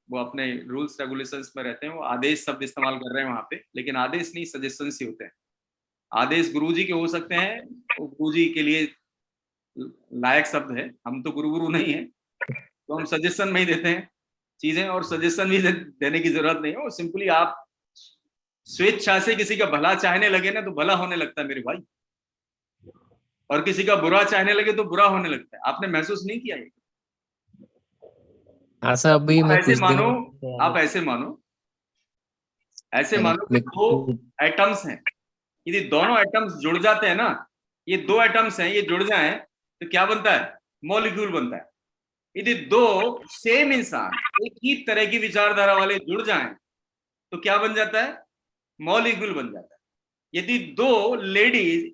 वो अपने रूल्स रेगुलेशंस में रहते हैं। वो आदेश शब्द इस्तेमाल कर रहे हैं वहां पे, लेकिन आदेश नहीं, सजेशंस ही होते हैं। आदेश गुरुजी के हो सकते हैं, वो गुरुजी के लिए लायक शब्द है, हम तो गुरु नहीं है, तो हम सजेशन में ही देते हैं चीजें, और सजेशन भी देने की जरूरत नहीं है। वो सिंपली आप स्वेच्छा से किसी का भला चाहने लगे ना, तो भला होने लगता है मेरे भाई, और किसी का बुरा चाहने लगे तो बुरा होने लगता है। आपने महसूस नहीं किया ये? ऐसा अभी मैं ऐसे मानो, आप ऐसे मानो, ऐसे मानो कि दो एटम्स हैं, यदि दोनों एटम्स जुड़ जाते हैं ना, ये दो एटम्स हैं, ये जुड़ जाएं तो क्या बनता है? मॉलिक्यूल बनता है। यदि दो सेम इंसान एक ही तरह की विचारधारा वाले जुड़ जाएं तो क्या बन जाता है? मॉलिक्यूल बन जाता है। यदि दो लेडीज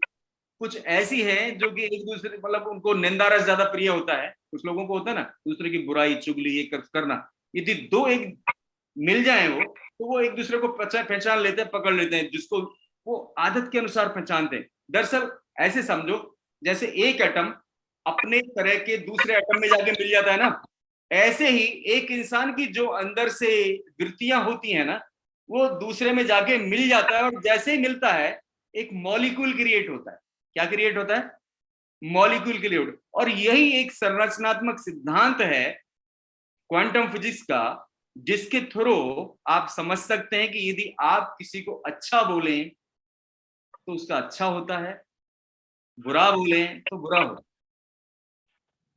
कुछ ऐसी हैं जो कि एक दूसरे, मतलब उनको निंदारस ज्यादा प्रिय होता है, कुछ लोगों को होता है ना दूसरे की बुराई चुगली ये करना, यदि दो एक मिल जाए वो, तो वो एक दूसरे को पहचान लेते हैं, पकड़ लेते हैं, जिसको वो आदत के अनुसार पहचानते हैं। दरअसल ऐसे समझो जैसे एक एटम अपने तरह के दूसरे एटम में जाके मिल जाता है ना, ऐसे ही एक इंसान की जो अंदर से वृत्तियां होती है ना, वो दूसरे में जाके मिल जाता है, और जैसे ही मिलता है एक मॉलिक्यूल क्रिएट होता है। क्या क्रिएट होता है? Molecule create. और यही एक संरचनात्मक सिद्धांत है क्वांटम फिजिक्स का, जिसके थ्रू आप समझ सकते हैं कि यदि आप किसी को अच्छा बोलें तो उसका अच्छा होता है, बुरा बोलें तो बुरा होता है।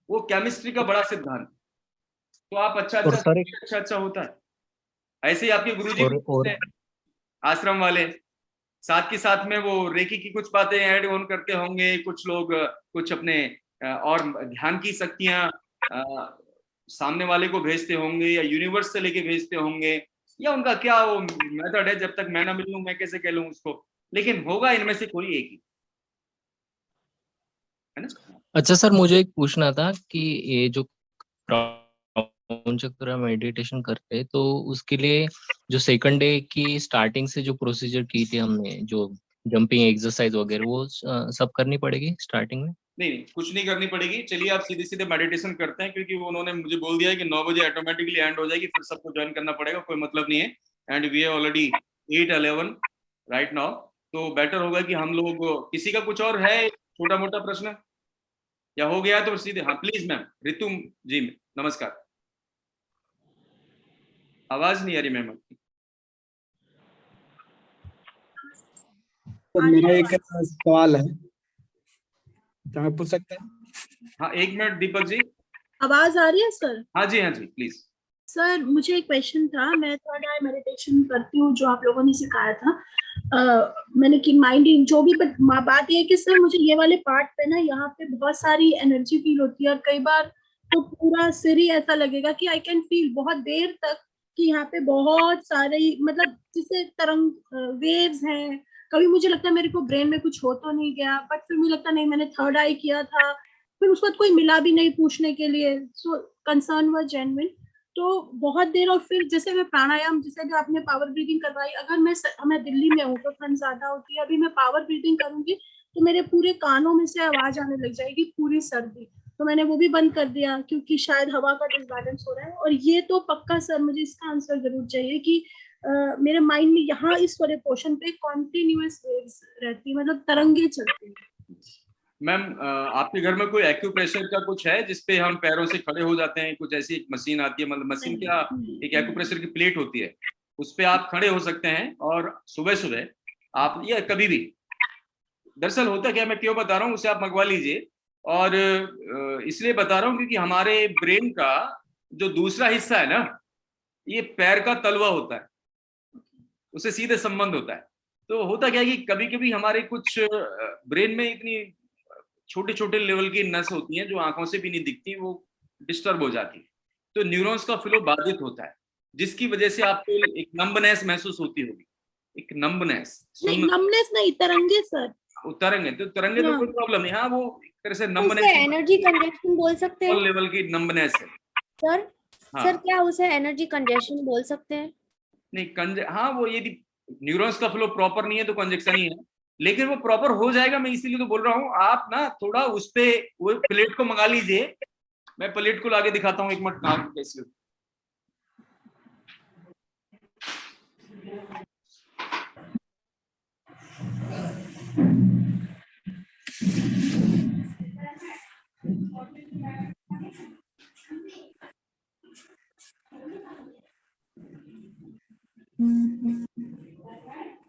वो केमिस्ट्री का बड़ा सिद्धांत। तो आप अच्छा अच्छा होता है। ऐसे ही आपके गुरुजी आश्रम वाले, साथ के साथ में वो रेकी की कुछ बातें ऐड ऑन करते होंगे, कुछ लोग कुछ अपने और ध्यान की शक्तियां सामने वाले को भेजते होंगे, या यूनिवर्स से लेके भेजते होंगे, या उनका क्या वो मेथड है, जब तक मैं ना मिलूं मैं कैसे कह लूं उसको, लेकिन होगा इनमें से कोई एक ही, है ना। अच्छा सर, मुझे एक पूछना था कि ये जो क्राउन चक्र मेडिटेशन करते हैं, तो उसके लिए जो सेकंड डे की स्टार्टिंग से जो प्रोसीजर की थी हमने, जो जंपिंग एक्सरसाइज वगैरह, वो सब करनी पड़ेगी स्टार्टिंग में? नहीं, कुछ नहीं करनी पड़ेगी। चलिए आप सीधे सीधे मेडिटेशन करते हैं, क्योंकि उन्होंने मुझे बोल दिया है कि 9 बजे ऑटोमेटिकली एंड हो जाएगी, फिर सबको ज्वाइन करना पड़ेगा, कोई मतलब नहीं है। And we have already 8:11 right now, तो बेटर होगा कि हम लोग, किसी का कुछ और है छोटा मोटा प्रश्न या हो गया तो सीधे, हाँ प्लीज मैम, रितु जी नमस्कार, आवाज नहीं आ रही मैम। तो मेरा एक सवाल है, क्या मैं पूछ सकता हूँ? हाँ 1 मिनट दीपक जी। आवाज आ रही है सर? हाँ जी प्लीज। सर मुझे एक क्वेश्चन था, मैं थर्ड आई मेडिटेशन करती हूँ जो आप लोगों ने सिखाया था, मैंने की माइंड जो भी, बट बात ये है कि सर मुझे ये वाले पार्ट पे ना यहाँ पे बहुत सारी एनर्जी फील होती है, और कई बार तो पूरा सिर ही ऐसा लगेगा कि आई कैन फील बहुत देर तक कि यहाँ पे बहुत सारे मतलब जैसे तरंग वेव्स हैं। कभी मुझे लगता है मेरे को ब्रेन में कुछ हो तो नहीं गया, बट फिर मुझे लगता नहीं मैंने थर्ड आई किया था, फिर उसके बाद कोई मिला भी नहीं पूछने के लिए, सो कंसर्न वाज जेन्युइन। तो बहुत देर, और फिर जैसे मैं प्राणायाम, जैसे भी आपने पावर ब्रीदिंग करवाई, अगर मैं दिल्ली में हूँ तो ठंड ज्यादा होती है, अभी मैं पावर ब्रीदिंग करूंगी तो मेरे पूरे कानों में से आवाज आने लग जाएगी, पूरी सर्दी, तो मैंने वो भी बंद कर दिया क्योंकि शायद हवा का डिसबैलेंस हो रहा है। और ये तो पक्का सर मुझे इसका आंसर जरूर चाहिए कि मेरे माइंड में यहाँ इस वाले पोर्शन पे कॉन्टिन्यूअस वेव्स रहती है, मतलब तरंगे चलती है। मैम आपके घर में कोई एक्यूप्रेशर का कुछ है जिसपे हम पैरों से खड़े हो जाते हैं, कुछ ऐसी एक मशीन आती है, मतलब मशीन क्या, एक एक्यूप्रेशर की प्लेट होती है, उस पे आप खड़े हो सकते हैं और सुबह सुबह आप, या कभी भी, दरअसल होता क्या, मैं क्यों बता रहा हूँ, उसे आप मंगवा लीजिए। और इसलिए बता रहा हूँ क्योंकि हमारे ब्रेन का जो दूसरा हिस्सा है ना, ये पैर का तलवा होता है, उससे सीधे संबंध होता है। तो होता क्या है कि कभी कभी हमारे कुछ ब्रेन में इतनी छोटे छोटे लेवल की नस होती हैं जो आंखों से भी नहीं दिखती, वो डिस्टर्ब हो जाती है, तो न्यूरॉन्स का फ्लो बाधित होता है, जिसकी वजह से आपको एक नंबनेस महसूस होती होगी, एक नंबनेस। नहीं नंबनेस नहीं, तरंगे सर। तरंगे तो कोई प्रॉब्लम नहीं, हाँ वो एक तरह से नंबनेस, एनर्जी कंजेशन बोल सकते हैं, लेवल की नंबनेस है सर। हाँ। सर क्या उसे एनर्जी कंजेशन बोल सकते हैं? नहीं हाँ, वो यदि न्यूरॉन्स का फ्लो प्रॉपर नहीं है तो कंजेक्शन ही है, लेकिन वो प्रॉपर हो जाएगा, मैं इसीलिए तो बोल रहा हूँ। आप ना थोड़ा उस पे वो प्लेट को मंगा लीजिए, मैं प्लेट को लाके दिखाता हूँ, एक मिनट काम कैसे।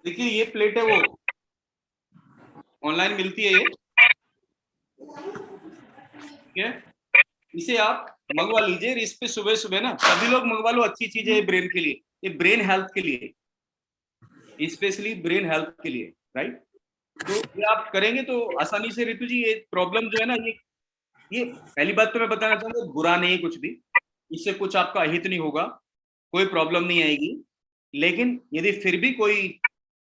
देखिए ये प्लेट है, वो ऑनलाइन मिलती है, ये ठीक है, इसे आप मंगवा लीजिए। इस पे सुबह सुबह ना सभी लोग मंगवा लो, अच्छी चीज है ब्रेन के लिए, ये ब्रेन हेल्थ के लिए, स्पेशली ब्रेन हेल्थ के लिए, राइट। तो ये आप करेंगे तो आसानी से, ऋतु जी ये प्रॉब्लम जो है ना, ये पहली बात तो मैं बताना चाहूंगा, बुरा नहीं है कुछ भी, इससे कुछ आपका अहित नहीं होगा, कोई प्रॉब्लम नहीं आएगी, लेकिन यदि फिर भी कोई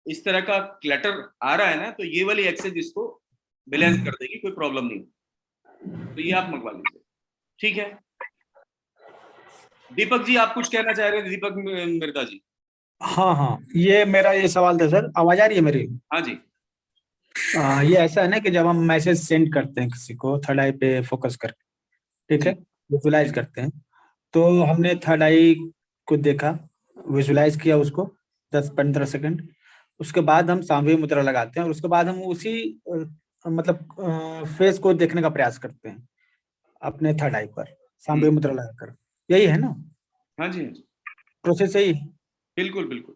इस तरह का क्लटर आ रहा है ना, तो ये वाली एक्सरसाइज इसको बैलेंस कर देगी, कोई प्रॉब्लम नहीं, तो ये आप मंगवा लीजिए, ठीक है। दीपक जी आप कुछ कहना चाह रहे थे, दीपक मिर्दा जी। हाँ, ये मेरा ये सवाल था सर, आवाज आ रही है मेरी? हाँ जी। ये ऐसा है ना कि जब हम मैसेज सेंड करते हैं किसी को थर्ड आई पे फोकस करके, ठीक है, विजुलाइज करते हैं, तो हमने थर्ड आई को देखा, विजुलाइज किया उसको 10-15 सेकंड, उसके बाद हम सांभवी मुद्रा लगाते हैं, और उसके बाद हम उसी मतलब फेस को देखने का प्रयास करते हैं अपने थर्ड आई पर सांभवी मुद्रा लगाकर, यही है ना? हाँ जी, प्रोसेस यही? बिल्कुल बिल्कुल।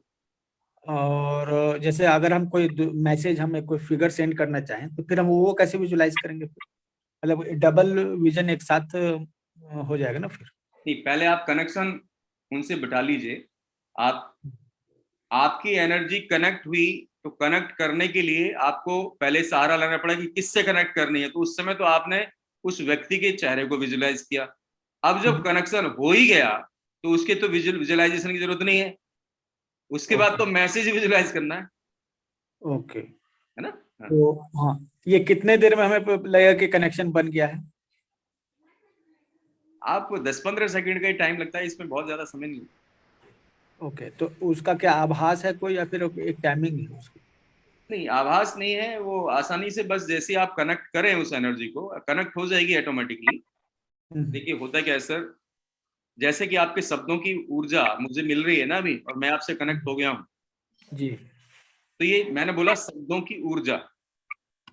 और जैसे अगर हम कोई मैसेज, हमें कोई फिगर सेंड करना चाहें, तो फिर हम वो कैसे विजुलाइज करेंगे? मतलब डबल विजन एक साथ हो जाएगा ना फिर? नहीं, पहले आप कनेक्शन उनसे बिठा लीजिए, आपकी एनर्जी कनेक्ट हुई, तो कनेक्ट करने के लिए आपको पहले सहारा लेना पड़ा कि किससे कनेक्ट करनी है, तो उस समय तो आपने उस व्यक्ति के चेहरे को विजुलाइज किया। अब जब कनेक्शन हो ही गया तो उसके तो विजुलाइजेशन की जरूरत नहीं है, उसके बाद तो मैसेज विजुलाइज करना है। ओके, है ना? हाँ। तो हाँ, ये कितने देर में हमें लगेगा कि कनेक्शन बन गया है? आपको 10-15 सेकंड का ही टाइम लगता है, इसमें बहुत ज्यादा समय नहीं। ओके, तो उसका क्या आभास है कोई, या फिर एक टाइमिंग है उसकी? नहीं, आभास नहीं है, वो आसानी से बस जैसे आप कनेक्ट करें उस एनर्जी को, कनेक्ट हो जाएगी ऑटोमेटिकली। देखिए होता क्या है सर, जैसे कि आपके शब्दों की ऊर्जा मुझे मिल रही है ना अभी, और मैं आपसे कनेक्ट हो गया हूँ जी, तो ये मैंने बोला शब्दों की ऊर्जा,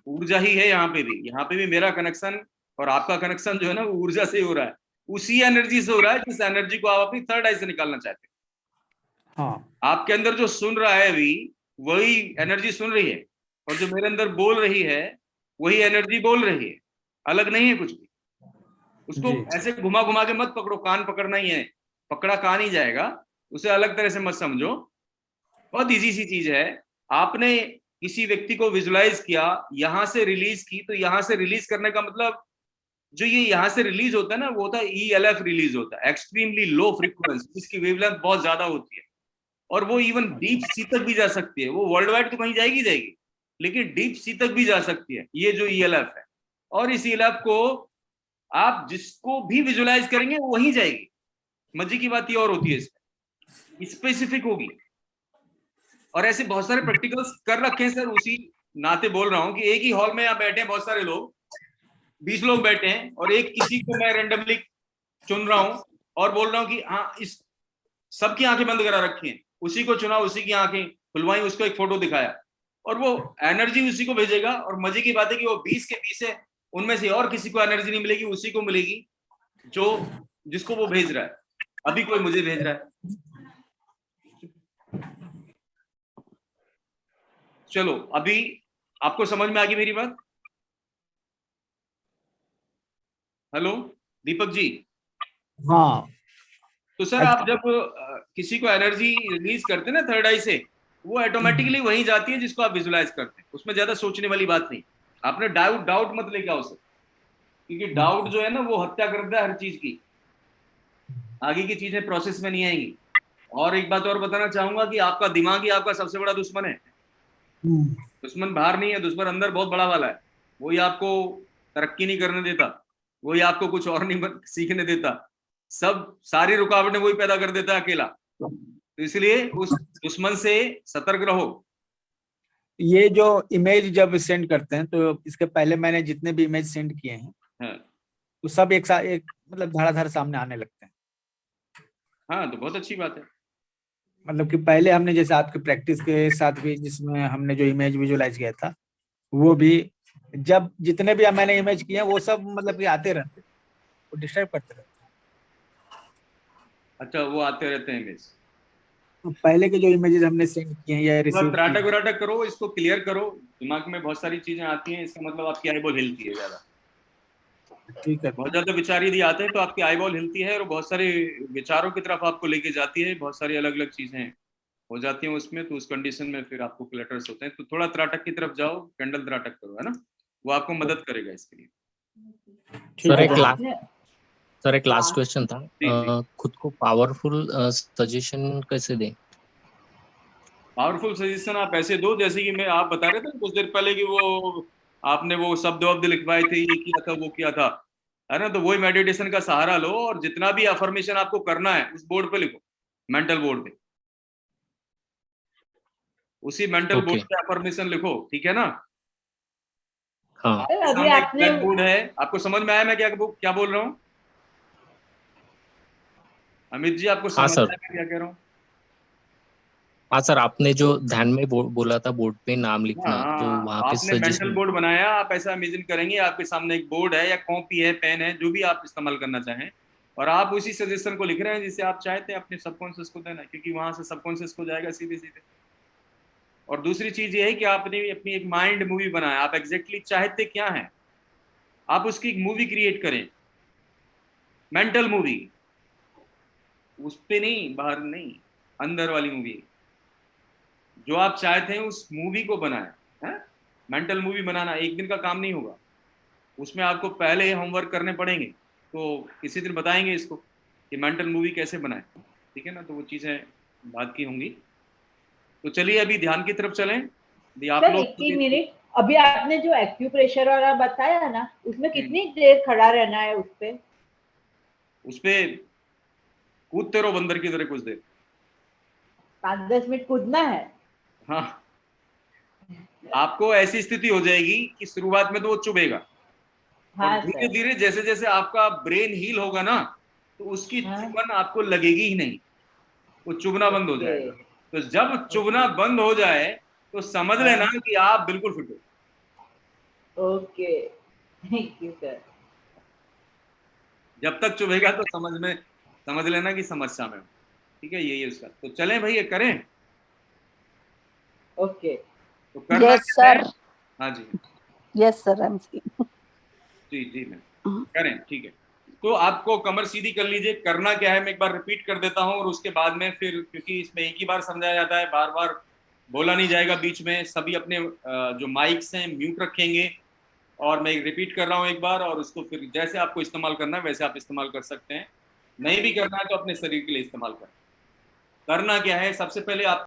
ऊर्जा ही है यहाँ पे भी मेरा कनेक्शन और आपका कनेक्शन जो है ना वो ऊर्जा से हो रहा है, उसी एनर्जी से हो रहा है जिस एनर्जी को आप अपनी थर्ड आई से निकालना चाहते हैं। हाँ आपके अंदर जो सुन रहा है अभी वही एनर्जी सुन रही है, और जो मेरे अंदर बोल रही है वही एनर्जी बोल रही है, अलग नहीं है कुछ भी। उसको ऐसे घुमा घुमा के मत पकड़ो, कान पकड़ना ही है, पकड़ा कान ही जाएगा, उसे अलग तरह से मत समझो। बहुत इजी सी चीज है, आपने किसी व्यक्ति को विजुलाइज किया, यहां से रिलीज की, तो यहां से रिलीज करने का मतलब जो ये यहां से रिलीज होता है ना वो होता है ELF रिलीज होता है, एक्सट्रीमली लो फ्रीक्वेंसी, जिसकी वेवलेंथ बहुत ज्यादा होती है और वो इवन डीप सी तक भी जा सकती है। वो वर्ल्ड वाइड तो कहीं जाएगी लेकिन डीप सी तक भी जा सकती है, ये जो ELF है। और इस ELF को आप जिसको भी विजुलाइज करेंगे वो वहीं जाएगी। मजे की बात ये और होती है, इसमें स्पेसिफिक होगी। और ऐसे बहुत सारे प्रैक्टिकल्स कर रखे हैं सर, उसी नाते बोल रहा हूं कि एक ही हॉल में यहाँ बैठे हैं बहुत सारे लोग, 20 लोग बैठे हैं, और एक किसी को मैं रैंडमली चुन रहा हूं और बोल रहा हूं कि हाँ इस सबकी आंखें बंद करा रखी हैं, उसी को चुना, उसी की आंखें खुलवाई, उसको एक फोटो दिखाया और वो एनर्जी उसी को भेजेगा। और मजे की बात है कि वो 20 के 20 है, उनमें से और किसी को एनर्जी नहीं मिलेगी, उसी को मिलेगी जो जिसको वो भेज रहा है। अभी कोई मुझे भेज रहा है, चलो अभी आपको समझ में आ गई मेरी बात? हेलो दीपक जी। हाँ तो सर आप जब किसी को एनर्जी रिलीज करते हैं ना थर्ड आई से, वो ऑटोमेटिकली वहीं जाती है जिसको आप विजुलाइज करते हैं, उसमें ज्यादा सोचने वाली बात नहीं। आपने डाउट मत लेके आओ सर, क्योंकि डाउट जो है ना वो हत्या करता है हर चीज की, आगे की चीजें प्रोसेस में नहीं आएंगी। और एक बात और बताना चाहूंगा कि आपका दिमाग ही आपका सबसे बड़ा दुश्मन है। दुश्मन बाहर नहीं है, दुश्मन अंदर बहुत बड़ा वाला है। वही आपको तरक्की नहीं करने देता, वही आपको कुछ और नहीं सीखने देता, सारी रुकावटें वही पैदा कर देता है अकेला। तो इसलिए उस दुश्मन से सतर्क रहो। ये जो इमेज जब सेंड करते हैं तो इसके पहले मैंने जितने भी इमेज सेंड किए हैं वो सब एक साथ एक मतलब धड़ाधड़ सामने आने लगते हैं। हाँ तो बहुत अच्छी बात है। मतलब कि पहले हमने जैसे आपके प्रैक्टिस के साथ भी जिसमें हमने जो इमेज विजुलाइज किया था, वो भी जब जितने भी मैंने इमेज किए वो सब मतलब कि आते रहते, वो डिस्टर्ब करते रहते। अच्छा वो आते रहते हैं इमेज। पहले के जो इमेजेस हमने सेंड किए हैं या रिसीव त्राटक करो, इसको क्लियर करो, दिमाग में बहुत सारी चीजें आती हैं, इसका मतलब आपकी आईबॉल हिलती है ज्यादा। ठीक है, बहुत ज्यादा विचार यदि आते हैं तो आपकी आईबॉल हिलती है और बहुत सारे विचारों की तरफ आपको लेके जाती है, बहुत सारी अलग अलग चीजें हो जाती हैं उसमें। तो उस कंडीशन में फिर आपको क्लटर्स होते हैं। तो थोड़ा त्राटक की तरफ जाओ, कैंडल त्राटक करो, है ना, वो आपको मदद करेगा इसके लिए। सर एक लास्ट क्वेश्चन था, खुद को पावरफुल सजेशन कैसे दें? पावरफुल सजेशन आप ऐसे दो जैसे कि मैं आप बता रहे थे कुछ देर पहले कि वो आपने वो शब्द लिखवाए थे, ये किया था वो किया था, है ना। तो वही मेडिटेशन का सहारा लो और जितना भी अफर्मेशन आपको करना है उस बोर्ड पे लिखो, मेंटल बोर्ड पे, उसी मेंटल बोर्ड पे अफर्मेशन लिखो, ठीक है ना। हाँ अभी आपने बोर्ड है, आपको समझ में आया मैं क्या बोल रहा हूँ? अमित जी आपको समझ में आया मैं क्या कह रहा हूँ? हाँ सर, आपने जो ध्यान में बोला था बोर्ड पे नाम लिखना, तो वहाँ पे आपने मेंटल बोर्ड बनाया, आप ऐसा इमेजिन करेंगे आपके सामने एक बोर्ड है या कॉपी है, पेन है, जो भी आप इस्तेमाल करना चाहें, और आप उसी सजेशन को लिख रहे हैं जिसे आप चाहते हैं अपने सबकॉन्शियस को देना, क्योंकि वहां से सबकॉन्शियस को जाएगा सीधे सीधे। और दूसरी चीज ये है कि आपने अपनी एक माइंड मूवी बनाया, आप एग्जैक्टली चाहते क्या है, आप उसकी एक मूवी क्रिएट करें, मेंटल मूवी, उस पे नहीं, बाहर नहीं, अंदर वाली मूवी जो आप चाहते हैं उस मूवी को बनाएं। मेंटल मूवी बनाना एक दिन का काम नहीं होगा, उसमें आपको पहले होमवर्क करने पड़ेंगे। तो किसी दिन बताएंगे इसको कि मेंटल मूवी कैसे बनाएं, ठीक है ना। तो वो चीजें बात की होंगी। तो चलिए अभी ध्यान की तरफ चलें। आप लोग 1 मिनट, अभी आपने जो एक्यूप्रेशर वाला बताया ना, उसमें कितनी देर खड़ा रहना है? उस पे कूदते रहो बंदर की तरह कुछ देर, 5-10 मिनट कूदना है। हाँ, आपको ऐसी स्थिति हो जाएगी कि शुरुआत में तो वो चुभेगा, हाँ, धीरे धीरे जैसे जैसे आपका ब्रेन हील होगा ना, तो उसकी चुभन आपको लगेगी ही नहीं, वो चुभना बंद हो जाएगा। तो जब चुभना बंद हो जाए तो समझ लेना कि आप बिल्कुल फिट हो। Okay, thank you sir. जब तक चुभेगा तो समझ लेना कि समस्या में हो। ठीक है, यही है उसका। तो चलें भाई, ये करें। ओके, तो करना यस क्या है? सर, हाँ जी yes sir, I am seeing. जी जी मैम, करें। ठीक है, तो आपको कमर सीधी कर लीजिए। करना क्या है मैं एक बार रिपीट कर देता हूँ, और उसके बाद में फिर, क्योंकि इसमें एक ही बार समझाया जाता है, बार बार बोला नहीं जाएगा बीच में। सभी अपने जो माइक्स हैं म्यूट रखेंगे, और मैं रिपीट कर रहा हूँ एक बार, और उसको फिर जैसे आपको इस्तेमाल करना है वैसे आप इस्तेमाल कर सकते हैं। नहीं भी करना है तो अपने शरीर के लिए इस्तेमाल करें। करना क्या है, सबसे पहले आप